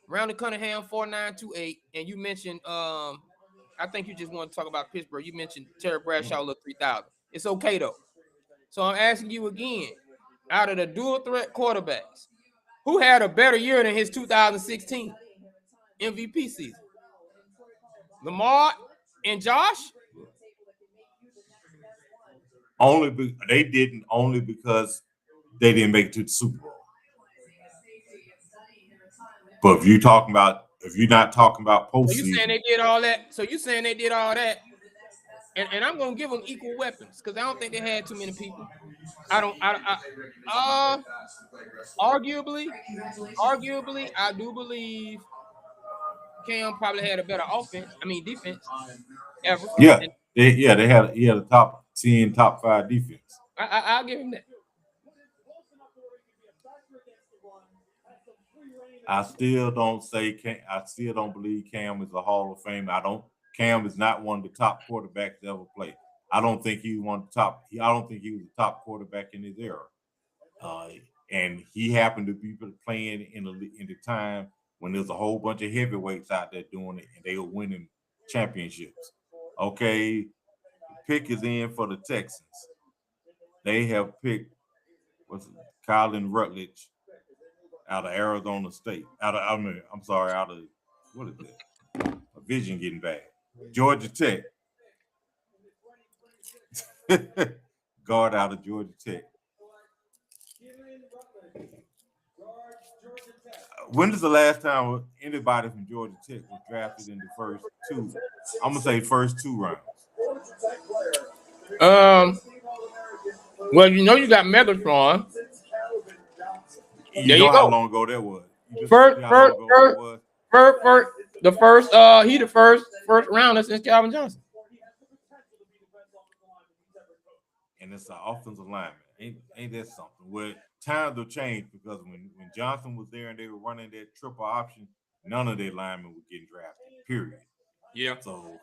Randall Cunningham 4'9", 2'8", and you mentioned I think you just want to talk about Pittsburgh. You mentioned Terry Bradshaw look 3,000. It's okay though. So I'm asking you again, out of the dual threat quarterbacks, who had a better year than his 2016 MVP season? Lamar and Josh? Only because they didn't make it to the Super Bowl. But if you're not talking about postseason, So you saying they did all that? And I'm gonna give them equal weapons because I don't think they had too many people. Arguably, I do believe Cam probably had a better defense ever. He had a top 10, top 5 defense. I'll give him that. I still don't believe Cam is a Hall of Fame. Cam is not one of the top quarterbacks to ever play. I don't think he was the top quarterback in his era. And he happened to be playing in the time when there's a whole bunch of heavyweights out there doing it, and they were winning championships. Okay, pick is in for the Texans. They have picked Kylan Rutledge out of Arizona State. Out of what is that? A vision getting bad. Georgia Tech. Guard out of Georgia Tech. When is the last time anybody from Georgia Tech was drafted in the first two? I'm gonna say first 2 rounds. Well, you know you got Megatron. You There know you how go. long ago that was. You just First, see how first, long ago that was. he the first rounder since Calvin Johnson. And it's an offensive lineman. Ain't that something? Well, times have changed because when Johnson was there and they were running that triple option, none of their linemen were getting drafted. Period. Yeah. So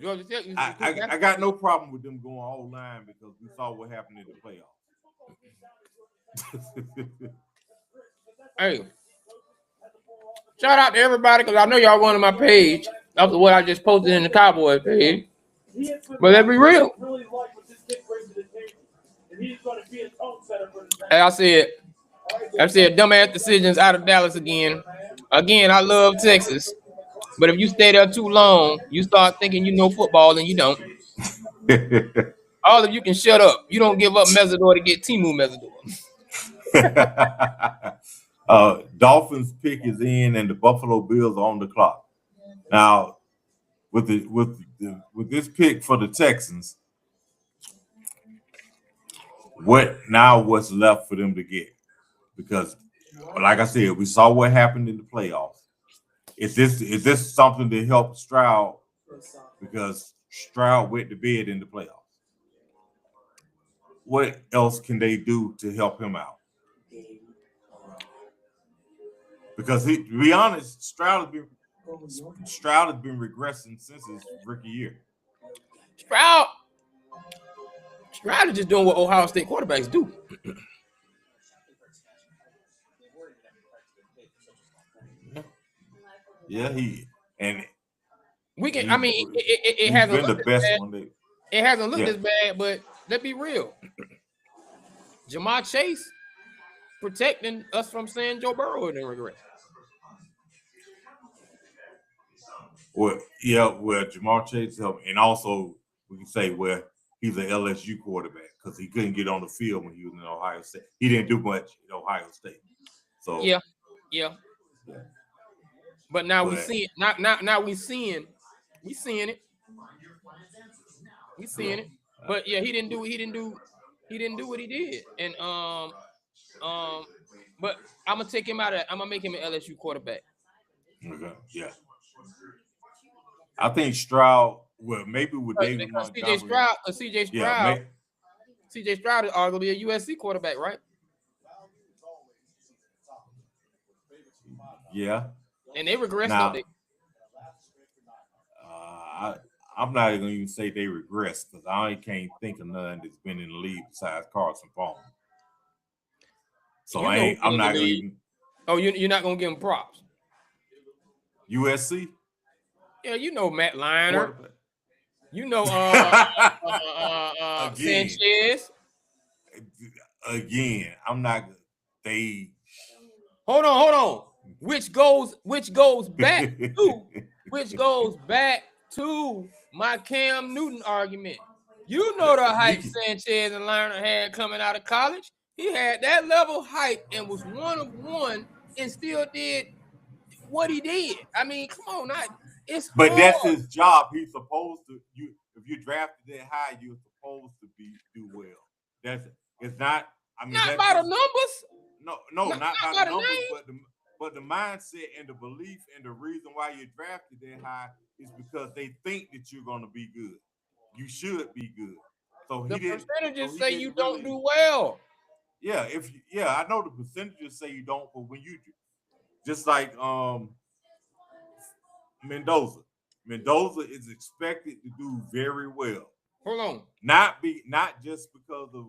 Georgia Tech. I got no problem with them going all line because we saw what happened in the playoffs. Hey, shout out to everybody because I know y'all going to my page after what I just posted in the Cowboys page. But let's be real. As I said dumbass decisions out of Dallas again. Again, I love Texas. But if you stay there too long, you start thinking you know football and you don't. All of you can shut up. You don't give up Mesidor to get Timu Mesidor. Dolphins pick is in and the Buffalo Bills are on the clock. Now, with this pick for the Texans, what's left for them to get? Because, like I said, we saw what happened in the playoffs. Is this something to help Stroud? Because Stroud went to bed in the playoffs. What else can they do to help him out? Because to be honest, Stroud has been regressing since his rookie year. Stroud is just doing what Ohio State quarterbacks do. Yeah, we can. I mean, it hasn't been the best one. It hasn't looked as bad, but let's be real. Jamar Chase protecting us from saying Joe Burrow didn't regress. Well, Jamar Chase helped, and also we can say, he's an LSU quarterback because he couldn't get on the field when he was in Ohio State. He didn't do much in Ohio State. So yeah. But now we see it. Now we seeing it. We seeing it. But yeah, he didn't do what he did. And but I'm gonna take him out of. I'm gonna make him an LSU quarterback. Okay. Yeah. I think Stroud. Well, maybe with David Montgomery. CJ Stroud is arguably a USC quarterback, right? Yeah. And they regressed. Now, I'm not even going to say they regress because I can't think of none that's been in the league besides Carson Palmer. So I'm not going to even. Oh, you're not going to give him props. USC. Yeah, you know Matt Leinart. You know Sanchez. Again, I'm not. They. Hold on. Which goes back to my Cam Newton argument. You know the hype Sanchez and Leinart had coming out of college. He had that level hype and was one of one and still did what he did. I mean, come on, But that's his job. He's supposed to. If you drafted that high, you're supposed to do well. It's not. I mean, not by the numbers. No, not by the numbers, but the mindset and the belief and the reason why you drafted that high is because they think that you're going to be good. You should be good. So the percentages say you don't do well. Yeah, I know the percentages say you don't, but when you just like Mendoza is expected to do very well. Hold on. Not just because of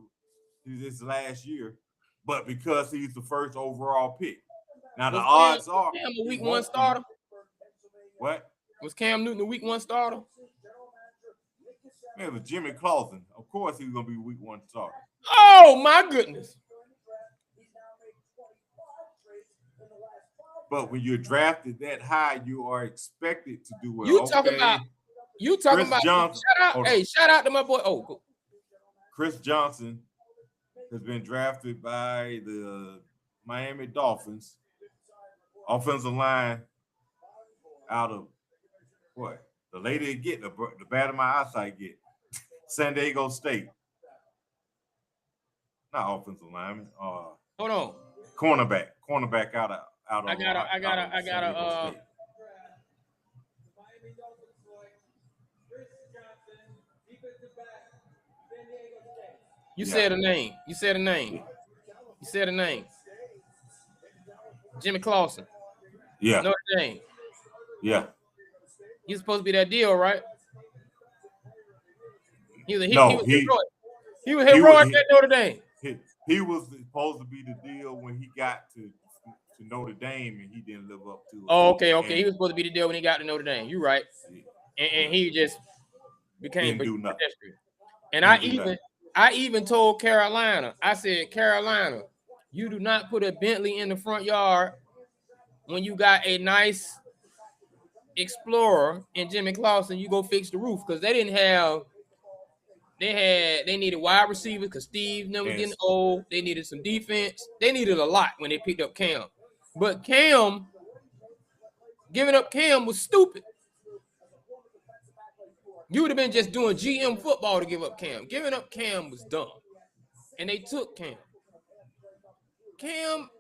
his last year, but because he's the first overall pick. Now the odds are Cam a week 1 starter. What? Was Cam Newton a week 1 starter? Man, it was Jimmy Clausen. Of course he was gonna be week 1 starter. Oh my goodness. But when you're drafted that high, you are expected to do well. You talking about Johnson. Shout out to my boy. Oh, cool. Chris Johnson has been drafted by the Miami Dolphins. Offensive line out of what? The lady get, the bad of my eyesight get. San Diego State. Not offensive lineman. Hold on. Cornerback out of I gotta. San Diego State. You said a name. You said a name. You said a name. Jimmy Clausen. Yeah. Notre Dame. Yeah. He's supposed to be that deal, right? He was heroic at Notre Dame. He was supposed to be the deal when he got to Notre Dame, and he didn't live up to it. Oh, okay. He was supposed to be the deal when he got to Notre Dame. You're right. And he just became Didn't do nothing. And I even told Carolina, I said, Carolina, you do not put a Bentley in the front yard when you got a nice Explorer and Jimmy Clausen. You go fix the roof, because they didn't have. They needed wide receivers because Steve was getting old. They needed some defense. They needed a lot when they picked up Cam. But Cam, giving up Cam was stupid. You would have been just doing GM football to give up Cam. Giving up Cam was dumb. And they took Cam. Cam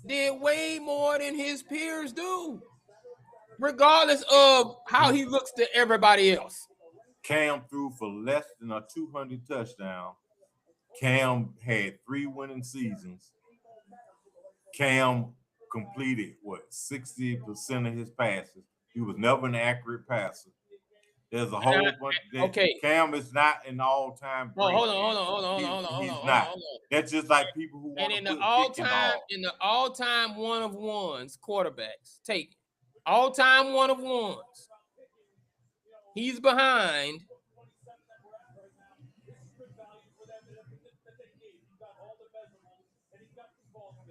did way more than his peers do, regardless of how he looks to everybody else. Cam threw for less than a 200 touchdown. Cam had 3 winning seasons. Cam completed 60% of his passes. He was never an accurate passer. There's a whole bunch. Cam is not an all-time. Well, hold on. He's not. That's just like people who want and in the all-time one of ones quarterbacks, take all-time one of ones. He's behind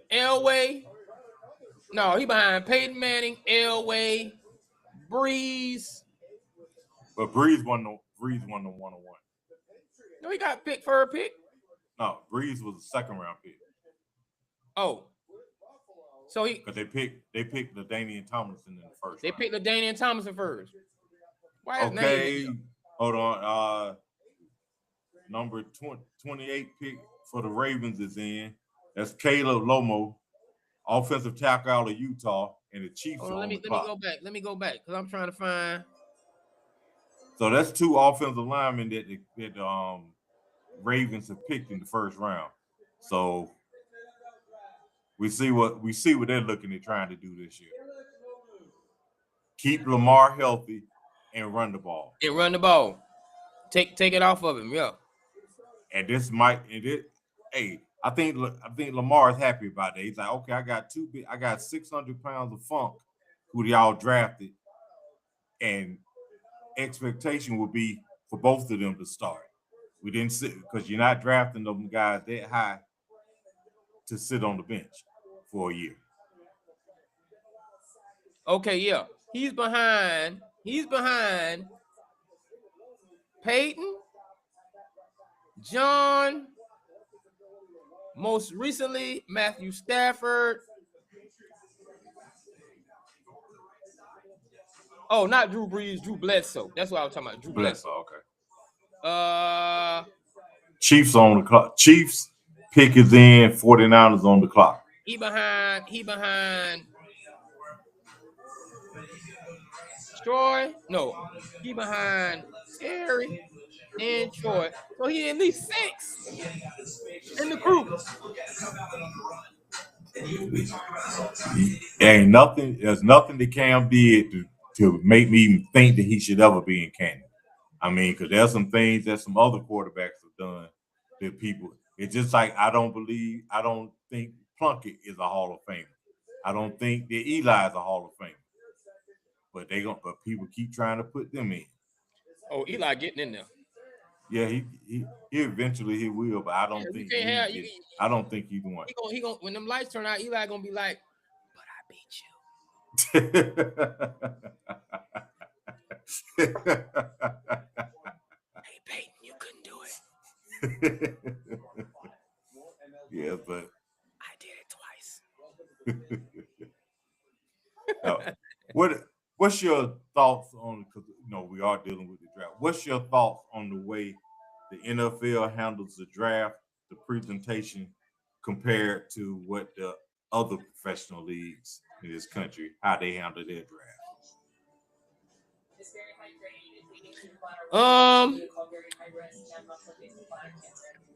Elway. No, he behind Peyton Manning, Elway, Breeze. But Breeze won the one-on-one. No, he got picked for a pick. No, Breeze was a second-round pick. Oh, so because they picked LaDainian Tomlinson in the first. They picked LaDainian Tomlinson first. Why is name? Hold on. Number 28 pick for the Ravens is in. That's Caleb Lomo, offensive tackle out of Utah, and the Chiefs. Let me go back because I'm trying to find. So that's 2 offensive linemen that Ravens have picked in the first round. So we see what they're looking at trying to do this year. Keep Lamar healthy and run the ball. Take it off of him, yeah. And this might I think Lamar is happy about that. He's like, okay, I got 600 pounds of funk who y'all drafted, and expectation would be for both of them to start. We didn't sit because you're not drafting them guys that high to sit on the bench for a year. Okay, yeah. He's behind Peyton, John, most recently Matthew Stafford. Oh, not Drew Brees, Drew Bledsoe. That's what I was talking about. Drew Bledsoe. Okay. Chiefs on the clock. Chiefs pick is in. 49ers on the clock. He behind Troy. No, he behind Scary and Troy. So he at least 6 in the group. There's nothing that Cam did to make me even think that he should ever be in Canton. I mean, because there's some things that some other quarterbacks have done that people. It's just like I don't think Plunkett is a Hall of Famer. I don't think that Eli is a Hall of Famer. But people keep trying to put them in. Oh, Eli getting in there. Yeah, he eventually he will, but I don't think I don't think he's one. He gonna when them lights turn out, Eli gonna be like, "But I beat you." Hey Peyton, you couldn't do it. Yeah, but I did it twice. What's your thoughts on? Because we are dealing with the draft. What's your thoughts on the way the NFL handles the draft, the presentation, compared to what the other professional leagues in this country, how they handle their draft?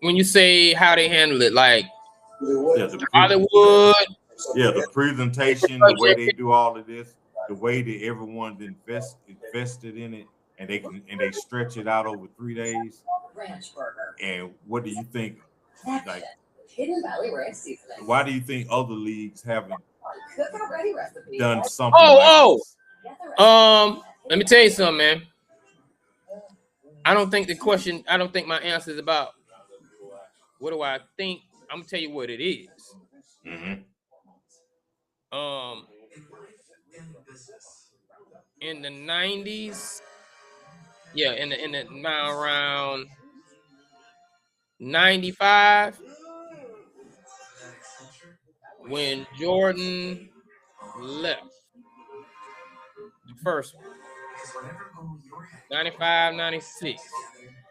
When you say how they handle it, like the Hollywood, the presentation, the way they do all of this, the way that everyone's invested in it, and they stretch it out over 3 days. Ranch burger. And what do you think? Like, Hidden Valley Ranch seasoning. why do you think other leagues haven't Cook already recipe. done something like this? Let me tell you something, man. I don't think my answer is about what do I think. I'm gonna tell you what it is. Mm-hmm. In the 90s, in the now around 95, when Jordan left, the first one, 95, 96,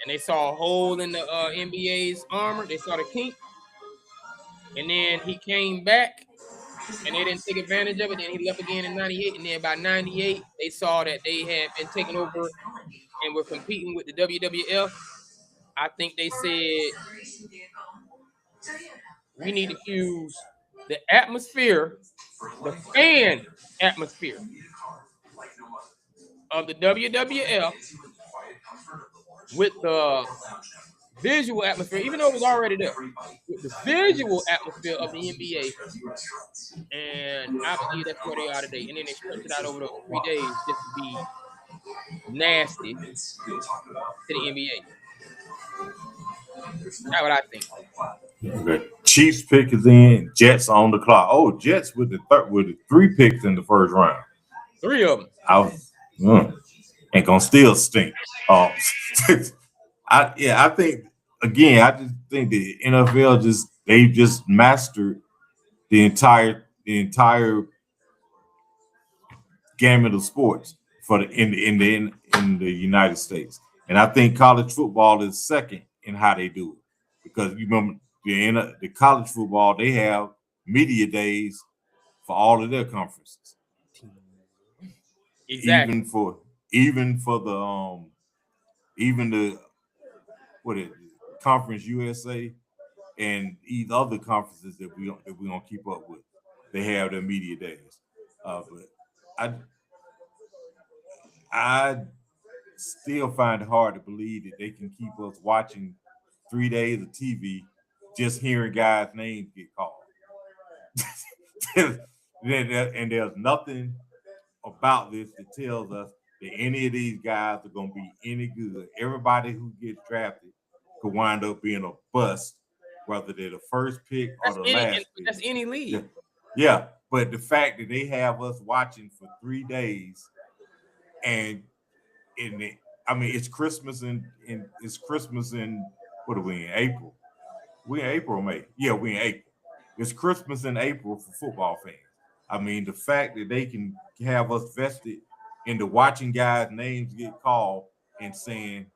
and they saw a hole in the NBA's armor. They saw the kink, and then he came back, and they didn't take advantage of it. Then he left again in 98, and then by 98, they saw that they had been taken over and were competing with the WWF. I think they said, we need to fuse the atmosphere, the fan atmosphere of the WWF with the visual atmosphere, even though it was already there, with the visual atmosphere of the NBA. And I believe that's where they are today. And then they stretched it out over those 3 days just to be nasty to the NBA. That's what I think. Okay. Chiefs pick is in, Jets on the clock. Oh, Jets with the 3 picks in the first round. 3 of them. Ain't gonna still stink. I think again, I just think the NFL just mastered the entire gamut of sports in the United States. And I think college football is second in how they do it. Because you remember the college football, they have media days for all of their conferences. Exactly. Even for the Conference USA and these other conferences that we gonna keep up with, they have their media days. But I still find it hard to believe that they can keep us watching 3 days of TV just hearing guys' names get called. And there's nothing about this that tells us that any of these guys are going to be any good. Everybody who gets drafted could wind up being a bust, whether they're the first pick or the last pick. That's any league. Yeah, but the fact that they have us watching for 3 days, and it's Christmas in what are we in April? We in April or May? Yeah, we in April. It's Christmas in April for football fans. I mean, the fact that they can have us vested into watching guys' names get called and saying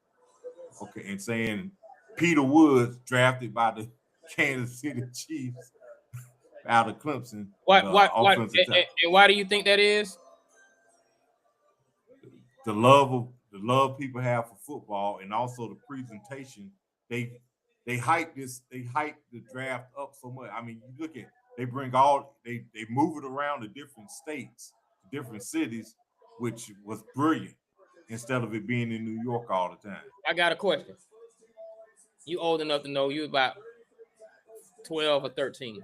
Peter Woods drafted by the Kansas City Chiefs out of Clemson. Why do you think that is? The love people have for football, and also the presentation. They hype the draft up so much. I mean, you look at they move it around to different states, different cities, which was brilliant instead of it being in New York all the time. I got a question. You old enough to know, you about 12 or 13.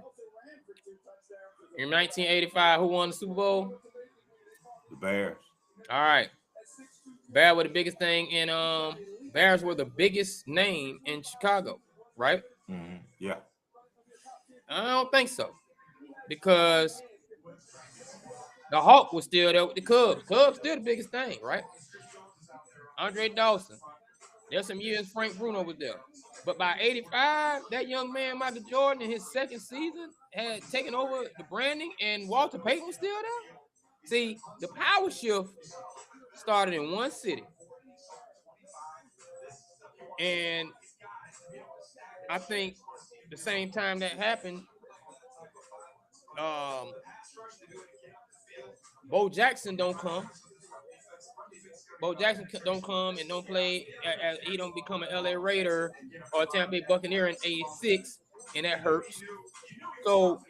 In 1985, who won the Super Bowl? The Bears. All right. Bears were the biggest thing in Bears were the biggest name in Chicago, right? Mm-hmm. Yeah. I don't think so. Because the Hawk was still there with the Cubs. Cubs still the biggest thing, right? Andre Dawson. There's some years Frank Bruno was there. But by 85, that young man, Michael Jordan, in his second season, had taken over the branding, and Walter Payton was still there. See, the power shift started in one city. And I think the same time that happened, Bo Jackson don't come. Bo Jackson don't come and don't play. He don't become an LA Raider or a Tampa Bay Buccaneer in '86, and that hurts. So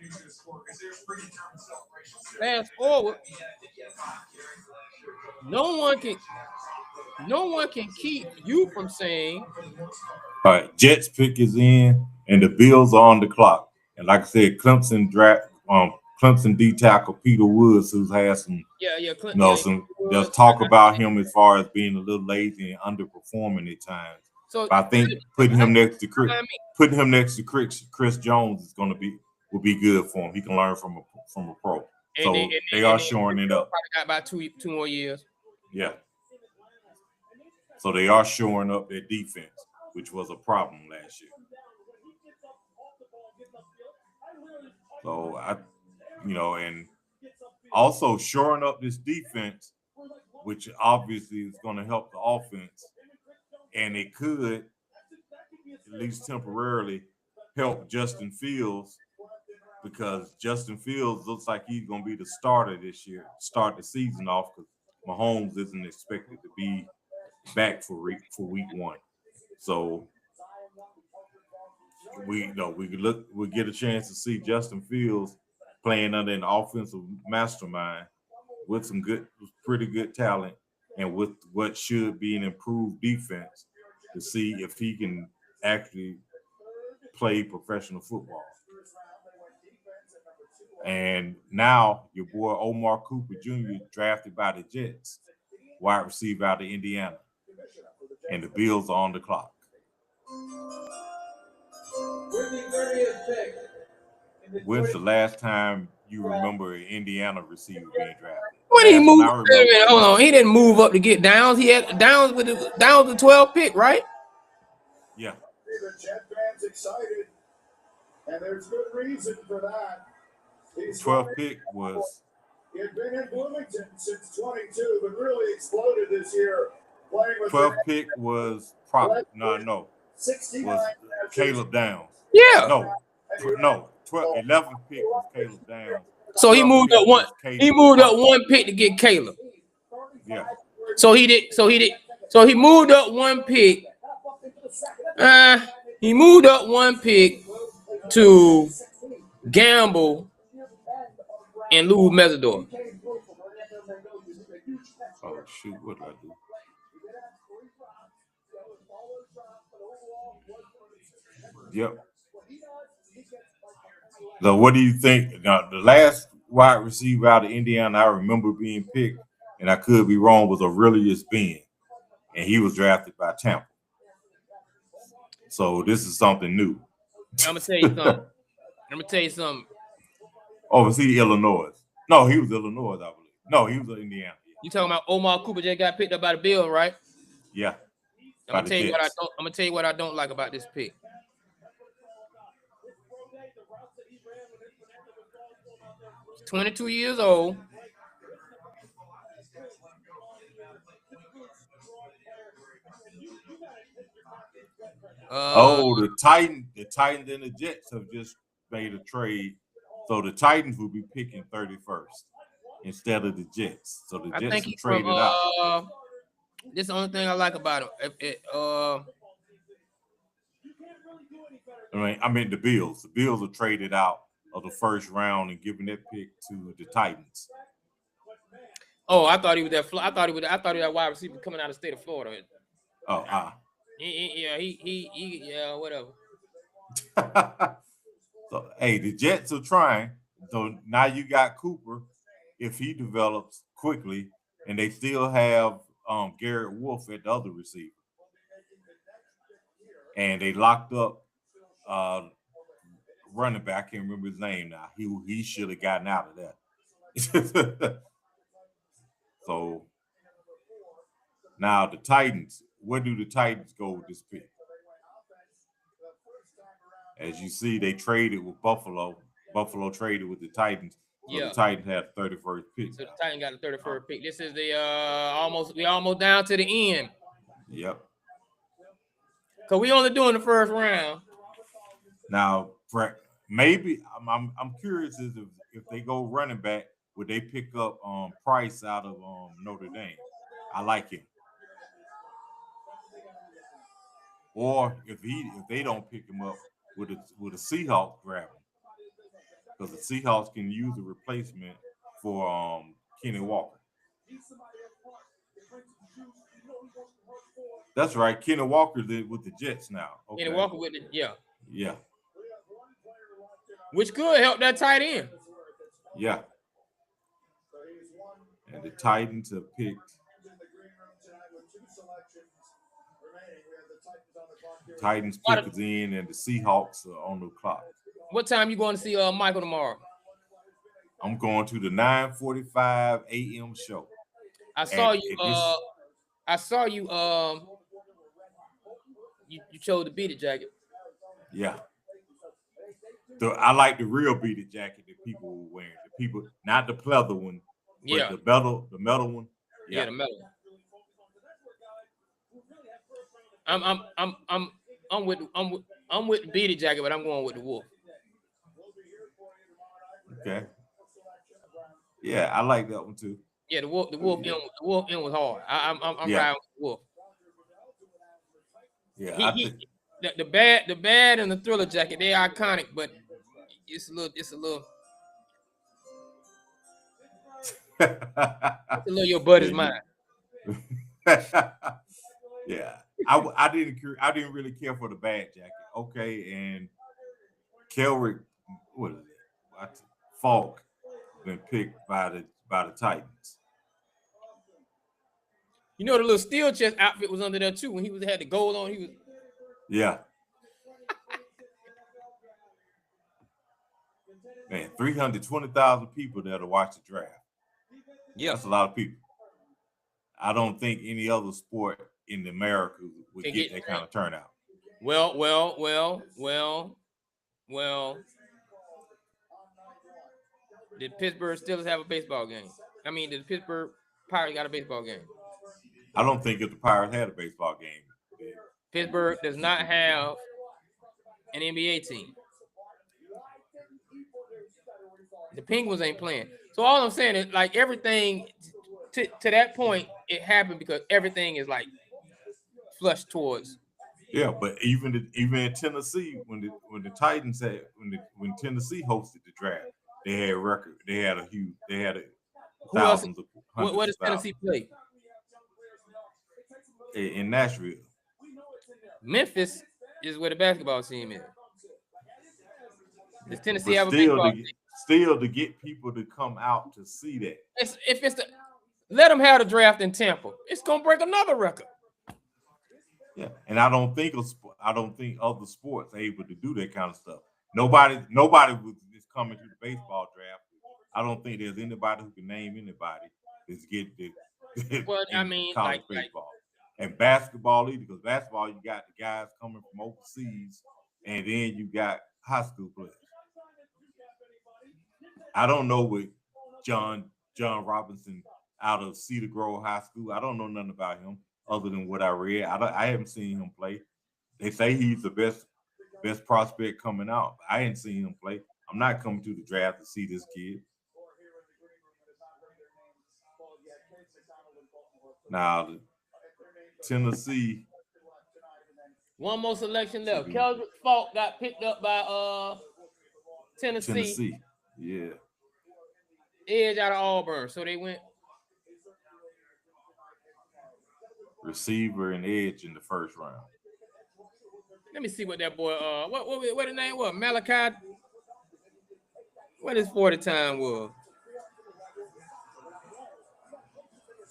fast forward, no one can keep you from saying. All right, Jets pick is in, and the Bills are on the clock. And like I said, Clemson D tackle Peter Woods, who's had some, there's talk about him as far as being a little lazy and underperforming at times. So but I think putting him next to Chris Jones will be good for him. He can learn from a pro. So they are shoring it up. Probably got about two more years. Yeah. So they are shoring up their defense, which was a problem last year. So and also shoring up this defense, which obviously is going to help the offense, and it could, at least temporarily, help Justin Fields, because Justin Fields looks like he's going to be the starter this year, start the season off, because Mahomes isn't expected to be back for week one. So we get a chance to see Justin Fields playing under an offensive mastermind with some pretty good talent, and with what should be an improved defense, to see if he can actually play professional football. And now your boy Omar Cooper Jr. drafted by the Jets, wide receiver out of Indiana, and the Bills are on the clock. When's the last time you remember an Indiana receiver being drafted? When he moved, hold on, he didn't move up to get Downs. He had Downs with the 12th pick, right? Yeah. The Jet fans excited, and there's good reason for that. 12th pick was. He had been in Bloomington since 22, but really exploded this year. 12th pick was probably no. 69 was Caleb Downs. Yeah. No. 11th pick was Caleb Downs. So he moved up one. He moved up one pick to get Caleb. Yeah. So he moved up one pick. He moved up one pick to gamble and lose Mesidor. Oh shoot! What did I do? Yep. So what do you think? Now, the last wide receiver out of Indiana I remember being picked, and I could be wrong, was Aurelius Ben, and he was drafted by Tampa. So this is something new. I'm gonna tell you something. Oh, was he Illinois? No, he was Illinois, I believe. No, he was Indiana. You talking about Omar Cooper just got picked up by the Bills, right? Yeah. I'm gonna tell you what I don't like about this pick. 22 years old. The Titans and the Jets have just made a trade, so the Titans will be picking 31st instead of the Jets. So the Jets have traded out. This is the only thing I like about him. I mean the Bills. The Bills are traded out of the first round and giving that pick to the Titans. Oh, I thought he was that. I thought he was that wide receiver coming out of the state of Florida. Oh, yeah, whatever. So hey, the Jets are trying. So now you got Cooper, if he develops quickly, and they still have Garrett Wolf at the other receiver, and they locked up running back. I can't remember his name now. He should have gotten out of that. So now the Titans. Where do the Titans go with this pick? As you see, they traded with Buffalo. Buffalo traded with the Titans. So the Titans had 31st pick. So the Titans got the 31st pick. This is the almost down to the end. Yep. Cause we only doing the first round. Now, maybe I'm curious as if they go running back, would they pick up Price out of Notre Dame? I like him. Or if they don't pick him up, would the Seahawks grab him? Because the Seahawks can use a replacement for Kenny Walker. That's right. Kenny Walker did with the Jets now. Okay. Kenny Walker with it, yeah. Yeah. Which could help that tight end. Yeah. And the Titans have picked. Titans pick is in, and the Seahawks are on the clock. What time you going to see Michael tomorrow? I'm going to the 9:45 a.m. show. I saw you. I saw you. You chose the Beat It jacket. Yeah. I like the real Beat It jacket that people were wearing. The people, not the pleather one, but yeah, the metal one. Yeah, the metal one. I'm with the Beat It jacket, but I'm going with the wolf. Okay. Yeah, I like that one too. Yeah, the wolf in was hard. I'm riding with the wolf. Yeah, the bad and the Thriller jacket, they're iconic, but it's a little your buddy's mind. Yeah, I didn't really care for the bad jacket. Okay, and Kelrick, what is it? Falk been picked by the Titans. You know the little steel chest outfit was under there too when he had the gold on. He was. Yeah. Man, 320,000 people there to watch the draft. Yeah, that's a lot of people. I don't think any other sport in America would get that kind of turnout. Well. Did Pittsburgh Steelers have a baseball game? I mean, did the Pittsburgh Pirates got a baseball game? I don't think if the Pirates had a baseball game. Pittsburgh does not have an NBA team. The Penguins ain't playing. So all I'm saying is, like, everything to that point, it happened because everything is like flushed towards. Yeah, but even in Tennessee, when the Titans had when Tennessee hosted the draft, they had a record. They had thousands of hundreds. What does Tennessee play? In Nashville. Memphis is where the basketball team is. Does Tennessee have a baseball team? Still to get people to come out to see that. Let them have the draft in Tampa. It's gonna break another record. Yeah, and I don't think other sports are able to do that kind of stuff. Nobody is coming to the baseball draft. I don't think there's anybody who can name anybody that's get the. Well, I mean, college baseball and basketball either, because basketball you got the guys coming from overseas, and then you got high school players. I don't know what John Robinson out of Cedar Grove High School. I don't know nothing about him other than what I read. I haven't seen him play. They say he's the best prospect coming out. I ain't seen him play. I'm not coming to the draft to see this kid. Now, Tennessee. One more selection left. Keldrick Falk got picked up by Tennessee. Yeah. Edge out of Auburn. So they went receiver and edge in the first round. Let me see what that boy what the name was. Malachi. What his 40 time was.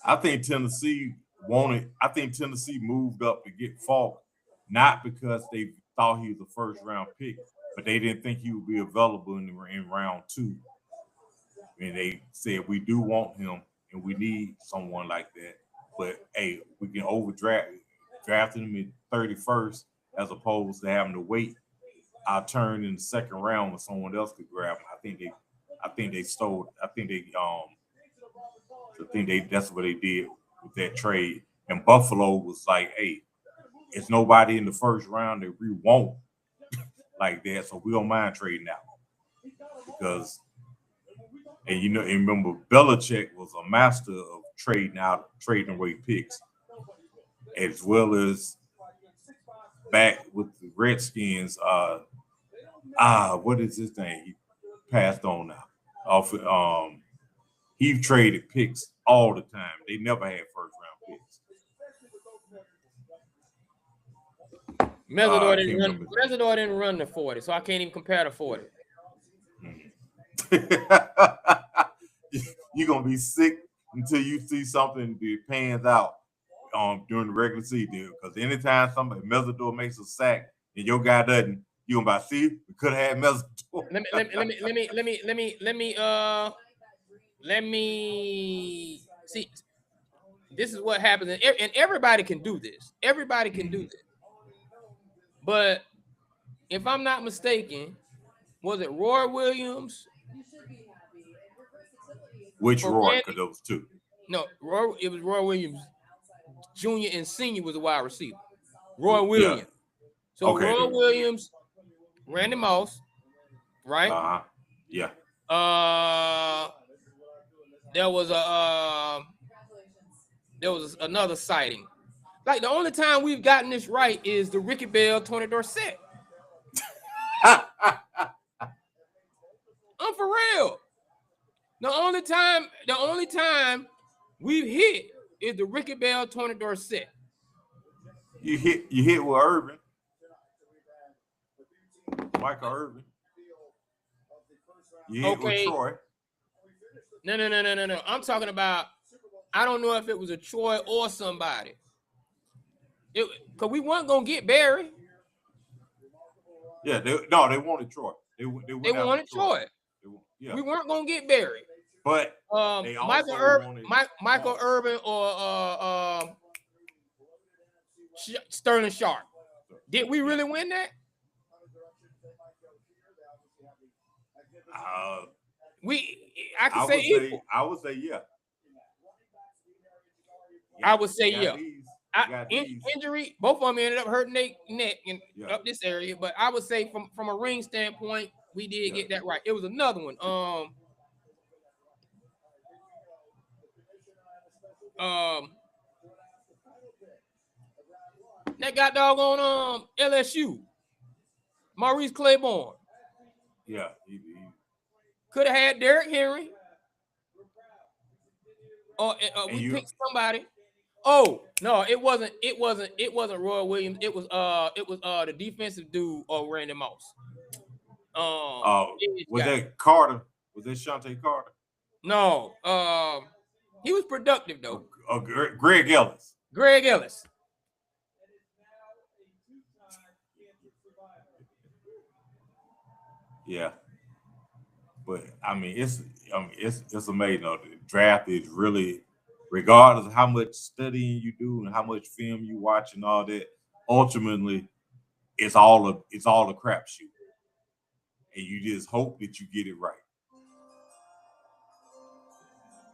I think Tennessee moved up to get Falk, not because they thought he was a first round pick, but they didn't think he would be available in round 2. And they said, we do want him and we need someone like that. But hey, we can draft him in 31st as opposed to having to wait our turn in the second round when someone else could grab him. That's what they did with that trade. And Buffalo was like, hey, it's nobody in the first round that we want like that, so we don't mind trading out because. And and remember, Belichick was a master of trading away picks, as well as back with the Redskins. What is his name? He passed on now. He traded picks all the time. They never had first round picks. Mesidor didn't run the 40, so I can't even compare the 40. You're gonna be sick until you see something that pans out during the regular season. Because anytime somebody Mesidor makes a sack and your guy doesn't, you gonna see we could have had Mesidor. Let me see. This is what happens, and everybody can do this. Everybody can do this. But if I'm not mistaken, was it Roy Williams? Which Roy? Because there was two. No, it was Roy Williams Jr. and Senior was a wide receiver. Roy Williams. Yeah. So Okay. Roy Williams, Randy Moss, right? Yeah. There was another sighting. Like the only time we've gotten this right is the Ricky Bell, Tony Dorsett. I'm for real. The only time we've hit is the Ricky Bell, Tony Dorsett. You hit with Irvin. Michael Irvin. You hit with Troy. No. I'm talking about, I don't know if it was a Troy or somebody. Because we weren't going to get Barry. Yeah, they wanted Troy. They wanted Troy. Yeah. We weren't going to get Barry. But Michael Irvin or Sterling Sharp. Did we really win that? I would say yeah. I would say yeah. Injury, both of them ended up hurting their neck and up this area, but I would say from a ring standpoint, we did get that right. It was another one. That got dog on LSU. Maurice Claiborne. Yeah. Could have had Derrick Henry. Or we picked somebody. Oh no, it wasn't Roy Williams. It was the defensive dude or Randy Moss. Was that Carter? Was that Shante Carter? No. He was productive though. Greg Ellis. Greg Ellis. Yeah. But I mean, it's amazing. The draft is really, regardless of how much studying you do and how much film you watch and all that, ultimately, it's all a crapshoot, and you just hope that you get it right.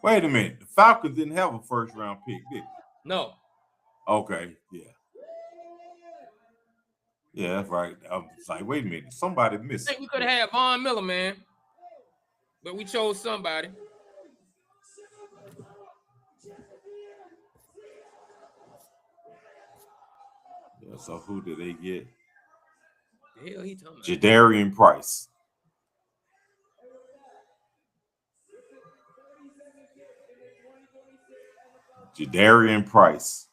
Wait a minute, the Falcons didn't have a first round pick, did they? No. Okay, yeah. Yeah, that's right. I was like, wait a minute, somebody missed. I think we could have had Von Miller, man. But we chose somebody. Yeah, so who did they get? The hell he talking about? Jadarian Price. Jadarian Price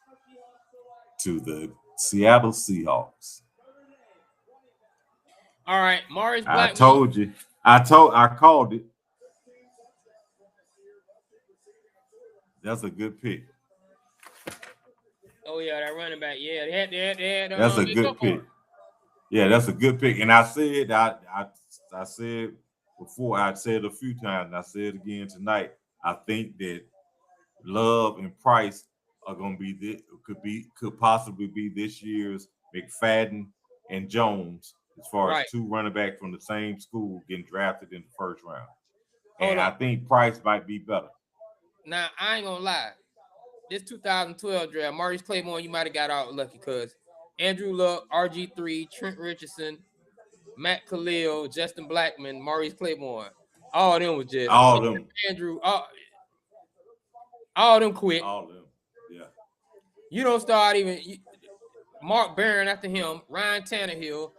to the Seattle Seahawks. All right, Maurice Blackman. I told you. I called it. That's a good pick. Oh yeah, that running back. Yeah, they had that's a good pick. Yeah, that's a good pick. And I said I said before, I said a few times, and I said it again tonight. I think that Love and Price are going to be could possibly be this year's McFadden and Jones as far as two running backs from the same school getting drafted in the first round. And I think Price might be better. Now, I ain't gonna lie. This 2012 draft, Maurice Claiborne, you might have got out lucky because Andrew Luck, RG3, Trent Richardson, Matt Khalil, Justin Blackman, Maurice Claiborne. All of them was just All of them. Andrew. All of them quit. All of them. Yeah. You don't start even Mark Barron after him, Ryan Tannehill.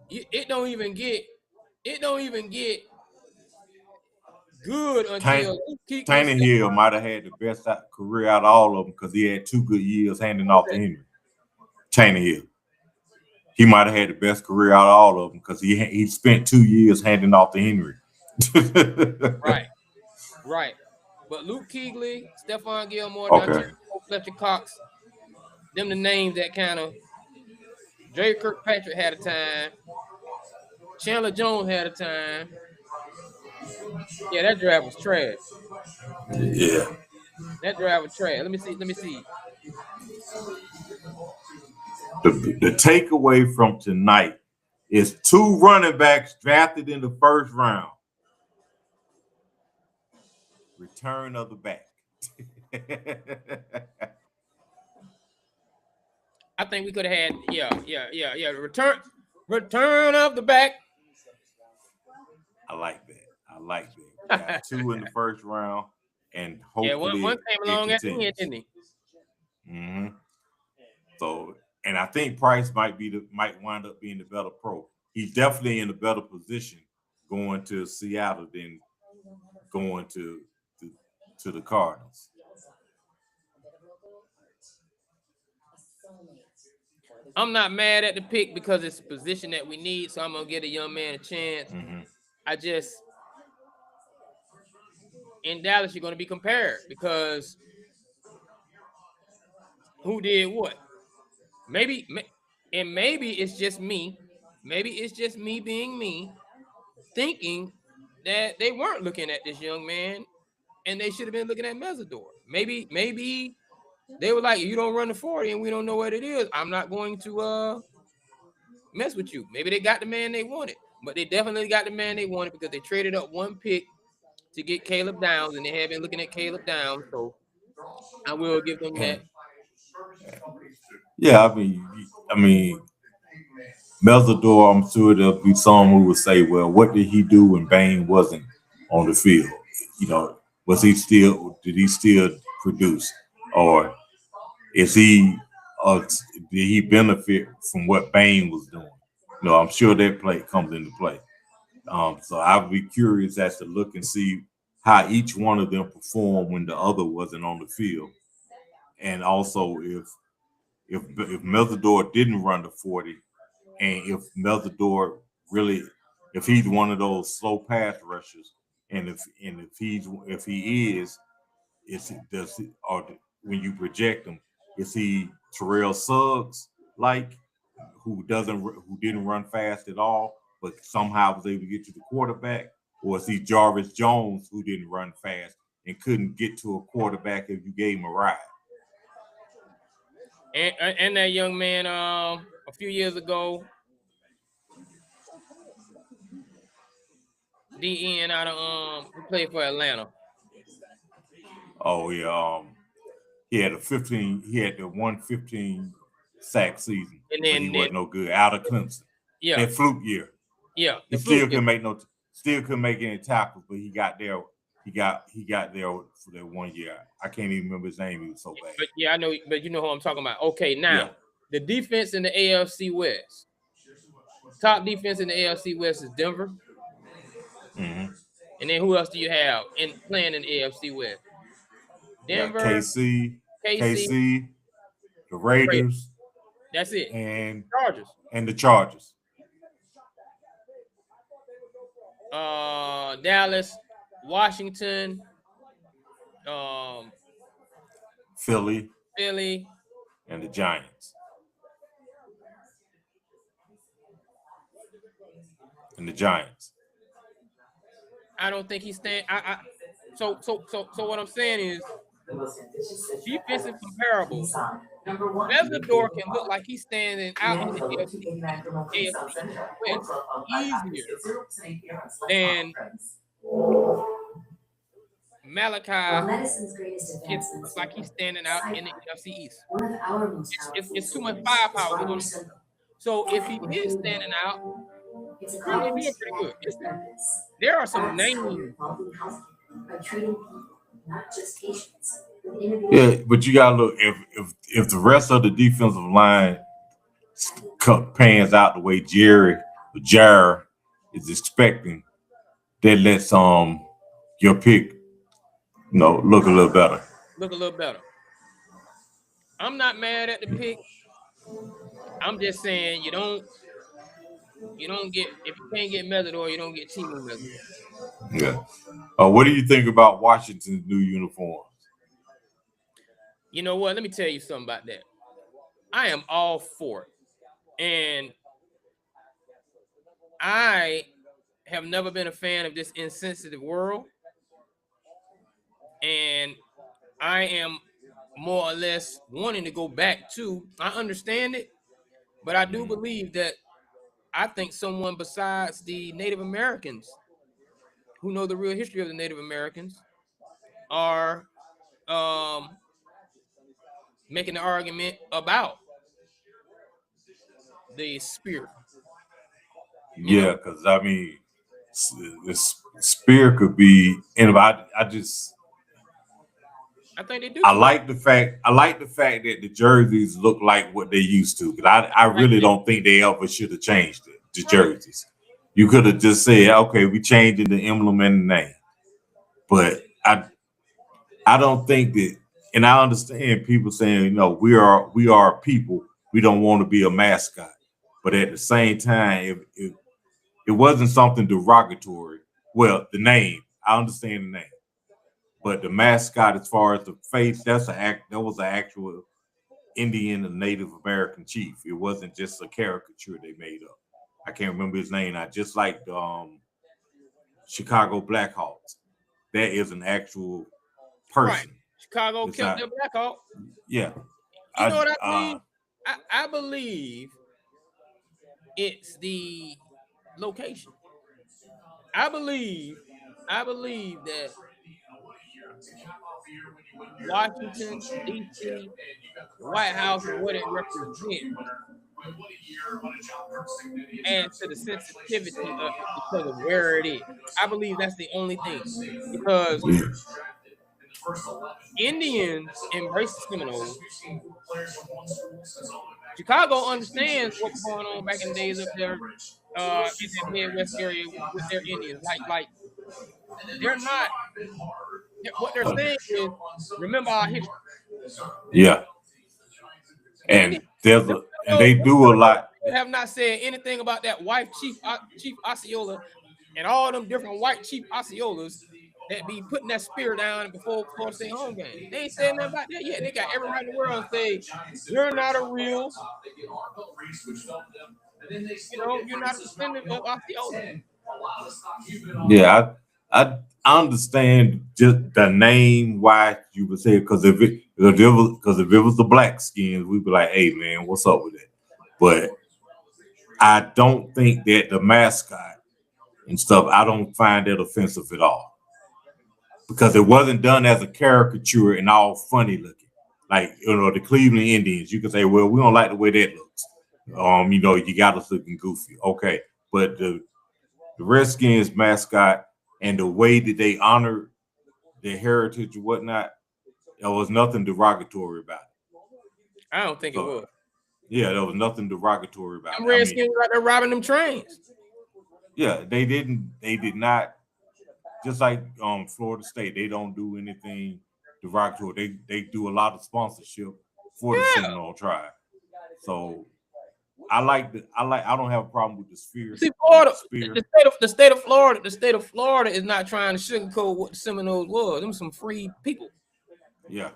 It don't even get good until Tannehill might have had the best career out of all of them because he had 2 good years handing off to Henry. Tannehill. He might have had the best career out of all of them because he spent 2 years handing off to Henry. Right. But Luke Kuechly, Stephon Gilmore, Fletcher Cox, them the names that kind of Dre Kirkpatrick had a time. Chandler Jones had a time. Yeah, that draft was trash. Yeah. That draft was trash. Let me see. The takeaway from tonight is 2 running backs drafted in the first round. Return of the back. I think we could have had, return of the back. I like that. We got 2 in the first round, and hopefully one came along at the end, didn't he? Mm-hmm. So, and I think Price might wind up being the better pro. He's definitely in a better position going to Seattle than going to the Cardinals. I'm not mad at the pick because it's a position that we need, so I'm gonna give a young man a chance. Mm-hmm. In Dallas, you're gonna be compared because who did what? Maybe it's just me. Maybe it's just me being me, thinking that they weren't looking at this young man and they should have been looking at Mesidor. Maybe they were like, you don't run the 40 and we don't know what it is. I'm not going to mess with you. Maybe they got the man they wanted, but they definitely got the man they wanted because they traded up 1 pick to get Caleb Downs, and they have been looking at Caleb Downs. So I will give them that. Yeah, I mean, Mesidor, I'm sure there'll be some who would say, well, what did he do when Bain wasn't on the field? You know, did he still produce? Or did he benefit from what Bain was doing? You know, I'm sure that play comes into play. So I would be curious as to look and see how each one of them performed when the other wasn't on the field. And also if Mesidor didn't run the 40, and if Mesidor really, if he's one of those slow pass rushers, and if he is when you project him, is he Terrell Suggs who didn't run fast at all, but somehow was able to get to the quarterback? Or is he Jarvis Jones who didn't run fast and couldn't get to a quarterback if you gave him a ride? And that young man a few years ago, DN out of who played for Atlanta. Oh yeah, he had the 115 sack season, and then he wasn't no good out of Clemson. Yeah, that fluke year. Yeah, he still couldn't make any tackles, but he got there. He got there for that 1 year. I can't even remember his name. He was so bad. But yeah, I know. But you know who I'm talking about. Okay, now the defense in the AFC West. Top defense in the AFC West is Denver. Mm-hmm. And then who else do you have playing in the AFC West? Denver, KC, the Raiders. That's it. And Chargers. And the Chargers. Dallas, Washington, Philly, and the Giants. I don't think he's staying. So what I'm saying is defensive comparables. Mesidor can look like he's standing out in the AFC West easier than Malachi While medicine's greatest looks advancements like he's standing out in the NFC East. one of our most It's too much powerful firepower far with more him. simple. So if he is standing out, It's a really cause doing pretty good. with purpose. There are some That's how names. you're involved in healthcare, by treating people, not just patients. With innovative Yeah, but you gotta look if the rest of the defensive line pans out the way Jared is expecting, that lets your pick, look a little better. Look a little better. I'm not mad at the pick. I'm just saying you don't get, if you can't get Mesidor, you don't get Timo Mesidor. Yeah. What do you think about Washington's new uniforms? You know what? Let me tell you something about that. I am all for it. And I have never been a fan of this insensitive world. And I am more or less wanting to go back to, I understand it, but I do believe that I think someone besides the Native Americans who know the real history of the Native Americans are making the argument about the spear. Yeah, because I mean, this spear could be anybody. I think they do. I like the fact that the jerseys look like what they used to. Because I really don't think they ever should have changed it. The jerseys. You could have just said, okay, we changing the emblem and the name. But I don't think that, and I understand people saying, we are people. We don't want to be a mascot. But at the same time, if it wasn't something derogatory, well, the name, I understand the name. But the mascot, as far as the face, that was an actual Indian and Native American chief. It wasn't just a caricature they made up. I can't remember his name. I just like the Chicago Blackhawks. That is an actual person. Right. Chicago killed their Blackhawk. Yeah. You know what I mean? I believe it's the location. I believe that Washington, D.C., White House, and what it represents, and to the sensitivity of it because of where it is. I believe that's the only thing. Because Indians embrace the Seminoles. Chicago understands what was going on back in the days up there in that Midwest area with their Indians. Like they're not. What they're saying is, remember our history. Yeah, and they do a lot. They have not said anything about that white Chief Osceola and all them different white Chief Osceolas that be putting that spear down before the state home game. They ain't saying nothing about that yet. They got every right in the world to say, you're not a real, you're not a descendant of Osceola. Yeah, I understand just the name why you would say it, because if it was the black skins, we'd be like, hey man, what's up with it? But I don't think that the mascot and stuff, I don't find that offensive at all. Because it wasn't done as a caricature and all funny looking. Like, the Cleveland Indians, you can say, well, we don't like the way that looks. You got us looking goofy. Okay. But the Redskins mascot and the way that they honor their heritage and whatnot, there was nothing derogatory about it. I don't think it was. Yeah, there was nothing derogatory about it. Redskins were out there robbing them trains. Yeah, they did not. Just like Florida State, they don't do anything derogatory. They do a lot of sponsorship for the Seminole tribe. So I don't have a problem with the spear. See, Florida, the state of Florida is not trying to sugarcoat what the Seminoles was. Them some free people. Yeah.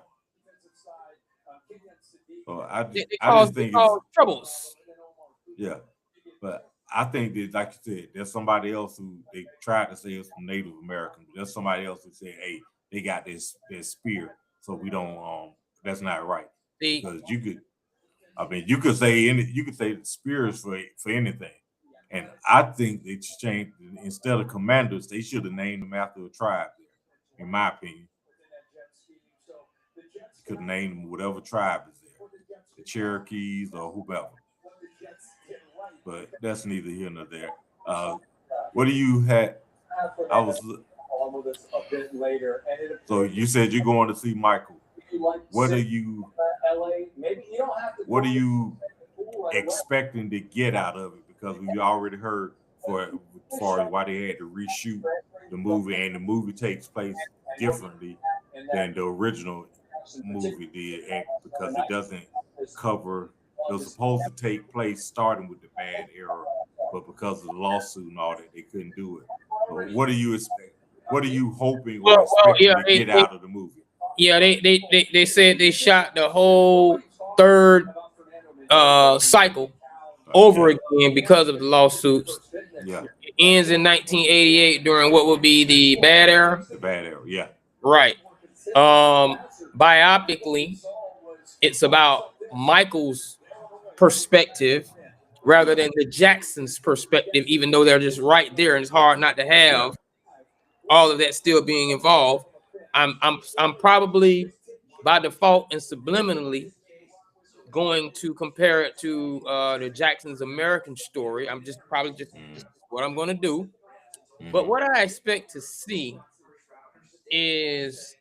So I just think it's troubles. Yeah, but I think that, like you said, there's somebody else who they tried to say it's from Native American, but there's somebody else who said, hey, they got this spear, so we don't that's not right. Because you could say the spears for anything. And I think they changed, instead of commanders, they should have named them after a tribe. in my opinion. Could name whatever tribe is there, the Cherokees or whoever. But that's neither here nor there. What do you had? I was. So you said you're going to see Michael. What are you? What are you expecting to get out of it? Because we already heard as far as why they had to reshoot the movie, and the movie takes place differently than the original movie did, and because it doesn't cover. It was supposed to take place starting with the bad era, but because of the lawsuit and all that, they couldn't do it. But what do you expect? What are you hoping or expecting to get out of the movie? Yeah, they said they shot the whole third cycle over again because of the lawsuits. Yeah. It ends in 1988 during what would be the bad era. The bad era, yeah. Right. Biopically, it's about Michael's perspective rather than the Jackson's perspective, even though they're just right there, and it's hard not to have all of that still being involved. I'm probably by default and subliminally going to compare it to the Jackson's American Story. I'm just probably just what I'm going to do. But what I expect to see is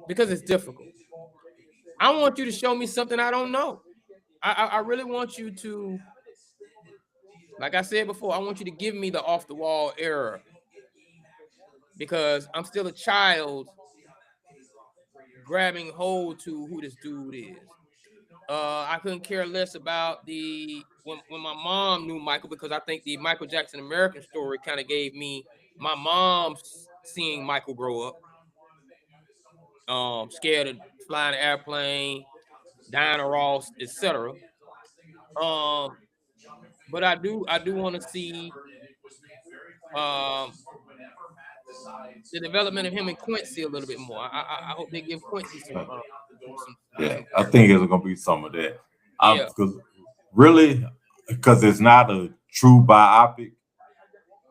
because it's difficult. I want you to show me something I don't know. I really want you to, like I said before, I want you to give me the off the wall era, because I'm still a child grabbing hold to who this dude is. I couldn't care less about when my mom knew Michael, because I think the Michael Jackson American Story kind of gave me my mom seeing Michael grow up, scared of flying an airplane, Diana Ross, etc. But I do want to see the development of him and Quincy a little bit more. I hope they give Quincy some. Yeah, I think it's gonna be some of that. Because it's not a true biopic.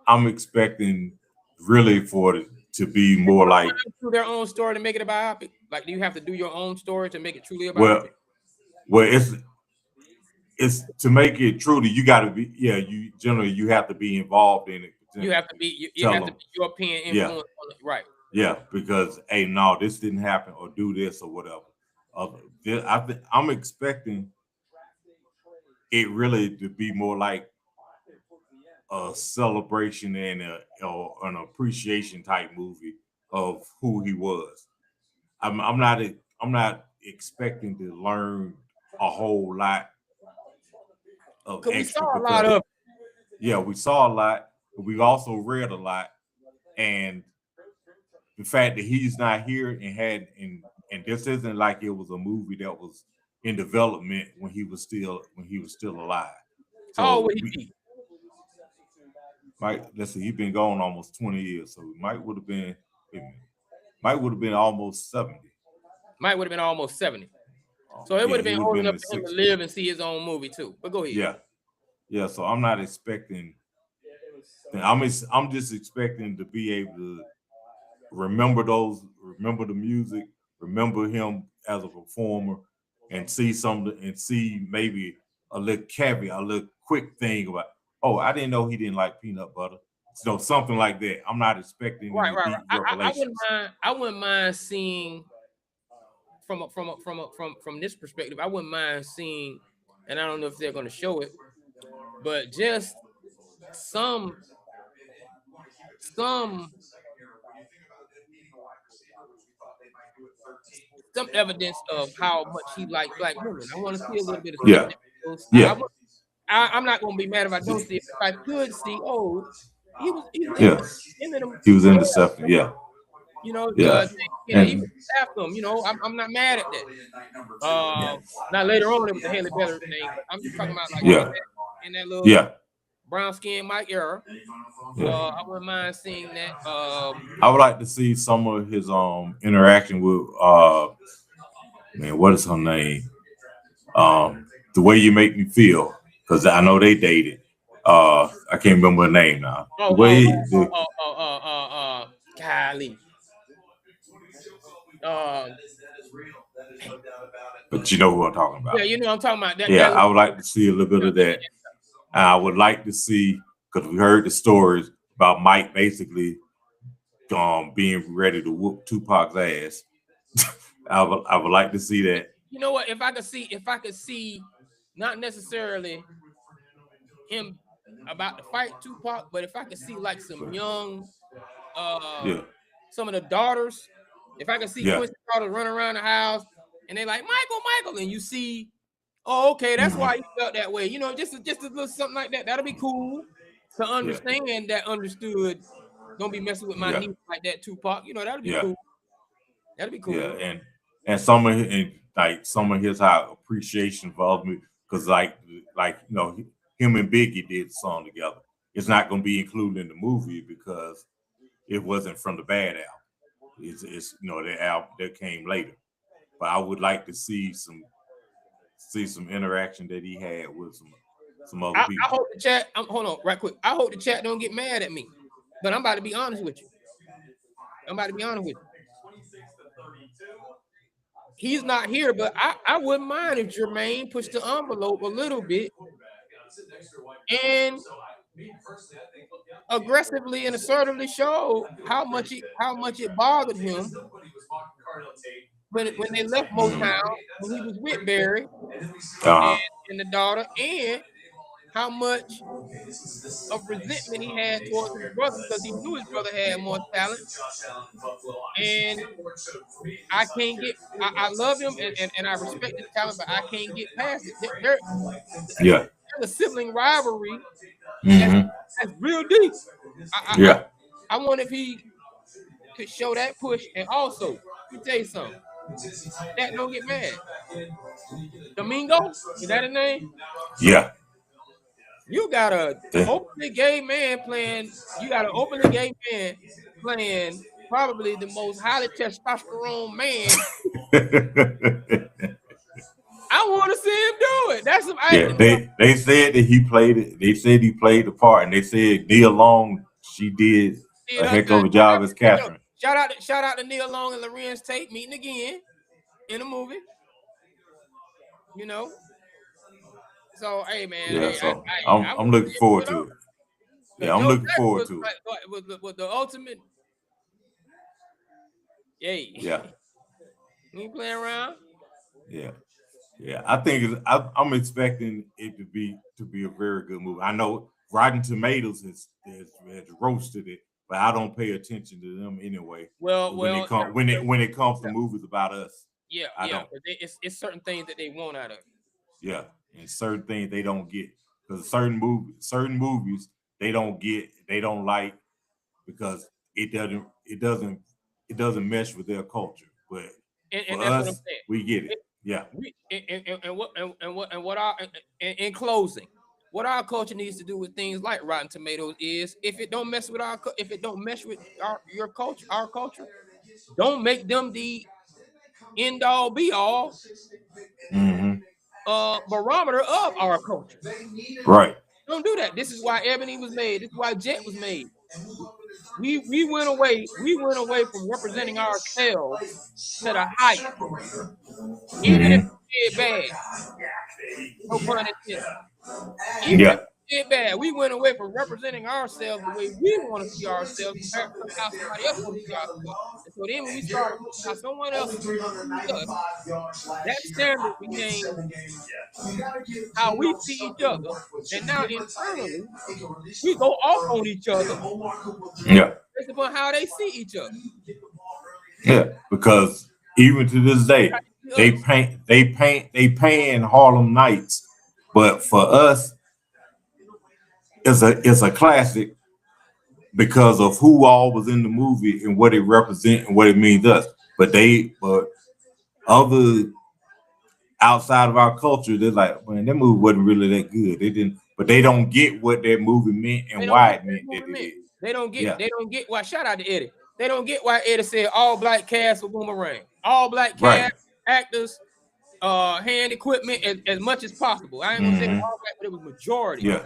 I'm expecting really for it to be more like their own story to make it a biopic. Like, do you have to do your own story to make it truly a biopic? Well, it's to make it truly. You got to be. Yeah, you have to be involved in it. You have to be. You have to be European influence on it, right? Yeah, because hey, no, this didn't happen, or do this or whatever. I'm expecting it really to be more like a celebration and an appreciation type movie of who he was. I'm not expecting to learn a whole lot of extra. We saw a lot of. Yeah, we saw a lot, but we also read a lot, and the fact that he's not here and this isn't like it was a movie that was in development when he was still alive. So how old would he be? Mike, let's see, he's been gone almost 20 years, so Mike would have been almost 70. Mike would have been almost 70. So it would have been old enough for him to live and see his own movie too. But go ahead. Yeah. So I'm not expecting. I'm just expecting to be able to remember the music, remember him as a performer, and see maybe a little caveat, a little quick thing about. Oh, I didn't know he didn't like peanut butter. So something like that. I'm not expecting. Right. I wouldn't mind seeing from this perspective. I wouldn't mind seeing, and I don't know if they're going to show it, but just some evidence of how much he liked black women. I want to see a little bit of Yeah. I'm not going to be mad if I don't see it. If I could see, he was in the stuff. Yeah. He was after him. I'm not mad at that. Now later on it was the Haley Berry thing. I'm just talking about like in that little brown skin Mike era. I wouldn't mind seeing that. I would like to see some of his interaction with what is her name? The Way You Make Me Feel, because I know they dated. I can't remember her name now. Golly. But you know who I'm talking about. Yeah, you know what I'm talking about. Yeah, I would like to see a little bit of that. And I would like to see, because we heard the stories about Mike basically being ready to whoop Tupac's ass. I would like to see that. You know what? If I could see, not necessarily him about to fight Tupac, but if I could see like some young, some of the daughters, if I could see Quincy's daughters run around the house and they like Michael, and you see, oh, okay, that's why you felt that way. You know, just a little something like that. That'll be cool to understand that understood. Don't be messing with my niece like that, Tupac. You know, that'll be cool. That'll be cool. Yeah, and some of his appreciation for other, because like you know, him and Biggie did the song together. It's not going to be included in the movie because it wasn't from the Bad album. It's you know, the album that came later. But I would like to see some interaction that he had with some other people. I hope the chat. Hold on, right quick. I hope the chat don't get mad at me, but I'm about to be honest with you. He's not here, but I wouldn't mind if Jermaine pushed the envelope a little bit and aggressively and assertively showed how much it bothered him when they left Motown, when he was with Barry and the daughter, and how much of resentment he had towards his brother because he knew his brother had more talent. And I can't get, I love him and I respect his talent, but I can't get past it. There's a sibling rivalry that's real deep. I wonder if he could show that push. And also, let me tell you something. That don't get mad. Domingo, is that his name? Yeah. You got a openly gay man playing. You got an openly gay man playing probably the most highly testosterone man. I want to see him do it. That's they said that he played it. They said he played the part, and they said Nia Long, she did a heck of a job as Catherine. Shout out to Nia Long and Lorenz Tate meeting again in a movie. You know. So hey man, I'm looking forward to it. Yeah, I'm looking forward to it. With the ultimate, yeah. We ain't playing around. Yeah. I think I'm expecting it to be a very good movie. I know Rotten Tomatoes has roasted it, but I don't pay attention to them anyway. Well, when it comes to movies about us, I don't. It's certain things that they want out of it. Yeah. And certain things they don't get, because certain movies they don't like because it doesn't mesh with their culture. But and for us, we get it. Yeah. In closing, what our culture needs to do with things like Rotten Tomatoes is if it don't mesh with your culture, our culture, don't make them the end all be all. Barometer of our culture. Right. Don't do that. This is why Ebony was made. This is why Jet was made. We went away from representing ourselves to the height. Even if we did bad. No pun intended. Even if we did bad, we went away from representing ourselves the way we want to see ourselves compared to how somebody else wants to see ourselves. And so then when we started how someone else sees us, that standard became how we see each other. And now internally, we go off on each other. Yeah. Based upon how they see each other. Yeah, because even to this day, they paying Harlem Nights, but for us, it's a classic because of who all was in the movie and what it represents and what it means to us. But other outside of our culture, they're like, man, that movie wasn't really that good. They don't get what that movie meant and why it meant that it did. They don't get why. Shout out to Eddie. They don't get why Eddie said all black cast for Boomerang. All black cast, actors, hand equipment as much as possible. I ain't gonna say all black, but it was majority. Yeah.